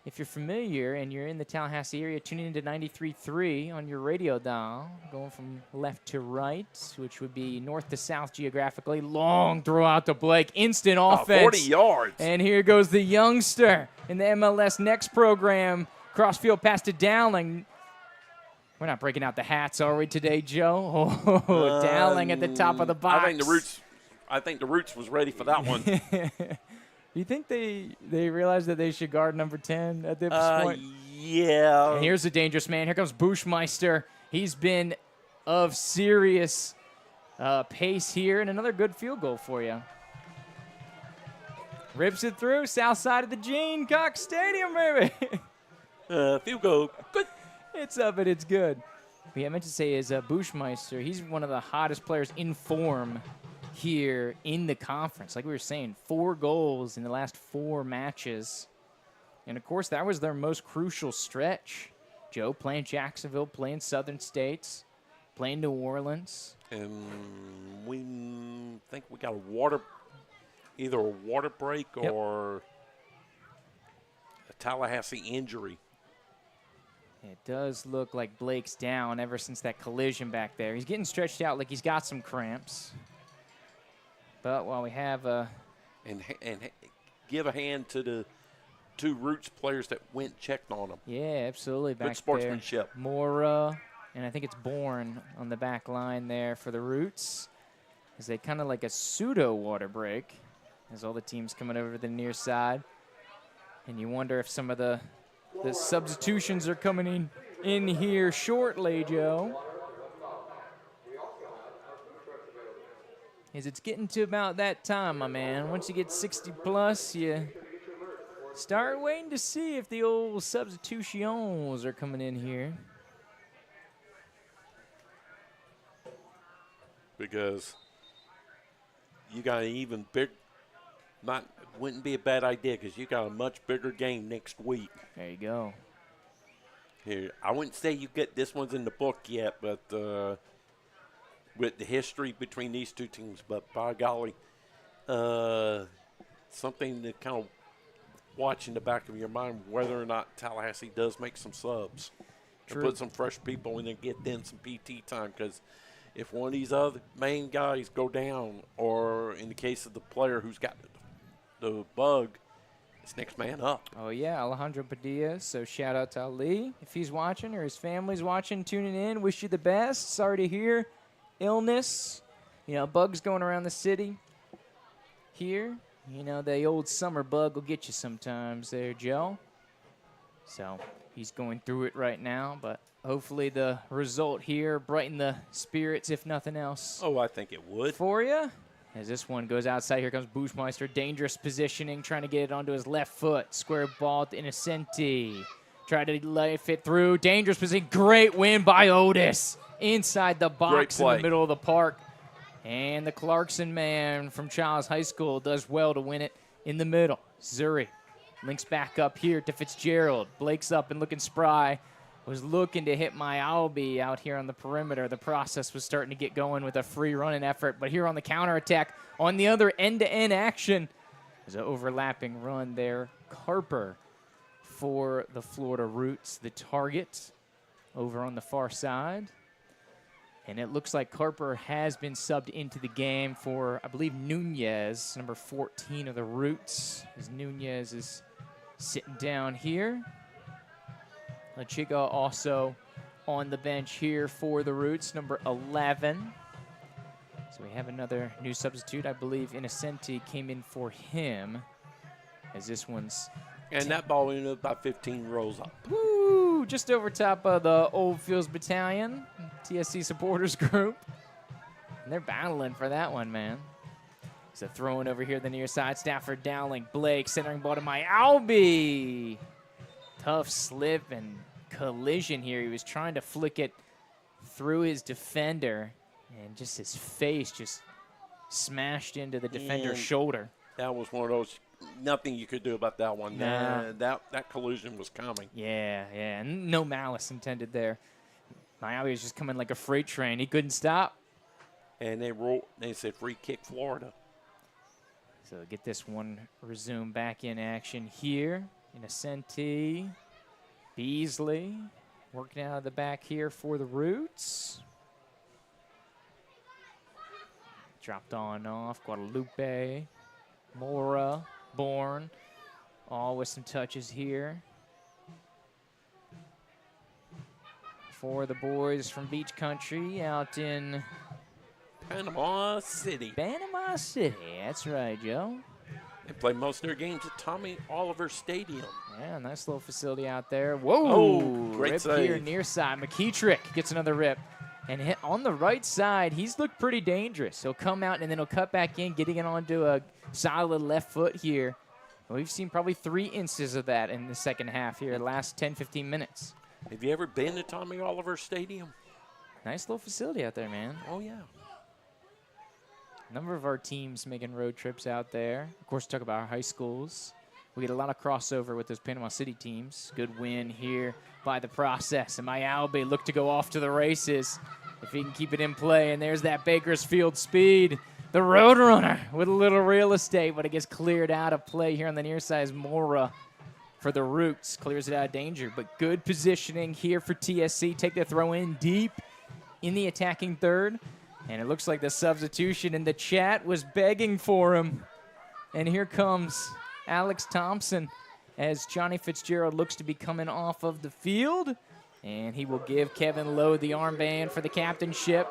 if you're familiar and you're in the Tallahassee area, tuning into 93.3 on your radio dial, going from left to right, which would be north to south geographically. Long throw out to Blake. Instant offense. 40 yards. And here goes the youngster in the MLS Next program. Crossfield pass to Dowling. We're not breaking out the hats, are we, today, Joe? Oh, Dowling at the top of the box. I think the Roots was ready for that one. You think they realize that they should guard number 10 at this point? Yeah. And here's a dangerous man. Here comes Bushmeister. He's been of serious pace here, and another good field goal for you. Rips it through, south side of the Gene Cox Stadium, baby. Field goal. Good. It's up and it's good. What I meant to say is Bushmeister, he's one of the hottest players in form here in the conference. Like we were saying, 4 goals in the last 4 matches. And, of course, that was their most crucial stretch. Joe playing Jacksonville, playing Southern States, playing New Orleans. And we think we got either a water break or a Tallahassee injury. It does look like Blake's down ever since that collision back there. He's getting stretched out like he's got some cramps. But while we have and give a hand to the 2 Roots players that went checked on him. Yeah, absolutely. Back good sportsmanship. There. Mora, and I think it's Bourne on the back line there for the Roots. As they kind of like a pseudo water break as all the teams coming over to the near side. And you wonder if some of the substitutions are coming in here shortly, Joe. As it's getting to about that time, my man. Once you get 60 plus, you start waiting to see if the old substitutions are coming in here. Because you got an even big, wouldn't be a bad idea because you got a much bigger game next week. There you go. Here, I wouldn't say you get this one's in the book yet, but with the history between these 2 teams, but by golly, something to kind of watch in the back of your mind whether or not Tallahassee does make some subs. True. Put some fresh people in and get them some PT time, because if one of these other main guys go down, or in the case of the player who's got the bug, it's next man up. Oh, yeah, Alejandro Padilla. So shout out to Ali. If he's watching or his family's watching, tuning in, wish you the best. Sorry to hear. Illness, bugs going around the city here. The old summer bug will get you sometimes there, Joe. So he's going through it right now, but hopefully the result here brighten the spirits, if nothing else. Oh, I think it would. For you. As this one goes outside, here comes Bushmeister. Dangerous positioning, trying to get it onto his left foot. Square ball to Innocenti. Try to let it fit through. Dangerous position. Great win by Otis. Inside the box in the middle of the park. And the Clarkson man from Childs High School does well to win it in the middle. Zuri links back up here to Fitzgerald. Blake's up and looking spry. was looking to hit my Albie out here on the perimeter. The process was starting to get going with a free running effort. But here on the counterattack, on the other end-to-end action, there's an overlapping run there. Carper for the Florida Roots, the target over on the far side. And it looks like Carper has been subbed into the game for, I believe, Nunez, number 14 of the Roots, as Nunez is sitting down here. La Chica also on the bench here for the Roots, number 11. So we have another new substitute. I believe Innocenti came in for him, as this one's... And that ball ended up about 15 rows up. Woo! Just over top of the Old Fields Battalion, TSC supporters group. And they're battling for that one, man. So throwing over here the near side. Stafford Dowling, Blake centering ball to my Albie. Tough slip and collision here. He was trying to flick it through his defender, and just his face just smashed into the defender's shoulder. That was one of those, nothing you could do about that one. Nah. That collision was coming. Yeah, and no malice intended there. Miami was just coming like a freight train. He couldn't stop. And they said free kick Florida. So get this one resumed back in action here. Innocenti, Beasley working out of the back here for the Roots. Dropped on off. Guadalupe, Mora, Bourne, all with some touches here. For the boys from Beach Country out in Panama City. Panama City. That's right, Joe. They play most of their games at Tommy Oliver Stadium. Yeah, nice little facility out there. Whoa! Oh, great rip save. Here near side. McKeetrick gets another rip. And hit on the right side, he's looked pretty dangerous. He'll come out and then he'll cut back in, getting it onto a solid left foot here. We've seen probably 3 instances of that in the second half here, the last 10, 15 minutes. Have you ever been to Tommy Oliver Stadium? Nice little facility out there, man. Oh, yeah. A number of our teams making road trips out there. Of course, talk about our high schools. We get a lot of crossover with those Panama City teams. Good win here by the process. And my Albie look to go off to the races if he can keep it in play. And there's that Bakersfield speed. The Roadrunner with a little real estate, but it gets cleared out of play here on the near side. Mora for the Roots. Clears it out of danger. But good positioning here for TSC. Take the throw in deep in the attacking third. And it looks like the substitution in the chat was begging for him. And here comes Alex Thompson as Johnny Fitzgerald looks to be coming off of the field. And he will give Kevin Lowe the armband for the captainship.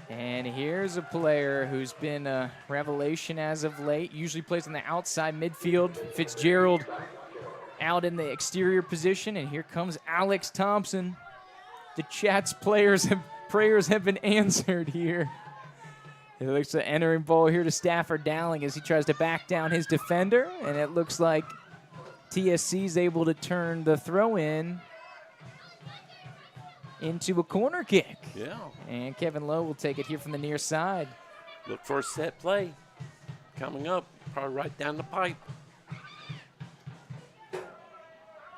And here's a player who's been a revelation as of late. Usually plays on the outside midfield. Fitzgerald out in the exterior position. And here comes Alex Thompson. The chat's prayers have been answered here. It looks like entering ball here to Stafford Dowling as he tries to back down his defender. And it looks like TSC's able to turn the throw in into a corner kick. Yeah. And Kevin Lowe will take it here from the near side. Look for a set play coming up, probably right down the pipe.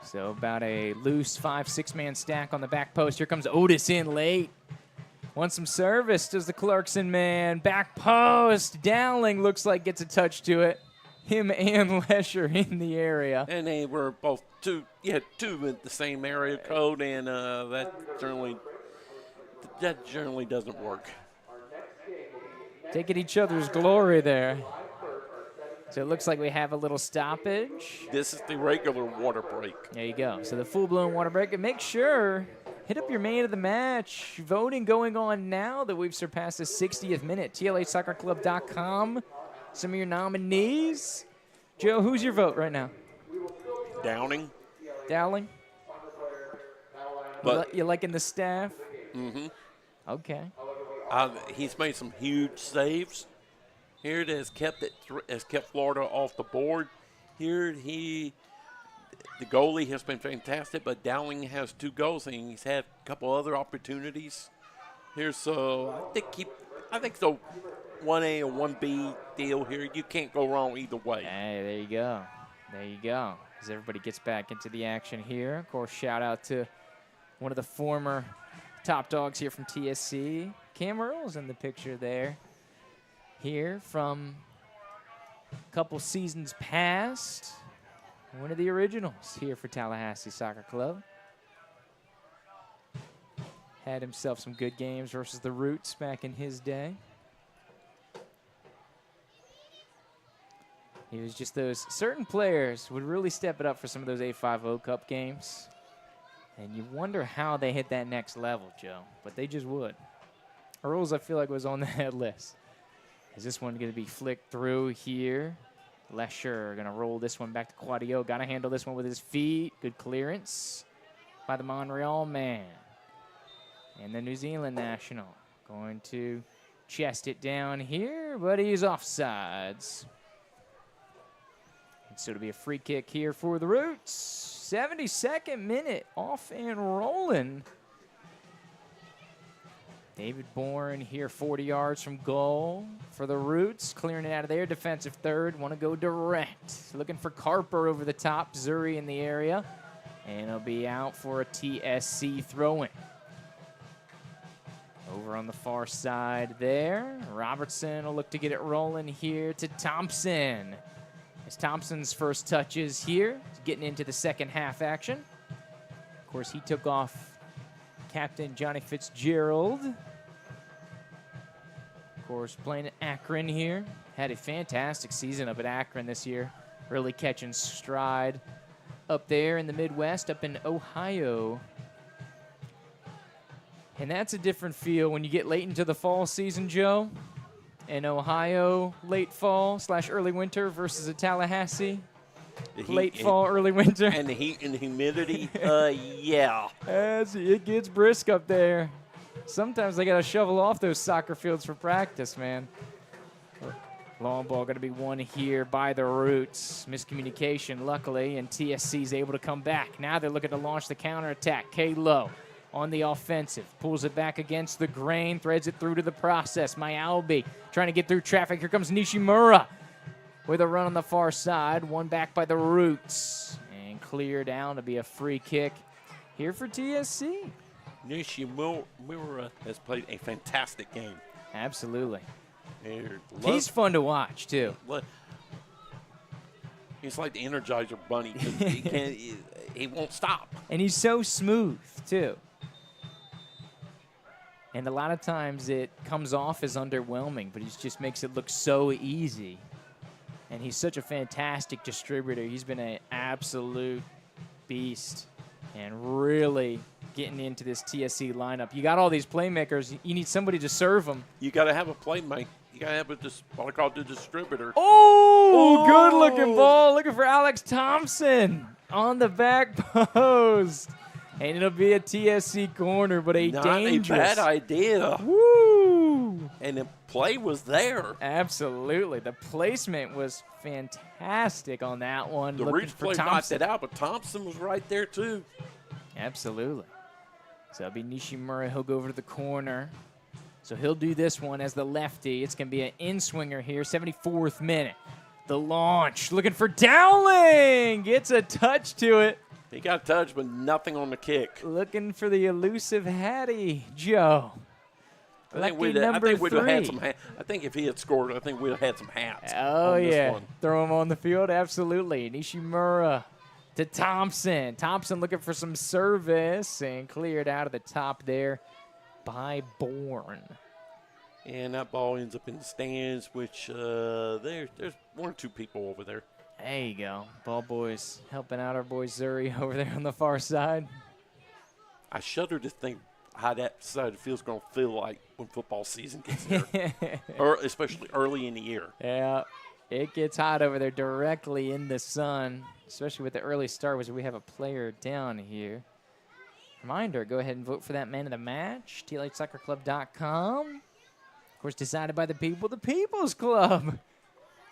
So about a loose 5-6 man stack on the back post. Here comes Otis in late. Wants some service, does the Clarkson man. Back post. Dowling looks like gets a touch to it. Him and Lesher in the area. And they were both two in the same area code, and that generally doesn't work. Taking each other's glory there. So it looks like we have a little stoppage. This is the regular water break. There you go. So the full-blown water break. And make sure, hit up your man of the match. Voting going on now that we've surpassed the 60th minute. TLAsoccerclub.com. Some of your nominees. Joe, who's your vote right now? Downing. Dowling? But you liking the staff? Mm-hmm. Okay. He's made some huge saves. Here it has kept Florida off the board. Here the goalie has been fantastic, but Dowling has 2 goals and he's had a couple other opportunities. Here, so I think so. 1A or 1B deal here. You can't go wrong either way. Hey, there you go. There you go. As everybody gets back into the action here. Of course, shout out to one of the former top dogs here from TSC. Cam Earl's in the picture there. Here from a couple seasons past. One of the originals here for Tallahassee Soccer Club. Had himself some good games versus the Roots back in his day. He was just those certain players would really step it up for some of those A50 Cup games. And you wonder how they hit that next level, Joe. But they just would. Earls, I feel like, was on that list. Is this one going to be flicked through here? Lesher going to roll this one back to Quadio. Got to handle this one with his feet. Good clearance by the Montreal man. And the New Zealand national going to chest it down here, but he's offsides. And so it'll be a free kick here for the Roots. 72nd minute, off and rolling. David Bourne here, 40 yards from goal for the Roots. Clearing it out of there, defensive third. Want to go direct. Looking for Carper over the top. Zuri in the area. And it'll be out for a TSC throw-in. Over on the far side there. Robertson will look to get it rolling here to Thompson. It's Thompson's first touches here. He's getting into the second half action. Of course, he took off Captain Johnny Fitzgerald. Of course, playing at Akron here. Had a fantastic season up at Akron this year. Really catching stride up there in the Midwest, up in Ohio. And that's a different feel when you get late into the fall season, Joe. In Ohio, late fall / early winter versus a Tallahassee. Late fall, early winter. And the heat and the humidity, yeah. As it gets brisk up there. Sometimes they got to shovel off those soccer fields for practice, man. Long ball going to be won here by the Roots. Miscommunication, luckily, and TSC's able to come back. Now they're looking to launch the counterattack. K-Low on the offensive. Pulls it back against the grain, threads it through to the process. Mayalbi trying to get through traffic. Here comes Nishimura with a run on the far side. One back by the Roots. And clear down to be a free kick here for TSC. Nishimura has played a fantastic game. Absolutely. He's fun to watch, too. He's like the Energizer Bunny. He won't stop. And he's so smooth, too. And a lot of times it comes off as underwhelming, but he just makes it look so easy. And he's such a fantastic distributor. He's been an absolute beast and really getting into this TSC lineup. You got all these playmakers. You need somebody to serve them. You got to have a playmate. You got to have what I call the distributor. Oh, good-looking ball. Looking for Alex Thompson on the back post. And it'll be a TSC corner, but Not dangerous. a bad idea. Woo! And the play was there. Absolutely. The placement was fantastic on that one. The Roots play knocked it out, but Thompson was right there, too. Absolutely. So it'll be Nishimura. He'll go over to the corner. So he'll do this one as the lefty. It's going to be an in-swinger here, 74th minute. The launch, looking for Dowling. Gets a touch to it. He got a touch, but nothing on the kick. Looking for the elusive Hattie, Joe. I think we'd have had some. I think if he had scored, I think we'd have had some hats. Oh, on this yeah. one. Throw him on the field, absolutely. Nishimura to Thompson. Thompson looking for some service and cleared out of the top there by Bourne. And that ball ends up in the stands, which there's one or two people over there. There you go. Ball boys helping out our boy Zuri over there on the far side. I shudder to think how that side of the field's going to feel like when football season gets here, or especially early in the year. Yeah, it gets hot over there directly in the sun, especially with the early start, which we have a player down here. Reminder, go ahead and vote for that man of the match, TLHsoccerClub.com. Of course, decided by the people, the People's Club.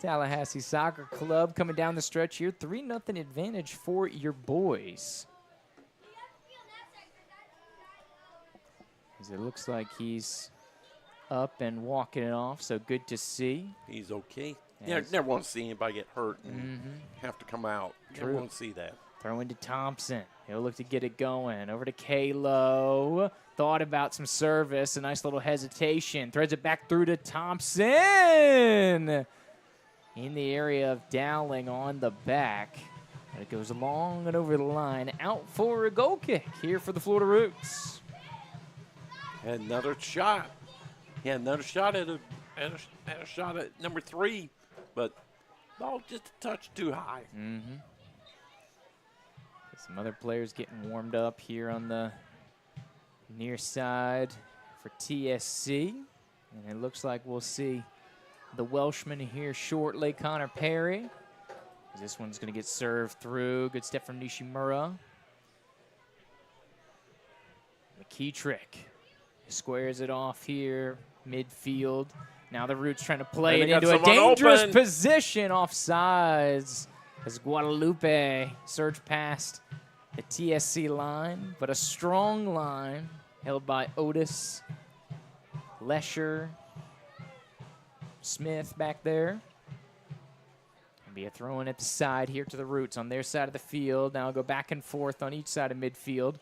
Tallahassee Soccer Club coming down the stretch here. 3-0 advantage for your boys. As it looks like he's up and walking it off, so good to see. He's okay. Yeah, never want to see anybody get hurt and have to come out. True. Never want to see that. Throw into Thompson. He'll look to get it going. Over to Kalo. Thought about some service. A nice little hesitation. Threads it back through to Thompson. In the area of Dowling on the back. And it goes long and over the line. Out for a goal kick here for the Florida Roots. Had another shot. He had another shot at a shot at number 3, but ball just a touch too high. Some other players getting warmed up here on the near side for TSC. And it looks like we'll see the Welshman here shortly, Connor Perry. This one's going to get served through. Good step from Nishimura. McKeetrick squares it off here, midfield. Now the Roots trying to play it into a dangerous position offsides as Guadalupe surged past the TSC line, but a strong line held by Otis, Lesher, Smith back there. And be a throw in at the side here to the Roots on their side of the field. Now go back and forth on each side of midfield.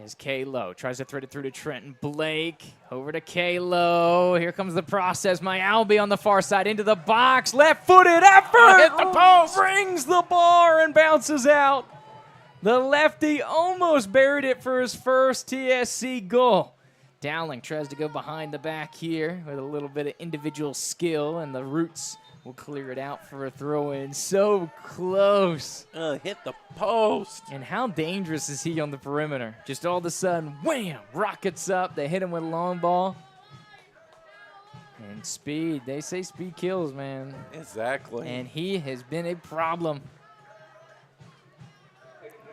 As Kalo tries to thread it through to Trenton Blake. Over to Kalo. Here comes the process. Myalby on the far side into the box. Left-footed effort. Hit the post. Rings the bar and bounces out. The lefty almost buried it for his first TSC goal. Dowling tries to go behind the back here with a little bit of individual skill, and the Roots will clear it out for a throw-in. So close. Hit the post. And how dangerous is he on the perimeter? Just all of a sudden, wham, rockets up. They hit him with a long ball. And speed. They say speed kills, man. Exactly. And he has been a problem.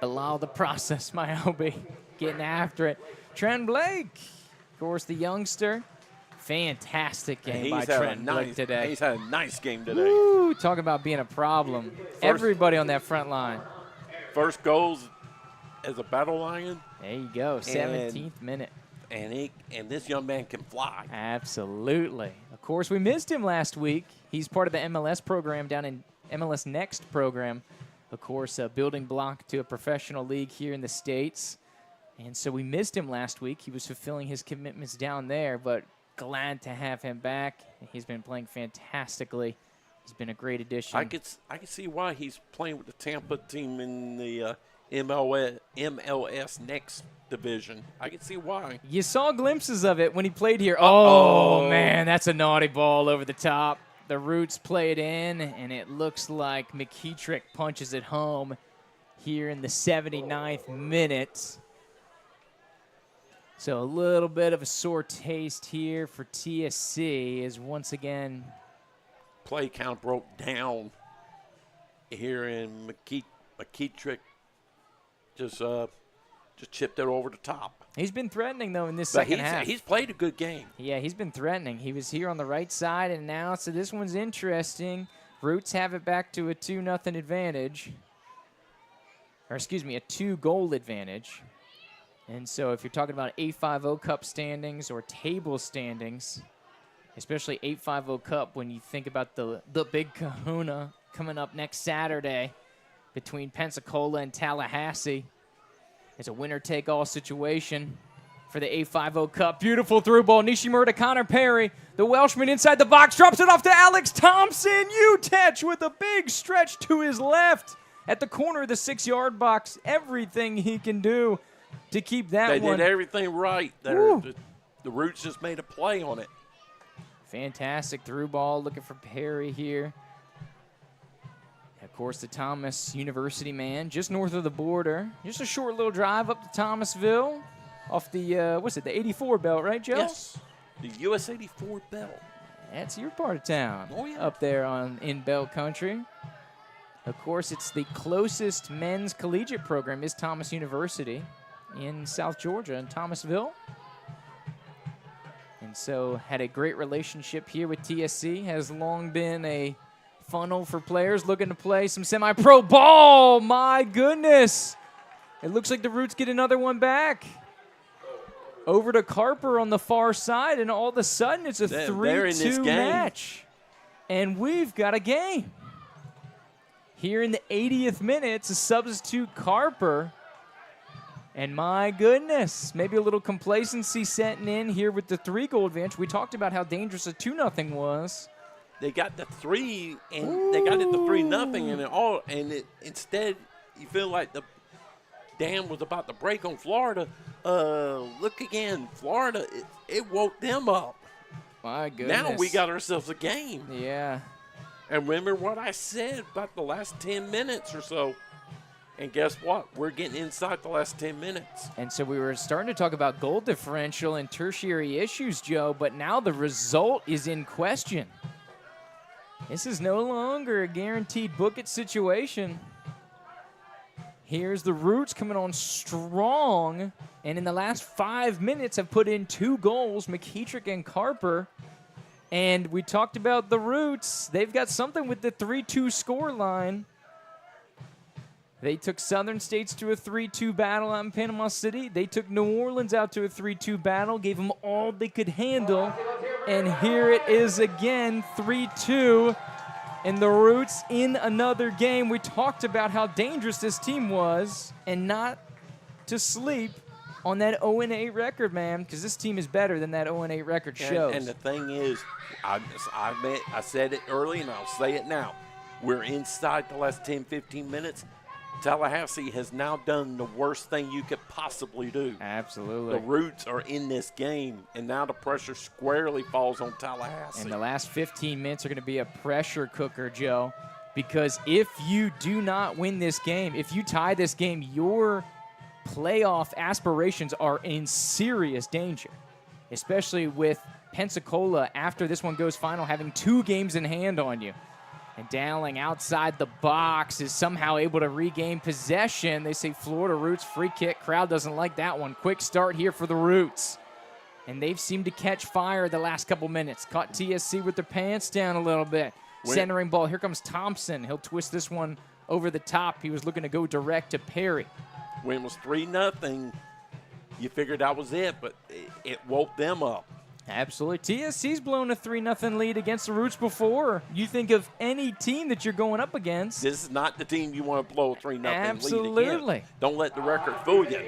Allow the process, Myalby getting after it. Trent Blake, of course, the youngster. Fantastic game by Trent Blake today. He's had a nice game today. Woo, talk about being a problem. Everybody on that front line. First goals as a battle lion. There you go, 17th minute. And this young man can fly. Absolutely. Of course, we missed him last week. He's part of the MLS program down in MLS Next program. Of course, a building block to a professional league here in the States. And so we missed him last week. He was fulfilling his commitments down there, but glad to have him back. He's been playing fantastically. He's been a great addition. I could see why he's playing with the Tampa team in the MLS Next division. I can see why. You saw glimpses of it when he played here. Oh, man, that's a naughty ball over the top. The Roots play it in, and it looks like McKeetrick punches it home here in the 79th minute. So a little bit of a sore taste here for TSC as once again play count broke down here in McKeetrick just chipped it over the top. He's been threatening, though, in this second half. He's played a good game. Yeah, he's been threatening. He was here on the right side, and now, so this one's interesting. Roots have it back to a 2-0 advantage. Or, excuse me, a 2-goal advantage. And so if you're talking about 850 Cup standings or table standings, especially 850 Cup, when you think about the big kahuna coming up next Saturday between Pensacola and Tallahassee, it's a winner-take-all situation for the 850 Cup. Beautiful through ball. Nishimura to Connor Perry. The Welshman inside the box. Drops it off to Alex Thompson. Utech with a big stretch to his left at the corner of the 6-yard box. Everything he can do to keep that one. They did everything right. The Roots just made a play on it. Fantastic through ball. Looking for Perry here. Of course, the Thomas University man, just north of the border. Just a short little drive up to Thomasville off the, what's it, the 84 belt, right, Joe? Yes, the US 84 belt. That's your part of town. Oh, yeah. Up there in Belt Country. Of course, it's the closest men's collegiate program is Thomas University in South Georgia, in Thomasville. And so had a great relationship here with TSC. Has long been a funnel for players looking to play some semi-pro ball. My goodness. It looks like the Roots get another one back. Over to Carper on the far side, and all of a sudden it's a 3-2 match. And we've got a game. Here in the 80th minute, it's a substitute Carper. And my goodness, maybe a little complacency setting in here with the 3-goal advantage. We talked about how dangerous a 2-0 was. They got the 3, and they got it to 3-0, and instead you feel like the dam was about to break on Florida. Look again, Florida, it woke them up. My goodness. Now we got ourselves a game. Yeah. And remember what I said about the last 10 minutes or so. And guess what? We're getting inside the last 10 minutes. And so we were starting to talk about goal differential and tertiary issues, Joe, but now the result is in question. This is no longer a guaranteed book-it situation. Here's the Roots coming on strong, and in the last 5 minutes have put in 2 goals, McKeetrick and Carper. And we talked about the Roots. They've got something with the 3-2 score line. They took Southern States to a 3-2 battle out in Panama City. They took New Orleans out to a 3-2 battle, gave them all they could handle. And here it is again, 3-2. And the Roots in another game. We talked about how dangerous this team was and not to sleep on that 0-8 record, man, because this team is better than that 0-8 record shows. And the thing is, I said it early and I'll say it now. We're inside the last 10, 15 minutes. Tallahassee has now done the worst thing you could possibly do. Absolutely. The Roots are in this game, and now the pressure squarely falls on Tallahassee. And the last 15 minutes are going to be a pressure cooker, Joe, because if you do not win this game, if you tie this game, your playoff aspirations are in serious danger, especially with Pensacola, after this one goes final, having 2 games in hand on you. And Dowling outside the box is somehow able to regain possession. They say Florida Roots free kick. Crowd doesn't like that one. Quick start here for the Roots. And they've seemed to catch fire the last couple minutes. Caught TSC with their pants down a little bit. Centering ball. Here comes Thompson. He'll twist this one over the top. He was looking to go direct to Perry. When it was 3-0, you figured that was it, but it woke them up. Absolutely. TSC's blown a 3-0 lead against the Roots before. You think of any team that you're going up against. This is not the team you want to blow a 3-0 lead against. Absolutely. Don't let the record fool you.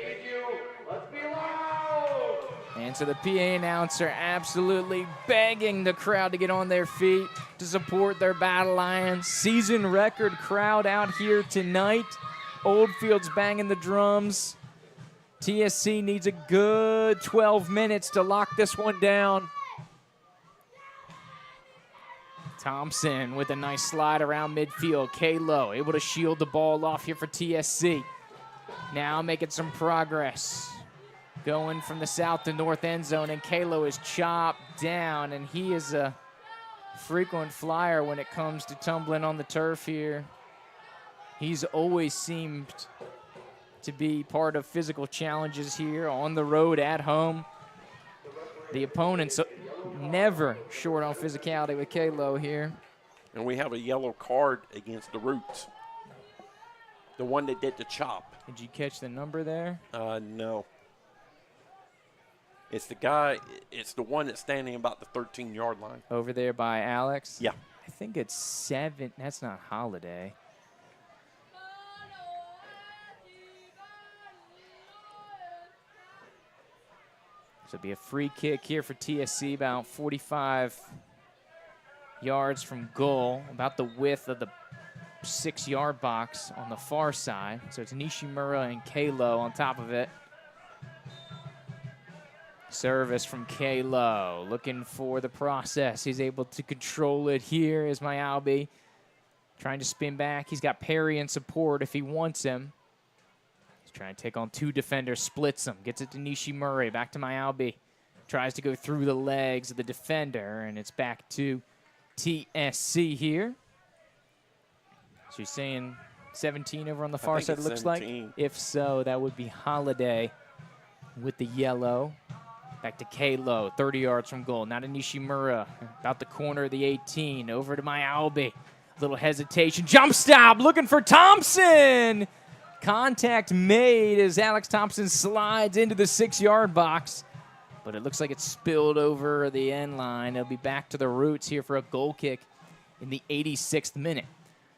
And so the PA announcer absolutely begging the crowd to get on their feet to support their Battle Lions. Season record crowd out here tonight. Oldfield's banging the drums. TSC needs a good 12 minutes to lock this one down. Thompson with a nice slide around midfield. Kalo able to shield the ball off here for TSC. Now making some progress. Going from the south to north end zone, and Kalo is chopped down, and he is a frequent flyer when it comes to tumbling on the turf here. He's always seemed to be part of physical challenges here on the road, at home. The opponents never short on physicality with Kalo here. And we have a yellow card against the Roots. The one that did the chop. Did you catch the number there? No. It's the guy, it's the one that's standing about the 13-yard line. Over there by Alex? Yeah. I think it's 7. That's not Holiday. So it'll be a free kick here for TSC, about 45 yards from goal, about the width of the 6-yard box on the far side. So it's Nishimura and Kalo on top of it. Service from Kalo, looking for the process. He's able to control it here as Mayalbi trying to spin back. He's got Perry in support if he wants him. Trying to take on 2 defenders, splits them, gets it to Nishimura, back to Mayalbi. Tries to go through the legs of the defender, and it's back to TSC here. So you're saying 17 over on the far side, it looks 17. like? If so, that would be Holiday with the yellow. Back to Kalo, 30 yards from goal. Now to Nishimura, about the corner of the 18, over to Mayalbi. Little hesitation, jump stop, looking for Thompson! Contact made as Alex Thompson slides into the 6-yard box, but it looks like it's spilled over the end line. It'll be back to the Roots here for a goal kick in the 86th minute.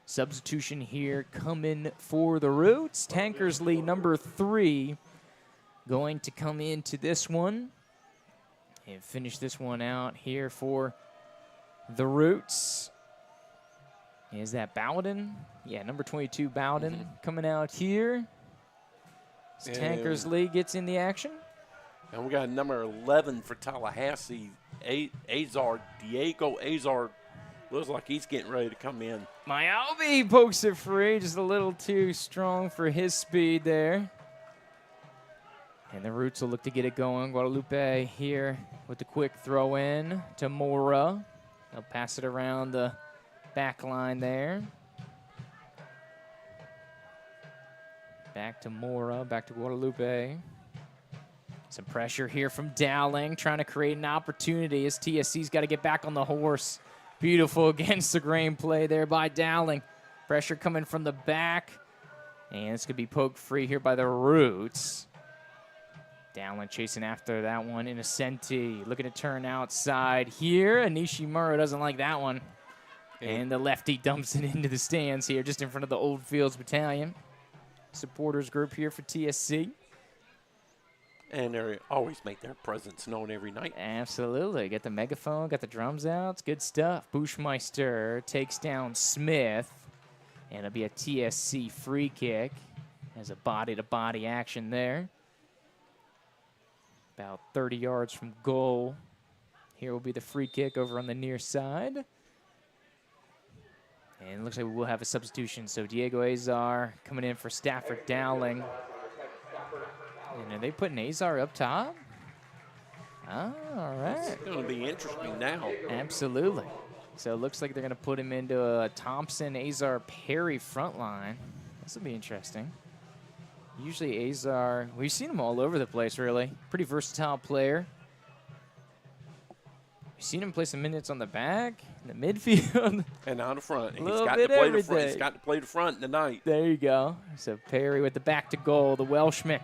Substitution here coming for the Roots. Tankersley, number 3, going to come into this one and finish this one out here for the Roots. Is that Bowden? Yeah, number 22, Bowden, coming out here. Tankersley gets in the action. And we got number 11 for Tallahassee, Diego Azar. Looks like he's getting ready to come in. Myalby pokes it free, just a little too strong for his speed there. And the Roots will look to get it going. Guadalupe here with the quick throw in to Mora. They'll pass it around the back line there. Back to Mora, back to Guadalupe. Some pressure here from Dowling, trying to create an opportunity as TSC's got to get back on the horse. Beautiful against the grain play there by Dowling. Pressure coming from the back. And it's going to be poked free here by the Roots. Dowling chasing after that one. Innocenti looking to turn outside here. Nishimura doesn't like that one. And the lefty dumps it into the stands here just in front of the Old Fields Battalion. Supporters group here for TSC. And they always make their presence known every night. Absolutely. Got the megaphone, got the drums out. It's good stuff. Bushmeister takes down Smith. And it'll be a TSC free kick. Has a body-to-body action there. About 30 yards from goal. Here will be the free kick over on the near side. And it looks like we will have a substitution. So Diego Azar coming in for Stafford Dowling. And are they putting Azar up top? Oh, all right. It's going to be interesting now. Absolutely. So it looks like they're going to put him into a Thompson, Azar, Perry front line. This will be interesting. Usually Azar, we've seen him all over the place, really. Pretty versatile player. We've seen him play some minutes on the back, in the midfield. And on the front. He's Little got bit to play the every front. day. He's got to play the front tonight. There you go. So Perry with the back to goal. The Welshman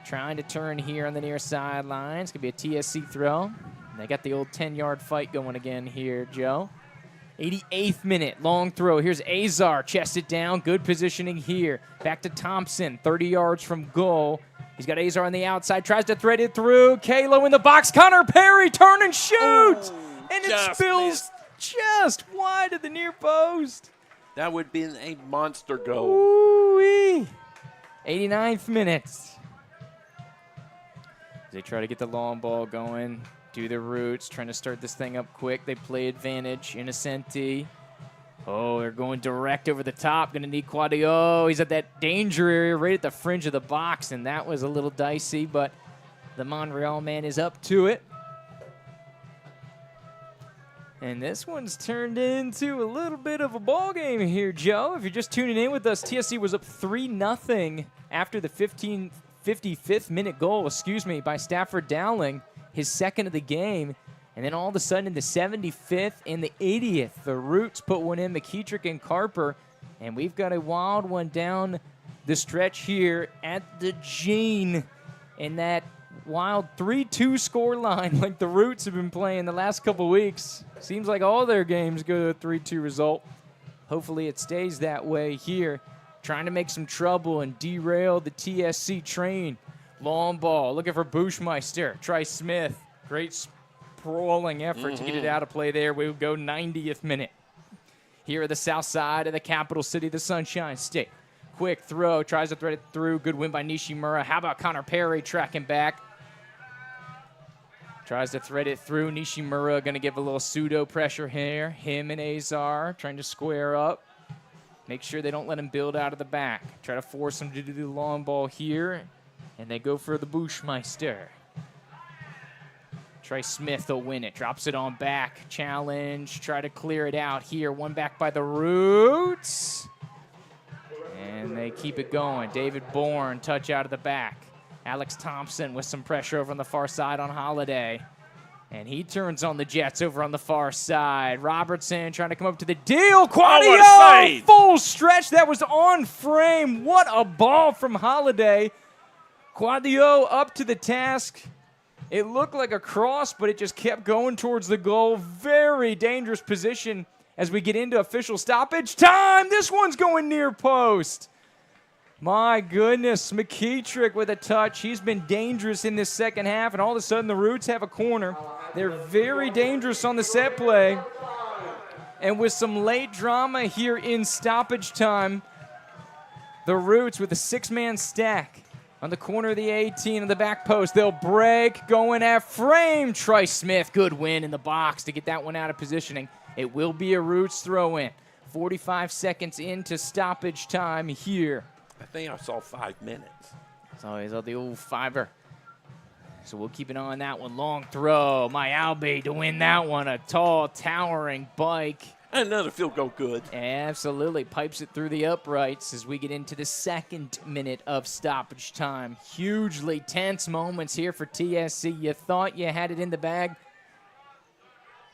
trying to turn here on the near sideline. It's going to be a TSC throw. And they got the old 10-yard fight going again here, Joe. 88th minute, long throw. Here's Azar, chest it down. Good positioning here. Back to Thompson, 30 yards from goal. He's got Azar on the outside, tries to thread it through. Kalo in the box. Connor Perry, turn and shoot! And it spills just wide of the near post. That would be a monster goal. Ooh-wee. 89th minute. They try to get the long ball going. Do the Roots, trying to start this thing up quick. They play advantage. Innocenti. Oh, they're going direct over the top. Going to need Quadio. He's at that danger area right at the fringe of the box, and that was a little dicey, but the Montreal man is up to it. And this one's turned into a little bit of a ball game here, Joe. If you're just tuning in with us, TSC was up 3-0 after the 55th minute goal, by Stafford Dowling, his second of the game. And then all of a sudden in the 75th and the 80th, the Roots put one in, McKeetrick and Carper. And we've got a wild one down the stretch here at the Gene in that wild 3-2 score line like the Roots have been playing the last couple weeks. Seems like all their games go to a 3-2 result. Hopefully it stays that way here. Trying to make some trouble and derail the TSC train. Long ball, looking for Bushmeister. Try Smith. Great sprawling effort to get it out of play there. We will go 90th minute. Here at the south side of the capital city, the Sunshine State. Quick throw, tries to thread it through. Good win by Nishimura. How about Connor Perry tracking back? Tries to thread it through. Nishimura going to give a little pseudo pressure here. Him and Azar trying to square up. Make sure they don't let him build out of the back. Try to force him to do the long ball here. And they go for the Bushmeister. Trey Smith will win it. Drops it on back. Challenge. Try to clear it out here. One back by the Roots. And they keep it going. David Bourne, touch out of the back. Alex Thompson with some pressure over on the far side on Holiday. And he turns on the Jets over on the far side. Robertson trying to come up to the deal. Quadio, full stretch. That was on frame. What a ball from Holiday. Quadio up to the task. It looked like a cross, but it just kept going towards the goal. Very dangerous position. as we get into official stoppage time. This one's going near post. My goodness, McKeetrick with a touch. He's been dangerous in this second half, and all of a sudden the Roots have a corner. They're very dangerous on the set play. And with some late drama here in stoppage time, the Roots with a 6-man stack on the corner of the 18 of the back post. They'll break, going at frame. Trice Smith, good win in the box to get that one out of positioning. It will be a Roots throw-in. 45 seconds into stoppage time here. I think I saw 5 minutes. It's always on the old fiver. So we'll keep an eye on that one. Long throw. My Albay to win that one. A tall, towering bike. And another field goal good. Absolutely. Pipes it through the uprights as we get into the 2nd minute of stoppage time. Hugely tense moments here for TSC. You thought you had it in the bag.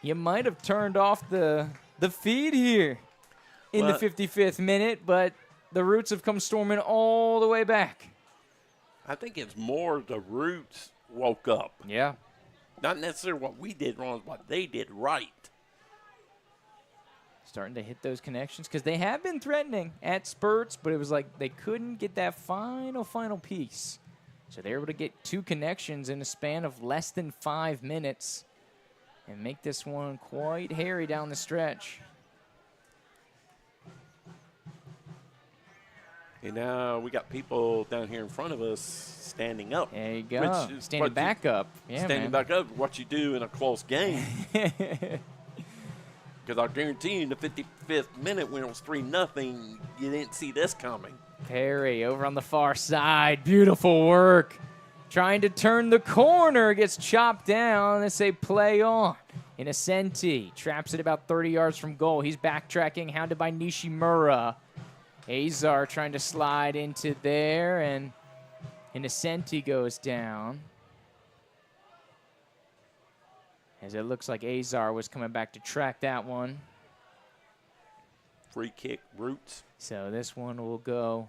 You might have turned off the feed here in the 55th minute, but the Roots have come storming all the way back. I think it's more the Roots woke up. Yeah. Not necessarily what we did wrong, what they did right. Starting to hit those connections because they have been threatening at spurts, but it was like they couldn't get that final piece. So they're able to get 2 connections in a span of less than 5 minutes and make this one quite hairy down the stretch. And now we got people down here in front of us standing up. There you go. Standing back up. Yeah, standing back up, what you do in a close game. Because I guarantee you in the 55th minute when it was 3-0, you didn't see this coming. Perry over on the far side. Beautiful work. Trying to turn the corner. Gets chopped down. They say play on. Innocenti traps it about 30 yards from goal. He's backtracking, hounded by Nishimura. Azar trying to slide into there, and Innocenti goes down. As it looks like Azar was coming back to track that one. Free kick, Roots. So this one will go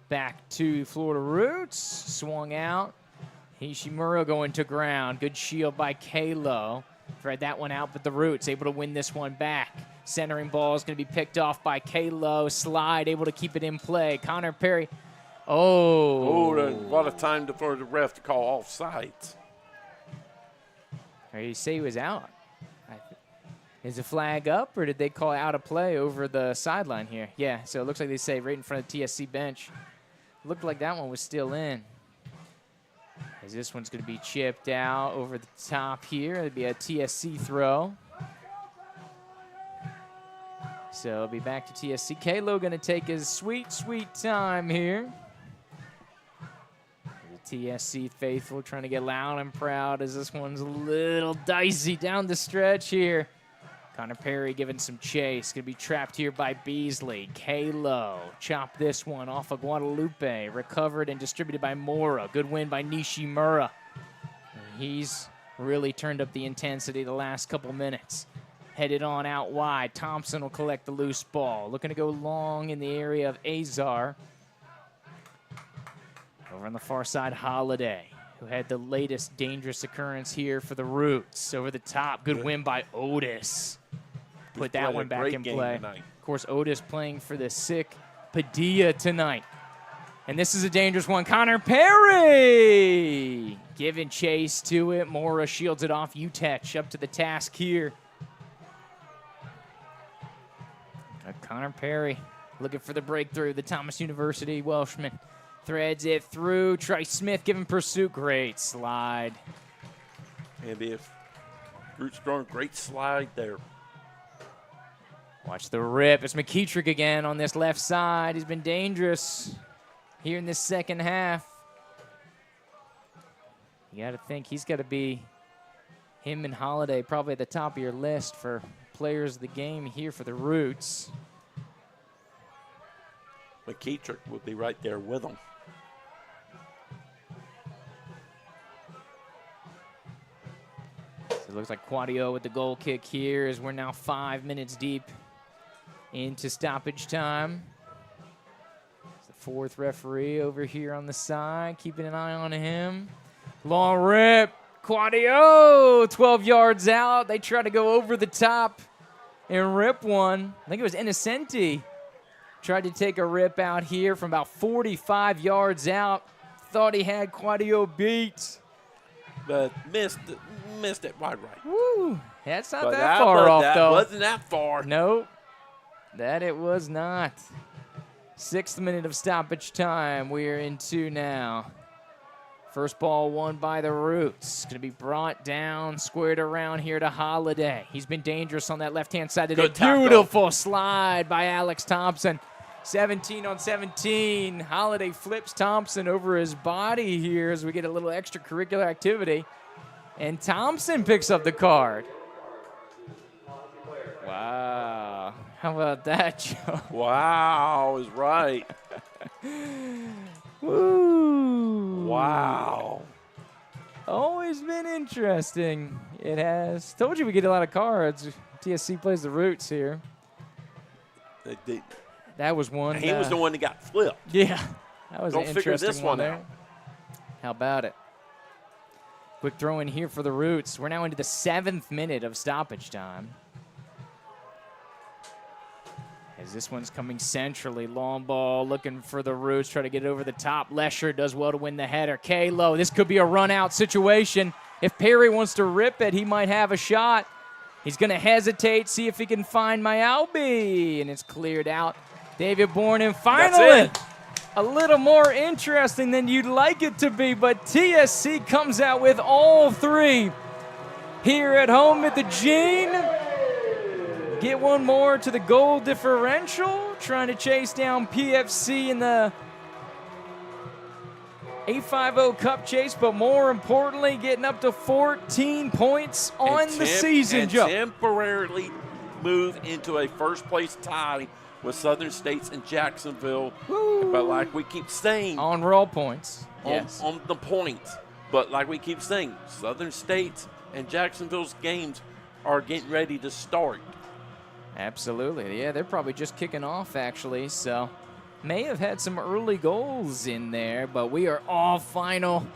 back to Florida Roots. Swung out. Nishimura going to ground. Good shield by Kalo. Thread that one out, but the Roots able to win this one back. Centering ball is going to be picked off by Kalo. Slide, able to keep it in play. Connor Perry. Oh, a lot of time for the ref to call offsides. Or you say he was out. Is the flag up, or did they call out of play over the sideline here? Yeah, so it looks like they say right in front of the TSC bench. Looked like that one was still in. As this one's going to be chipped out over the top here. It'll be a TSC throw. So it'll be back to TSC. Kalo going to take his sweet, sweet time here. The TSC faithful trying to get loud and proud as this one's a little dicey down the stretch here. Connor Perry giving some chase. Going to be trapped here by Beasley. Kalo chopped this one off of Guadalupe. Recovered and distributed by Mora. Good win by Nishimura. And he's really turned up the intensity the last couple minutes. Headed on out wide. Thompson will collect the loose ball. Looking to go long in the area of Azar. Over on the far side, Holiday, who had the latest dangerous occurrence here for the Roots. Over the top, good win by Otis. Put that one back in play. Of course, Otis playing for the sick Padilla tonight. And this is a dangerous one. Connor Perry giving chase to it. Mora shields it off. Utech up to the task here. Connor Perry looking for the breakthrough. The Thomas University Welshman threads it through. Trice Smith giving pursuit. Great slide. And if Roots throwing great slide there. Watch the rip. It's McKeetrick again on this left side. He's been dangerous here in this second half. You got to think he's got to be, him and Holiday, probably at the top of your list for players of the game here for the Roots. McKeetrick will be right there with them. So it looks like Quadio with the goal kick here as we're now 5 minutes deep into stoppage time. It's the fourth referee over here on the side, keeping an eye on him. Long rip. Quadio, 12 yards out. They try to go over the top. and rip one. I think it was Innocenti. Tried to take a rip out here from about 45 yards out. Thought he had Quadio beat. But missed it wide right. Woo! That's not But that far off, that though. wasn't that far. Nope. That it was not. 6th minute of stoppage time. We're into now. First ball won by the Roots. Going to be brought down, squared around here to Holiday. He's been dangerous on that left-hand side today. Good tackle. Beautiful slide by Alex Thompson. 17 on 17. Holiday flips Thompson over his body here as we get a little extracurricular activity. And Thompson picks up the card. Wow. How about that, Joe? Wow, is right. Woo. Wow. Always been interesting. It has. Told you we get a lot of cards. TSC plays the Roots here. That was one. He was the one that got flipped. Yeah. That was Don't an figure interesting this one there. out. How about it? Quick throw in here for the Roots. We're now into the 7th minute of stoppage time. As this one's coming centrally. Long ball looking for the Roots. Try to get it over the top. Lesher does well to win the header. Kalo, this could be a run-out situation. If Perry wants to rip it, he might have a shot. He's going to hesitate, see if he can find Myalbi. And it's cleared out. David Bourne, and finally, a little more interesting than you'd like it to be, but TSC comes out with all 3 here at home at the Gene. Get one more to the goal differential, trying to chase down PFC in the 850 Cup chase, but more importantly, getting up to 14 points on the season, Joe. Temporarily move into a first-place tie with Southern States and Jacksonville. Woo. But like we keep saying, On roll points. Yes. on the points. But like we keep saying, Southern States and Jacksonville's games are getting ready to start. Absolutely. Yeah, they're probably just kicking off, actually. So may have had some early goals in there, but we are all final.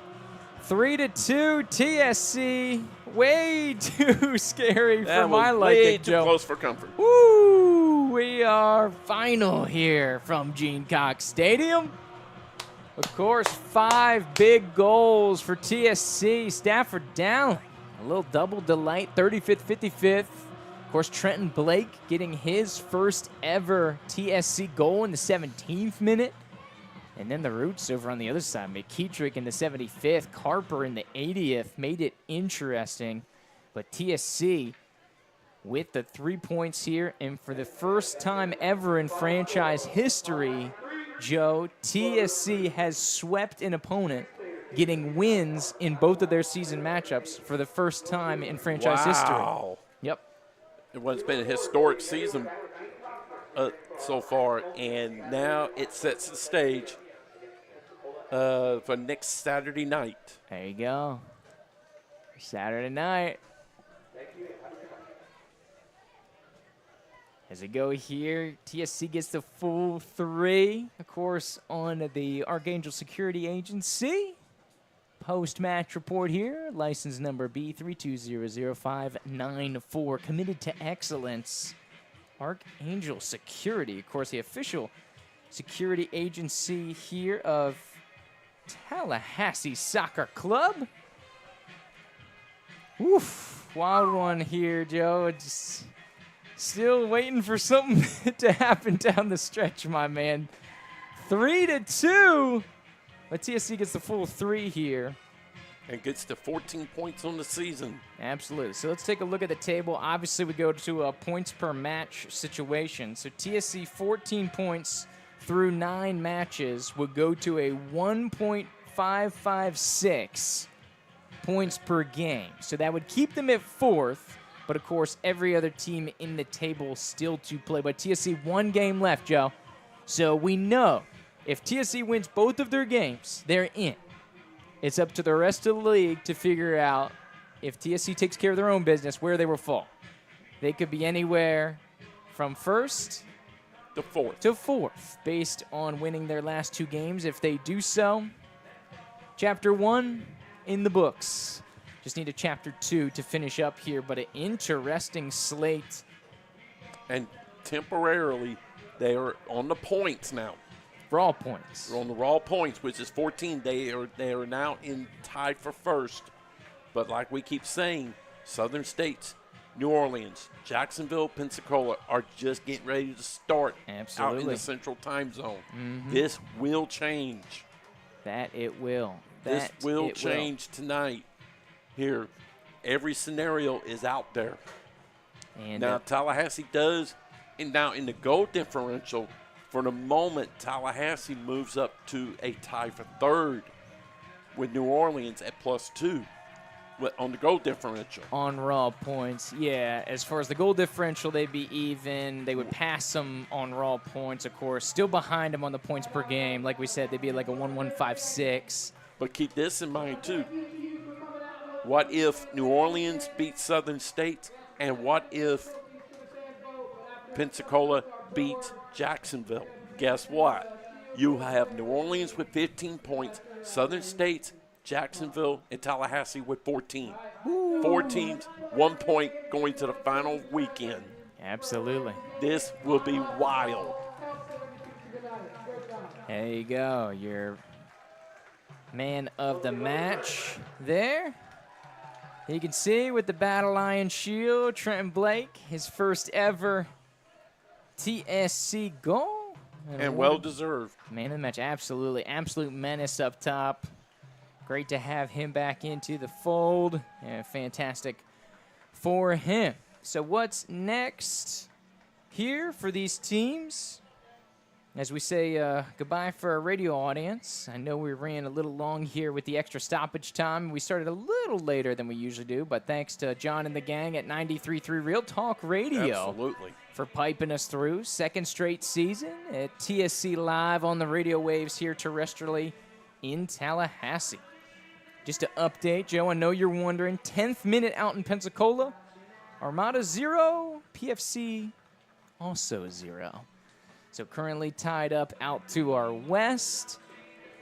3-2 TSC. Way too scary for my liking, way too Joe. close for comfort. Woo! We are final here from Gene Cox Stadium. Of course, 5 big goals for TSC. Stafford Dowling, a little double delight, 35th, 55th. Of course, Trenton Blake getting his first ever TSC goal in the 17th minute. And then the Roots over on the other side. McKeetrick in the 75th, Carper in the 80th. Made it interesting. But TSC with the 3 points here. And for the first time ever in franchise history, Joe, TSC has swept an opponent, getting wins in both of their season matchups for the first time in franchise history. Yep. It's been a historic season so far, and now it sets the stage for next Saturday night. There you go. Saturday night. As we go here, TSC gets the full 3, of course, on the Archangel Security Agency. Post-match report here, license number B32000594, committed to excellence. Archangel Security, of course, the official security agency here of Tallahassee Soccer Club. Oof, wild one here, Joe. Just still waiting for something to happen down the stretch, my man. 3-2. But TSC gets the full 3 here. And gets to 14 points on the season. Absolutely. So let's take a look at the table. Obviously, we go to a points per match situation. So TSC 14 points through 9 matches would go to a 1.556 points per game. So that would keep them at 4th. But, of course, every other team in the table still to play. But TSC 1 game left, Joe. So we know if TSC wins both of their games, they're in. It's up to the rest of the league to figure out if TSC takes care of their own business, where they will fall. They could be anywhere from 1st to 4th. To 4th, based on winning their last 2 games. If they do so, Chapter 1 in the books. Just need a Chapter 2 to finish up here, but an interesting slate And temporarily, they are on the points now. Raw points. They're on the raw points, which is 14. They are now in tied for first. But like we keep saying, Southern States, New Orleans, Jacksonville, Pensacola are just getting ready to start out in the Central Time Zone. This will change. That it will. This That will it change tonight. Here, every scenario is out there. And Now, Tallahassee does, and now in the goal differential, for the moment, Tallahassee moves up to a tie for third with New Orleans at +2 on the goal differential. on raw points, yeah. As far as the goal differential, they'd be even. They would pass them on raw points, of course. Still behind them on the points per game. Like we said, they'd be like a 1-1-5-6. But keep this in mind, too. What if New Orleans beats Southern State, and what if Pensacola beats Jacksonville? Guess what? You have New Orleans with 15 points, Southern State, Jacksonville, and Tallahassee with 14. 4 teams, 1 point going to the final weekend. Absolutely. This will be wild. There you go. Your man of the match there. You can see with the Battle Iron Shield, Trenton Blake, his first ever TSC goal. And well-deserved. Man of the match, absolutely. Absolute menace up top. Great to have him back into the fold. Yeah, fantastic for him. So what's next here for these teams? As we say goodbye for our radio audience, I know we ran a little long here with the extra stoppage time. We started a little later than we usually do, but thanks to John and the gang at 93.3 Real Talk Radio. Absolutely. For piping us through. Second straight season at TSC Live on the radio waves here terrestrially in Tallahassee. Just to update, Joe, I know you're wondering, 10th minute out in Pensacola. Armada 0, PFC also 0. So currently tied up out to our west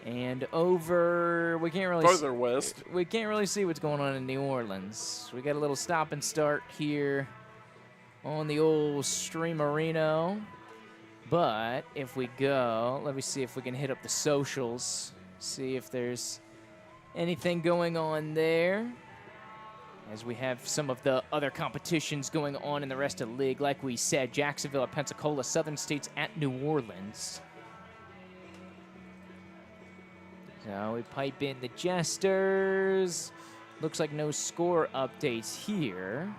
and over. We can't really further west. We can't really see what's going on in New Orleans. We got a little stop and start here on the old Streamerino. But if we go, let me see if we can hit up the socials, see if there's anything going on there. As we have some of the other competitions going on in the rest of the league. Like we said, Jacksonville at Pensacola, Southern States at New Orleans. So we pipe in the Jesters. Looks like no score updates here.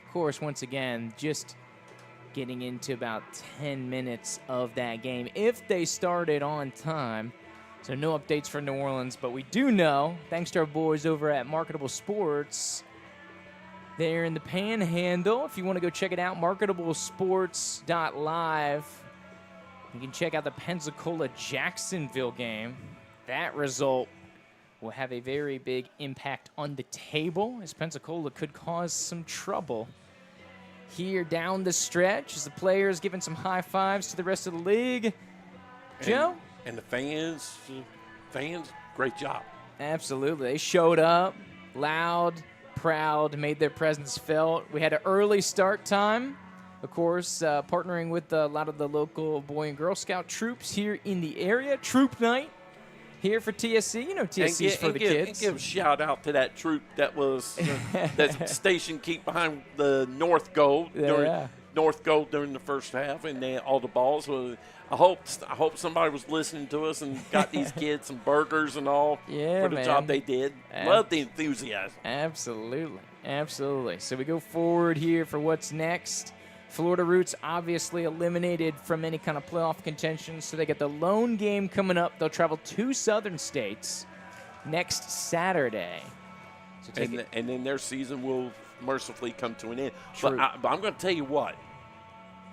Of course, once again, just getting into about 10 minutes of that game, if they started on time. So no updates for New Orleans, but we do know, thanks to our boys over at Marketable Sports, they're in the Panhandle. If you want to go check it out, marketablesports.live. You can check out the Pensacola-Jacksonville game. That result will have a very big impact on the table, as Pensacola could cause some trouble here down the stretch, as the players giving some high fives to the rest of the league. Joe? And the fans, great job. Absolutely. They showed up loud, proud, made their presence felt. We had an early start time, of course, partnering with a lot of the local Boy and Girl Scout troops here in the area. Troop night here for TSC. You know TSC's for the kids. And give a shout out to that troop that was that station keep behind the North Goal during the first half, and then all the balls were. I hope somebody was listening to us and got these kids some burgers and all for the job they did. Love the enthusiasm. Absolutely. Absolutely. So we go forward here for what's next. Florida Roots obviously eliminated from any kind of playoff contention, so they get the lone game coming up. They'll travel to Southern States next Saturday. So and then their season will mercifully come to an end. True. But I'm going to tell you what.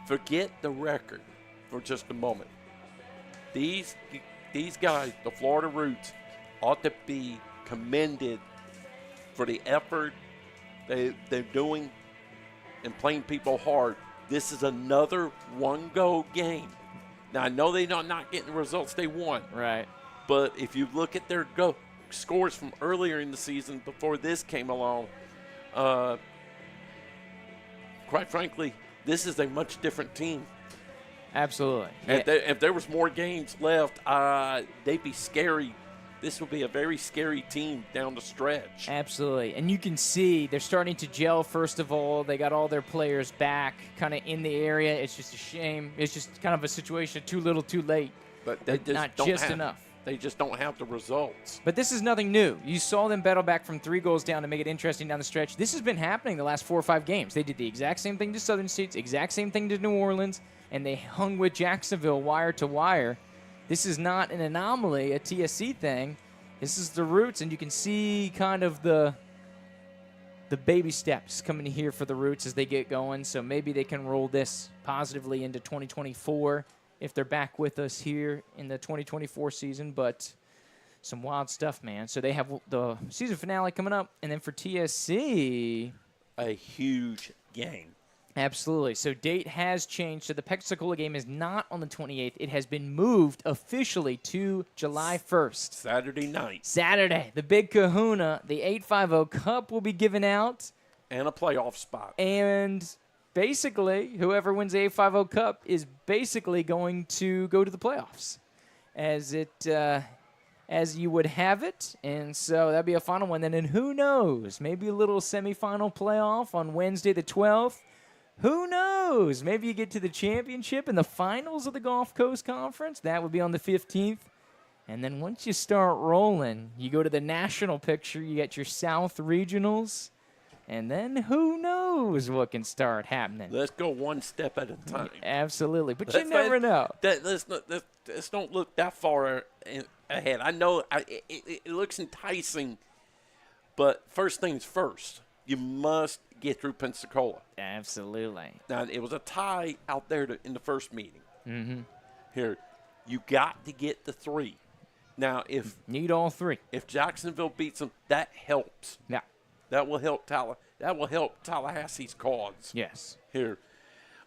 Forget the record for just a moment. These guys, the Florida Roots, ought to be commended for the effort they're doing and playing people hard. This is another one-goal game. Now, I know they're not getting the results they want. Right. But if you look at their scores from earlier in the season before this came along, of quite frankly, this is a much different team. Absolutely. If there was more games left, they'd be scary. This will be a very scary team down the stretch. Absolutely. And you can see they're starting to gel, first of all. They got all their players back kind of in the area. It's just a shame. It's just kind of a situation too little too late. But they just not don't just have, enough. They just don't have the results. But this is nothing new. You saw them battle back from 3 goals down to make it interesting down the stretch. This has been happening the last 4 or 5 games. They did the exact same thing to Southern States, exact same thing to New Orleans, and they hung with Jacksonville wire to wire. This is not an anomaly, a TSC thing. This is the roots, and you can see kind of the baby steps coming here for the roots as they get going. So maybe they can roll this positively into 2024 if they're back with us here in the 2024 season. But some wild stuff, man. So they have the season finale coming up, and then for TSC, a huge game. Absolutely. So date has changed. So the Pensacola game is not on the 28th. It has been moved officially to July 1st. Saturday night. Saturday. The big kahuna, the 850 Cup will be given out. And a playoff spot. And basically, whoever wins the 850 Cup is basically going to go to the playoffs as you would have it. And so that'd be a final one. And who knows? Maybe a little semifinal playoff on Wednesday the 12th. Who knows? Maybe you get to the championship and the finals of the Gulf Coast Conference. That would be on the 15th. And then once you start rolling, you go to the national picture. You get your South Regionals. And then who knows what can start happening. Let's go one step at a time. Absolutely. But you never know. Let's don't look that far ahead. I know it looks enticing, but first things first. You must get through Pensacola. Absolutely. Now, it was a tie out there in the first meeting. Mm-hmm. Here, you got to get the 3. Now, need all 3. If Jacksonville beats them, that helps. Yeah. That will help Tallahassee's cause. Yes. Here,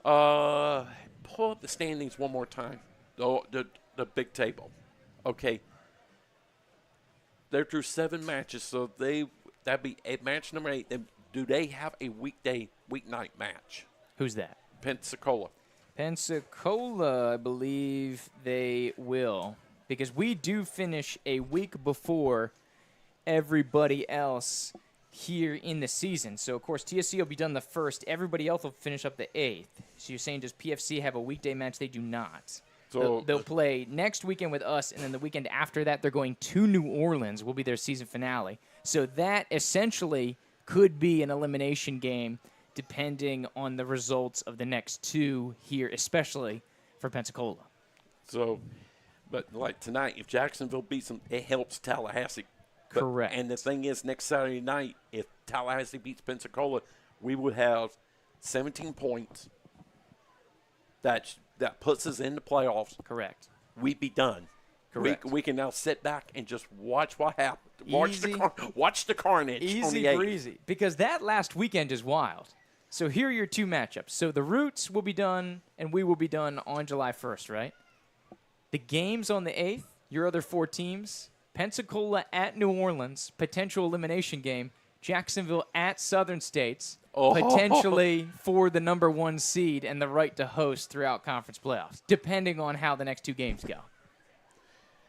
pull up the standings one more time. The big table. Okay. They're through 7 matches, so that'd be match number 8. Then do they have a weeknight match? Who's that? Pensacola. Pensacola, I believe they will, because we do finish a week before everybody else here in the season. So, of course, TSC will be done the 1st. Everybody else will finish up the 8th. So you're saying does PFC have a weekday match? They do not. So they'll play next weekend with us, and then the weekend after that, they're going to New Orleans. Will be their season finale. So that essentially could be an elimination game depending on the results of the next 2 here, especially for Pensacola. So, but like tonight, if Jacksonville beats them, it helps Tallahassee. Correct. And the thing is, next Saturday night, if Tallahassee beats Pensacola, we would have 17 points. That puts us in the playoffs. Correct. We'd be done. Correct. We can now sit back and just watch what happens. Watch the carnage on the 8th. Easy breezy. Because that last weekend is wild. So here are your 2 matchups. So the Roots will be done, and we will be done on July 1st, right? The games on the 8th, your other 4 teams, Pensacola at New Orleans, potential elimination game. Jacksonville at Southern States, potentially for the number 1 seed and the right to host throughout conference playoffs, depending on how the next 2 games go.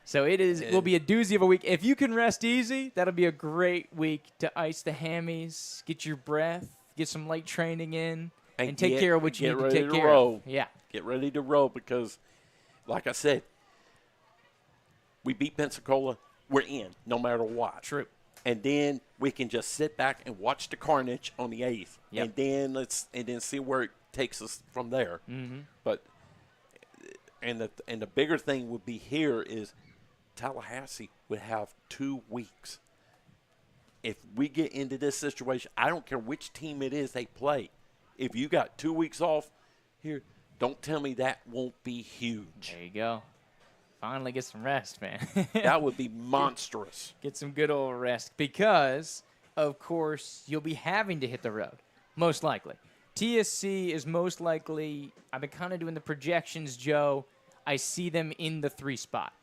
So will be a doozy of a week. If you can rest easy, that'll be a great week to ice the hammies, get your breath, get some light training in, and take care of what you need to take care of. Yeah. Get ready to roll because, like I said, we beat Pensacola, we're in no matter what. True. And then we can just sit back and watch the carnage on the 8th. Yep. And then see where it takes us from there. Mm-hmm. But the bigger thing would be here is Tallahassee would have 2 weeks. If we get into this situation, I don't care which team it is they play. If you got 2 weeks off here, don't tell me that won't be huge. There you go. Finally get some rest, man. That would be monstrous. Get some good old rest because, of course, you'll be having to hit the road, most likely. TSC is most likely, I've been kind of doing the projections, Joe. I see them in the 3 spot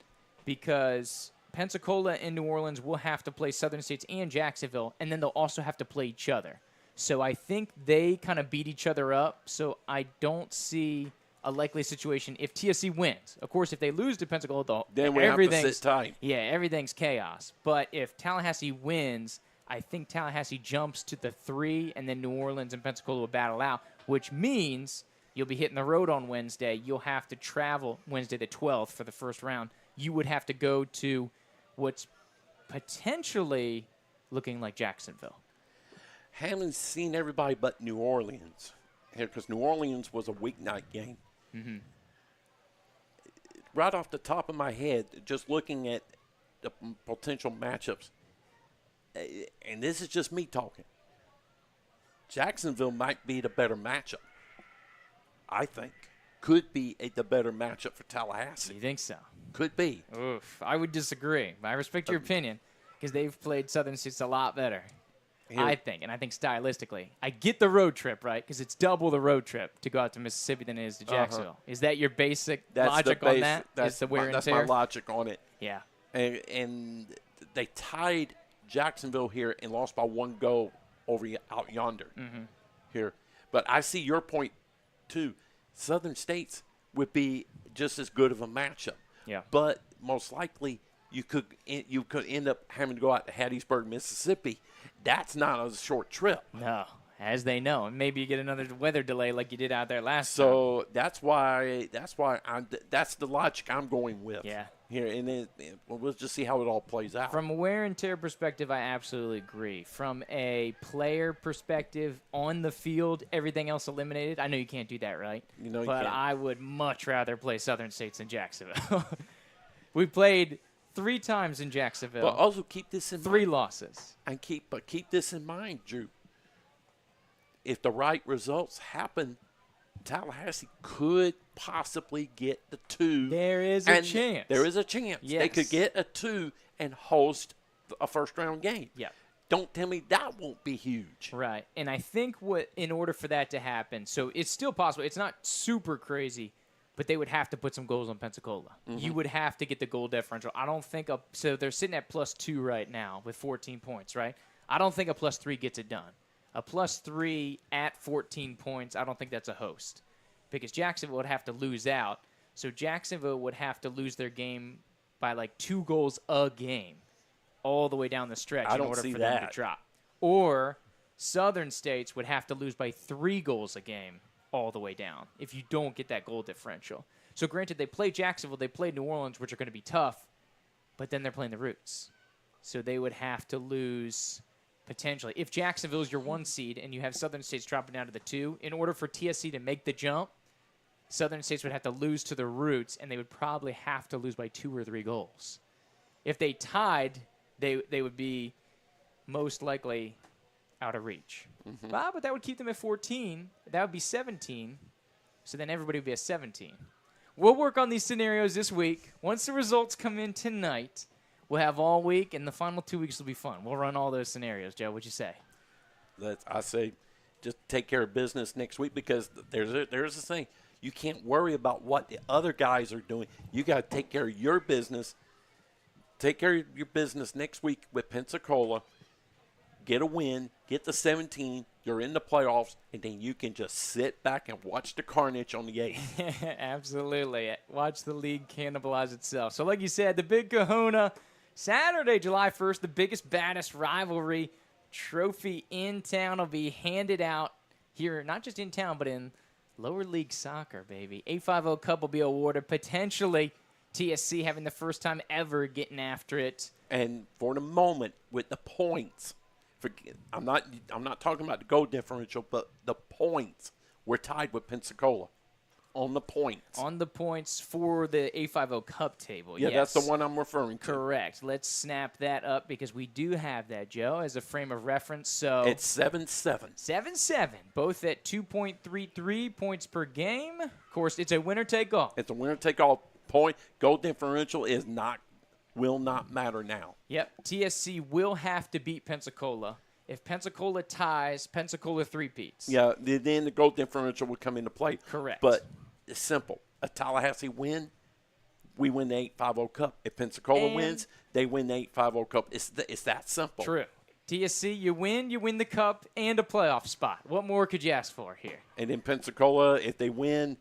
because Pensacola and New Orleans will have to play Southern States and Jacksonville, and then they'll also have to play each other. So I think they kind of beat each other up. So I don't see a likely situation if TSC wins. Of course, if they lose to Pensacola, then we have to sit tight. Yeah, everything's chaos. But if Tallahassee wins, I think Tallahassee jumps to the 3, and then New Orleans and Pensacola will battle out, which means you'll be hitting the road on Wednesday. You'll have to travel Wednesday the 12th for the first round. You would have to go to what's potentially looking like Jacksonville. Haven't seen everybody but New Orleans here because New Orleans was a weeknight game. Mm-hmm. Right off the top of my head, just looking at the potential matchups, and this is just me talking, Jacksonville might be the better matchup. I think. Could be the better matchup for Tallahassee. You think so? Could be. Oof, I would disagree. I respect your opinion because they've played Southern States a lot better. Here. I think, and I think stylistically. I get the road trip, right? Because it's double the road trip to go out to Mississippi than it is to Jacksonville. Is that your basic logic on that? That's the wear and that's tear? my logic on it. Yeah. And they tied Jacksonville here and lost by 1 goal over out yonder here. But I see your point, too. Southern States would be just as good of a matchup. Yeah. But most likely you could end up having to go out to Hattiesburg, Mississippi. That's not a short trip. No, as they know. And maybe you get another weather delay like you did out there last time. So that's why that's the logic I'm going with. Yeah. Here, and then we'll just see how it all plays out. From a wear and tear perspective, I absolutely agree. From a player perspective, on the field, everything else eliminated. I know you can't do that, right? You know you but can't. I would much rather play Southern States than Jacksonville. We played 3 times in Jacksonville. But also keep this in 3 mind. losses. And keep this in mind, Drew. If the right results happen, Tallahassee could possibly get the 2. There is a chance. There is a chance. Yes. They could get a 2 and host a first-round game. Yeah. Don't tell me that won't be huge. Right. And I think in order for that to happen, so it's still possible. It's not super crazy, but they would have to put some goals on Pensacola. You would have to get the goal differential. I don't think so they're sitting at +2 right now with 14 points, right? I don't think a +3 gets it done. A +3 at 14 points, I don't think that's a host because Jacksonville would have to lose out. So Jacksonville would have to lose their game by like 2 goals a game all the way down the stretch in order for them to drop. Or Southern States would have to lose by 3 goals a game all the way down if you don't get that goal differential. So granted, they play Jacksonville, they play New Orleans, which are going to be tough, but then they're playing the Roots. So they would have to lose potentially. If Jacksonville is your 1 seed and you have Southern States dropping down to the 2, in order for TSC to make the jump, Southern States would have to lose to the Roots, and they would probably have to lose by 2 or 3 goals. If they tied, they would be most likely out of reach. But that would keep them at 14. That would be 17. So then everybody would be at 17. We'll work on these scenarios this week. Once the results come in tonight, we'll have all week, and the final 2 weeks will be fun. We'll run all those scenarios. Joe, what'd you say? I say just take care of business next week because there's a thing. You can't worry about what the other guys are doing. You got to take care of your business. Take care of your business next week with Pensacola. Get a win, get the 17, you're in the playoffs, and then you can just sit back and watch the carnage on the 8th. Absolutely. Watch the league cannibalize itself. So like you said, the Big Kahuna, Saturday, July 1st, the biggest, baddest rivalry trophy in town will be handed out here, not just in town, but in lower league soccer, baby. 850 Cup will be awarded, potentially TSC having the first time ever getting after it. And for the moment, with the points, I'm not talking about the goal differential, but the points. We're tied with Pensacola on the points. On the points for the 850 Cup table, yeah, yes. That's the one I'm referring to. Correct. Let's snap that up because we do have that, Joe, as a frame of reference. So it's 7-7. 7-7, both at 2.33 points per game. Of course, it's a winner-take-all. It's a winner-take-all point. Goal differential will not matter now. Yep. TSC will have to beat Pensacola. If Pensacola ties, Pensacola three-peats. Yeah, then the goal differential would come into play. Correct. But it's simple. A Tallahassee win, we win the 850 Cup. If Pensacola wins, they win the 850 Cup. It's that simple. True. TSC, you win the cup and a playoff spot. What more could you ask for here? And in Pensacola, if they win,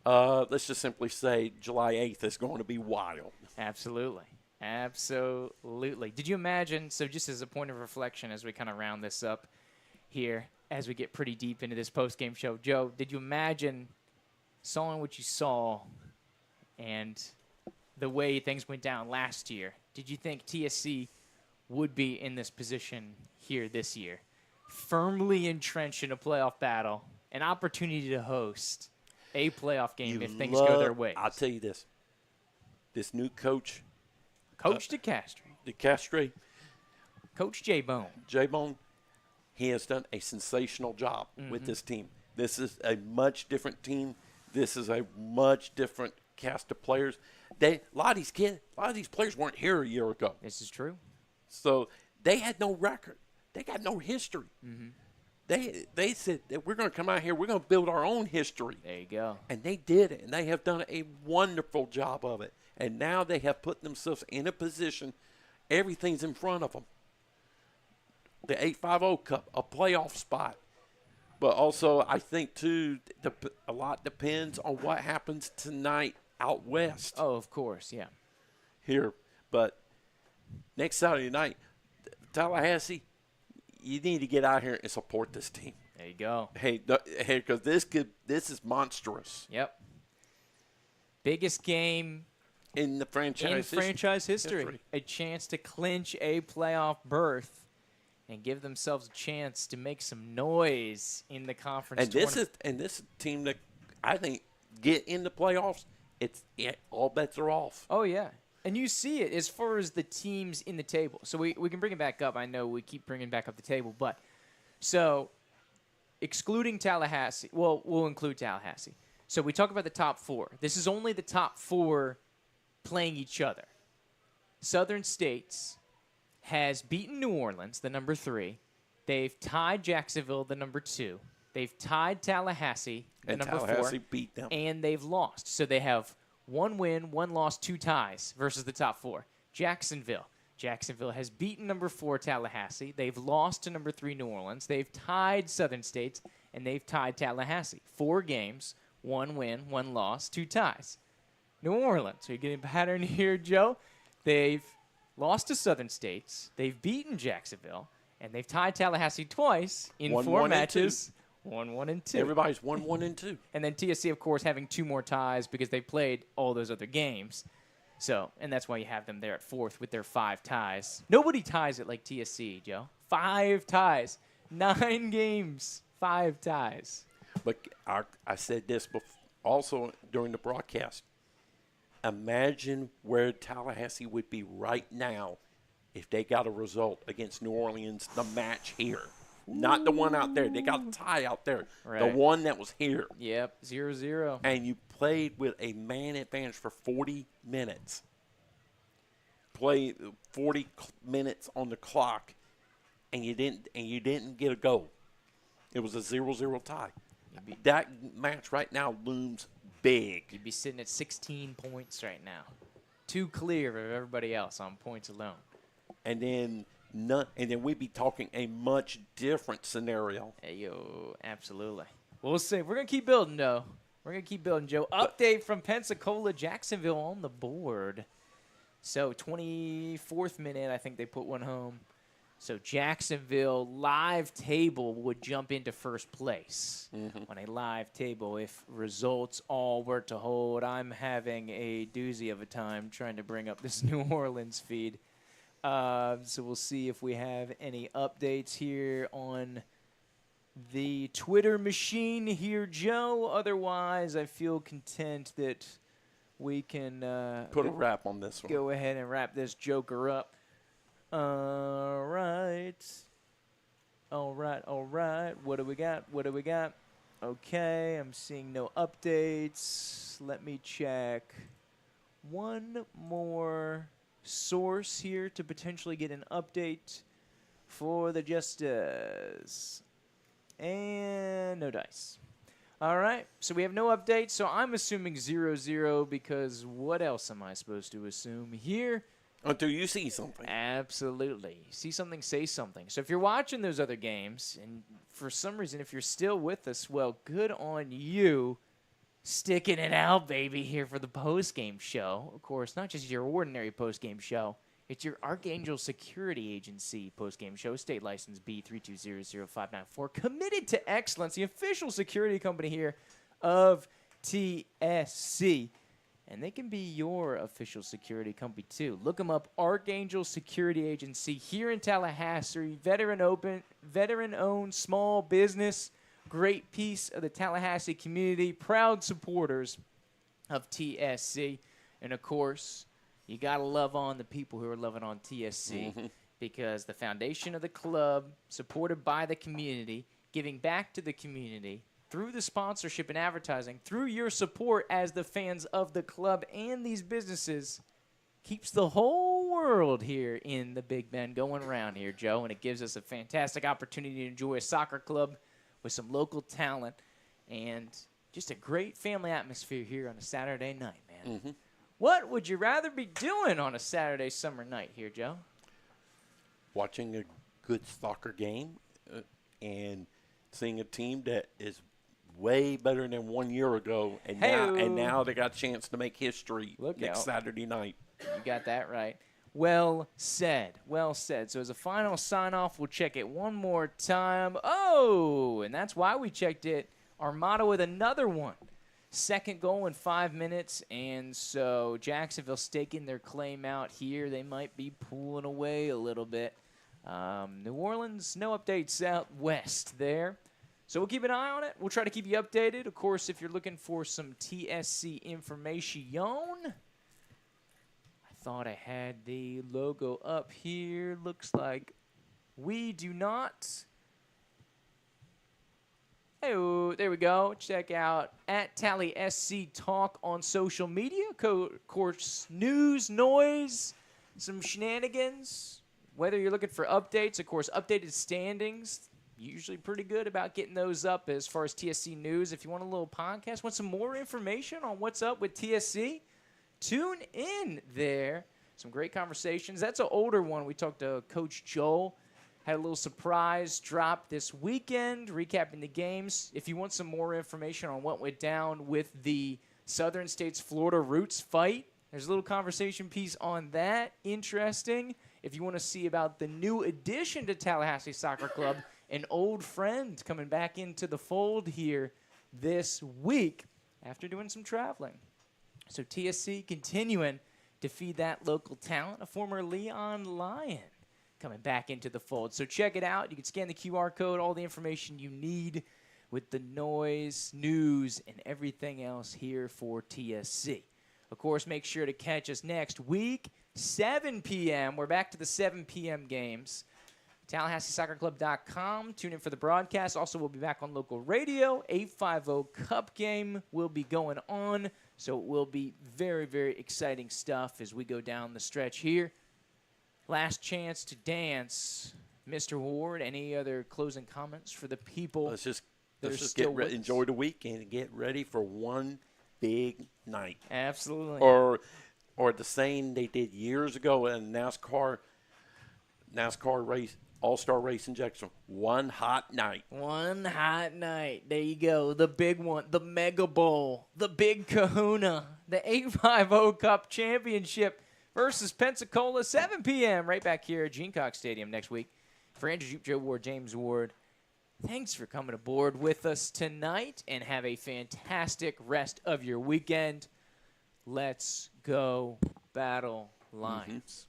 let's just simply say July 8th is going to be wild. Absolutely. Absolutely. Did you imagine, so just as a point of reflection as we kind of round this up here, as we get pretty deep into this post-game show, Joe, did you imagine sawing what you saw and the way things went down last year? Did you think TSC would be in this position here this year, firmly entrenched in a playoff battle, an opportunity to host a playoff game if things go their way? I'll tell you this new coach, Coach DeCastre, Coach J-Bone, he has done a sensational job with this team. This is a much different team. This is a much different cast of players. A lot of these players weren't here a year ago. This is true. So they had no record. They got no history. They said that we're going to come out here, we're going to build our own history. There you go. And they did it, and they have done a wonderful job of it. And now they have put themselves in a position, everything's in front of them. The 850 Cup, a playoff spot. But also, I think, too, a lot depends on what happens tonight out west. Oh, of course, yeah. Here. But next Saturday night, Tallahassee, you need to get out here and support this team. There you go. Hey, because this is monstrous. Yep. Biggest game in the franchise history. A chance to clinch a playoff berth and give themselves a chance to make some noise in the conference tournament. This team that I think get in the playoffs, all bets are off. Oh, yeah. And you see it as far as the teams in the table. So we can bring it back up. I know we keep bringing back up the table. But so excluding Tallahassee, well, we'll include Tallahassee. So we talk about the top four. This is only the top four playing each other. Southern States has beaten New Orleans, the number 3. They've tied Jacksonville, the number 2. They've tied Tallahassee, the number 4. Tallahassee beat them. And they've lost. So they have 1 win, 1 loss, 2 ties versus the top 4. Jacksonville has beaten number 4 Tallahassee. They've lost to number 3 New Orleans. They've tied Southern States, and they've tied Tallahassee. 4 games, 1 win, 1 loss, 2 ties. New Orleans, are you getting a pattern here, Joe? They've lost to Southern States. They've beaten Jacksonville, and they've tied Tallahassee twice in 4 matches. 1-1 and 2. Everybody's 1-1 and 2. And then TSC, of course, having 2 more ties because they played all those other games. So, and that's why you have them there at 4th with their 5 ties. Nobody ties it like TSC, Joe. 5 ties. 9 games. 5 ties. But I said this also during the broadcast. Imagine where Tallahassee would be right now if they got a result against New Orleans, the match here. Not the one out there. They got a tie out there. Right. The one that was here. Yep, 0-0. And you played with a man advantage for 40 minutes. Play 40 minutes on the clock, and you didn't get a goal. It was a 0-0 tie. That match right now looms big. You'd be sitting at 16 points right now. 2 clear of everybody else on points alone. And then we'd be talking a much different scenario. Hey, yo, absolutely. We'll see. We're going to keep building, though. We're going to keep building, Joe. Update from Pensacola, Jacksonville on the board. So 24th minute, I think they put one home. So Jacksonville live table would jump into first place on a live table if results all were to hold. I'm having a doozy of a time trying to bring up this New Orleans feed. So we'll see if we have any updates here on the Twitter machine here, Joe. Otherwise, I feel content that we can put a wrap on this one. Go ahead and wrap this joker up. All right. What do we got? Okay, I'm seeing no updates. Let me check one more source here to potentially get an update for the Justice. And no dice. All right, so we have no updates, so I'm assuming 0-0 because what else am I supposed to assume here? Until you see something. Absolutely. See something, say something. So if you're watching those other games, and for some reason, if you're still with us, well, good on you. Sticking it out, baby, here for the post-game show. Of course, not just your ordinary post-game show. It's your Archangel Security Agency post-game show, state license B3200594. Committed to excellence, the official security company here of TSC. And they can be your official security company, too. Look them up, Archangel Security Agency here in Tallahassee. Veteran-owned small business. Great piece of the Tallahassee community. Proud supporters of TSC. And, of course, you got to love on the people who are loving on TSC because the foundation of the club, supported by the community, giving back to the community, through the sponsorship and advertising, through your support as the fans of the club and these businesses, keeps the whole world here in the Big Bend going around here, Joe. And it gives us a fantastic opportunity to enjoy a soccer club with some local talent and just a great family atmosphere here on a Saturday night, man. What would you rather be doing on a Saturday summer night here, Joe? Watching a good soccer game and seeing a team that is way better than 1 year ago, and now they got a chance to make history next Saturday night. You got that right. Well said. Well said. So as a final sign-off, we'll check it one more time. Oh, and that's why we checked it. Armada with another one. Second goal in 5 minutes, and so Jacksonville staking their claim out here. They might be pulling away a little bit. New Orleans, no updates out west there. So we'll keep an eye on it. We'll try to keep you updated. Of course, if you're looking for some TSC information, I thought I had the logo up here. Looks like we do not. Oh, there we go. Check out at Tallahassee Talk on social media. Of course, news, noise, some shenanigans. Whether you're looking for updates, of course, updated standings. Usually pretty good about getting those up as far as TSC news. If you want a little podcast, want some more information on what's up with TSC, tune in there. Some great conversations. That's an older one. We talked to Coach Joel. Had a little surprise drop this weekend, recapping the games. If you want some more information on what went down with the Southern States Florida Roots fight, there's a little conversation piece on that. Interesting. If you want to see about the new addition to Tallahassee Soccer Club, an old friend coming back into the fold here this week after doing some traveling. So TSC continuing to feed that local talent, a former Leon Lion coming back into the fold. So check it out. You can scan the QR code, all the information you need with the noise, news, and everything else here for TSC. Of course, make sure to catch us next week, 7 p.m. We're back to the 7 p.m. games. TallahasseeSoccerClub.com. Tune in for the broadcast. Also, we'll be back on local radio. 850 Cup game will be going on. So it will be very, very exciting stuff as we go down the stretch here. Last chance to dance. Mr. Ward, any other closing comments for the people? Let's just enjoy the weekend and get ready for one big night. Absolutely. Or the saying they did years ago in NASCAR race, All-Star race in Jacksonville, one hot night. One hot night. There you go. The big one. The Mega Bowl. The Big Kahuna. The 850 Cup Championship versus Pensacola, 7 p.m. right back here at Gene Cox Stadium next week. For Andrew Jupe, Joe Ward, James Ward, thanks for coming aboard with us tonight, and have a fantastic rest of your weekend. Let's go Battle Lions.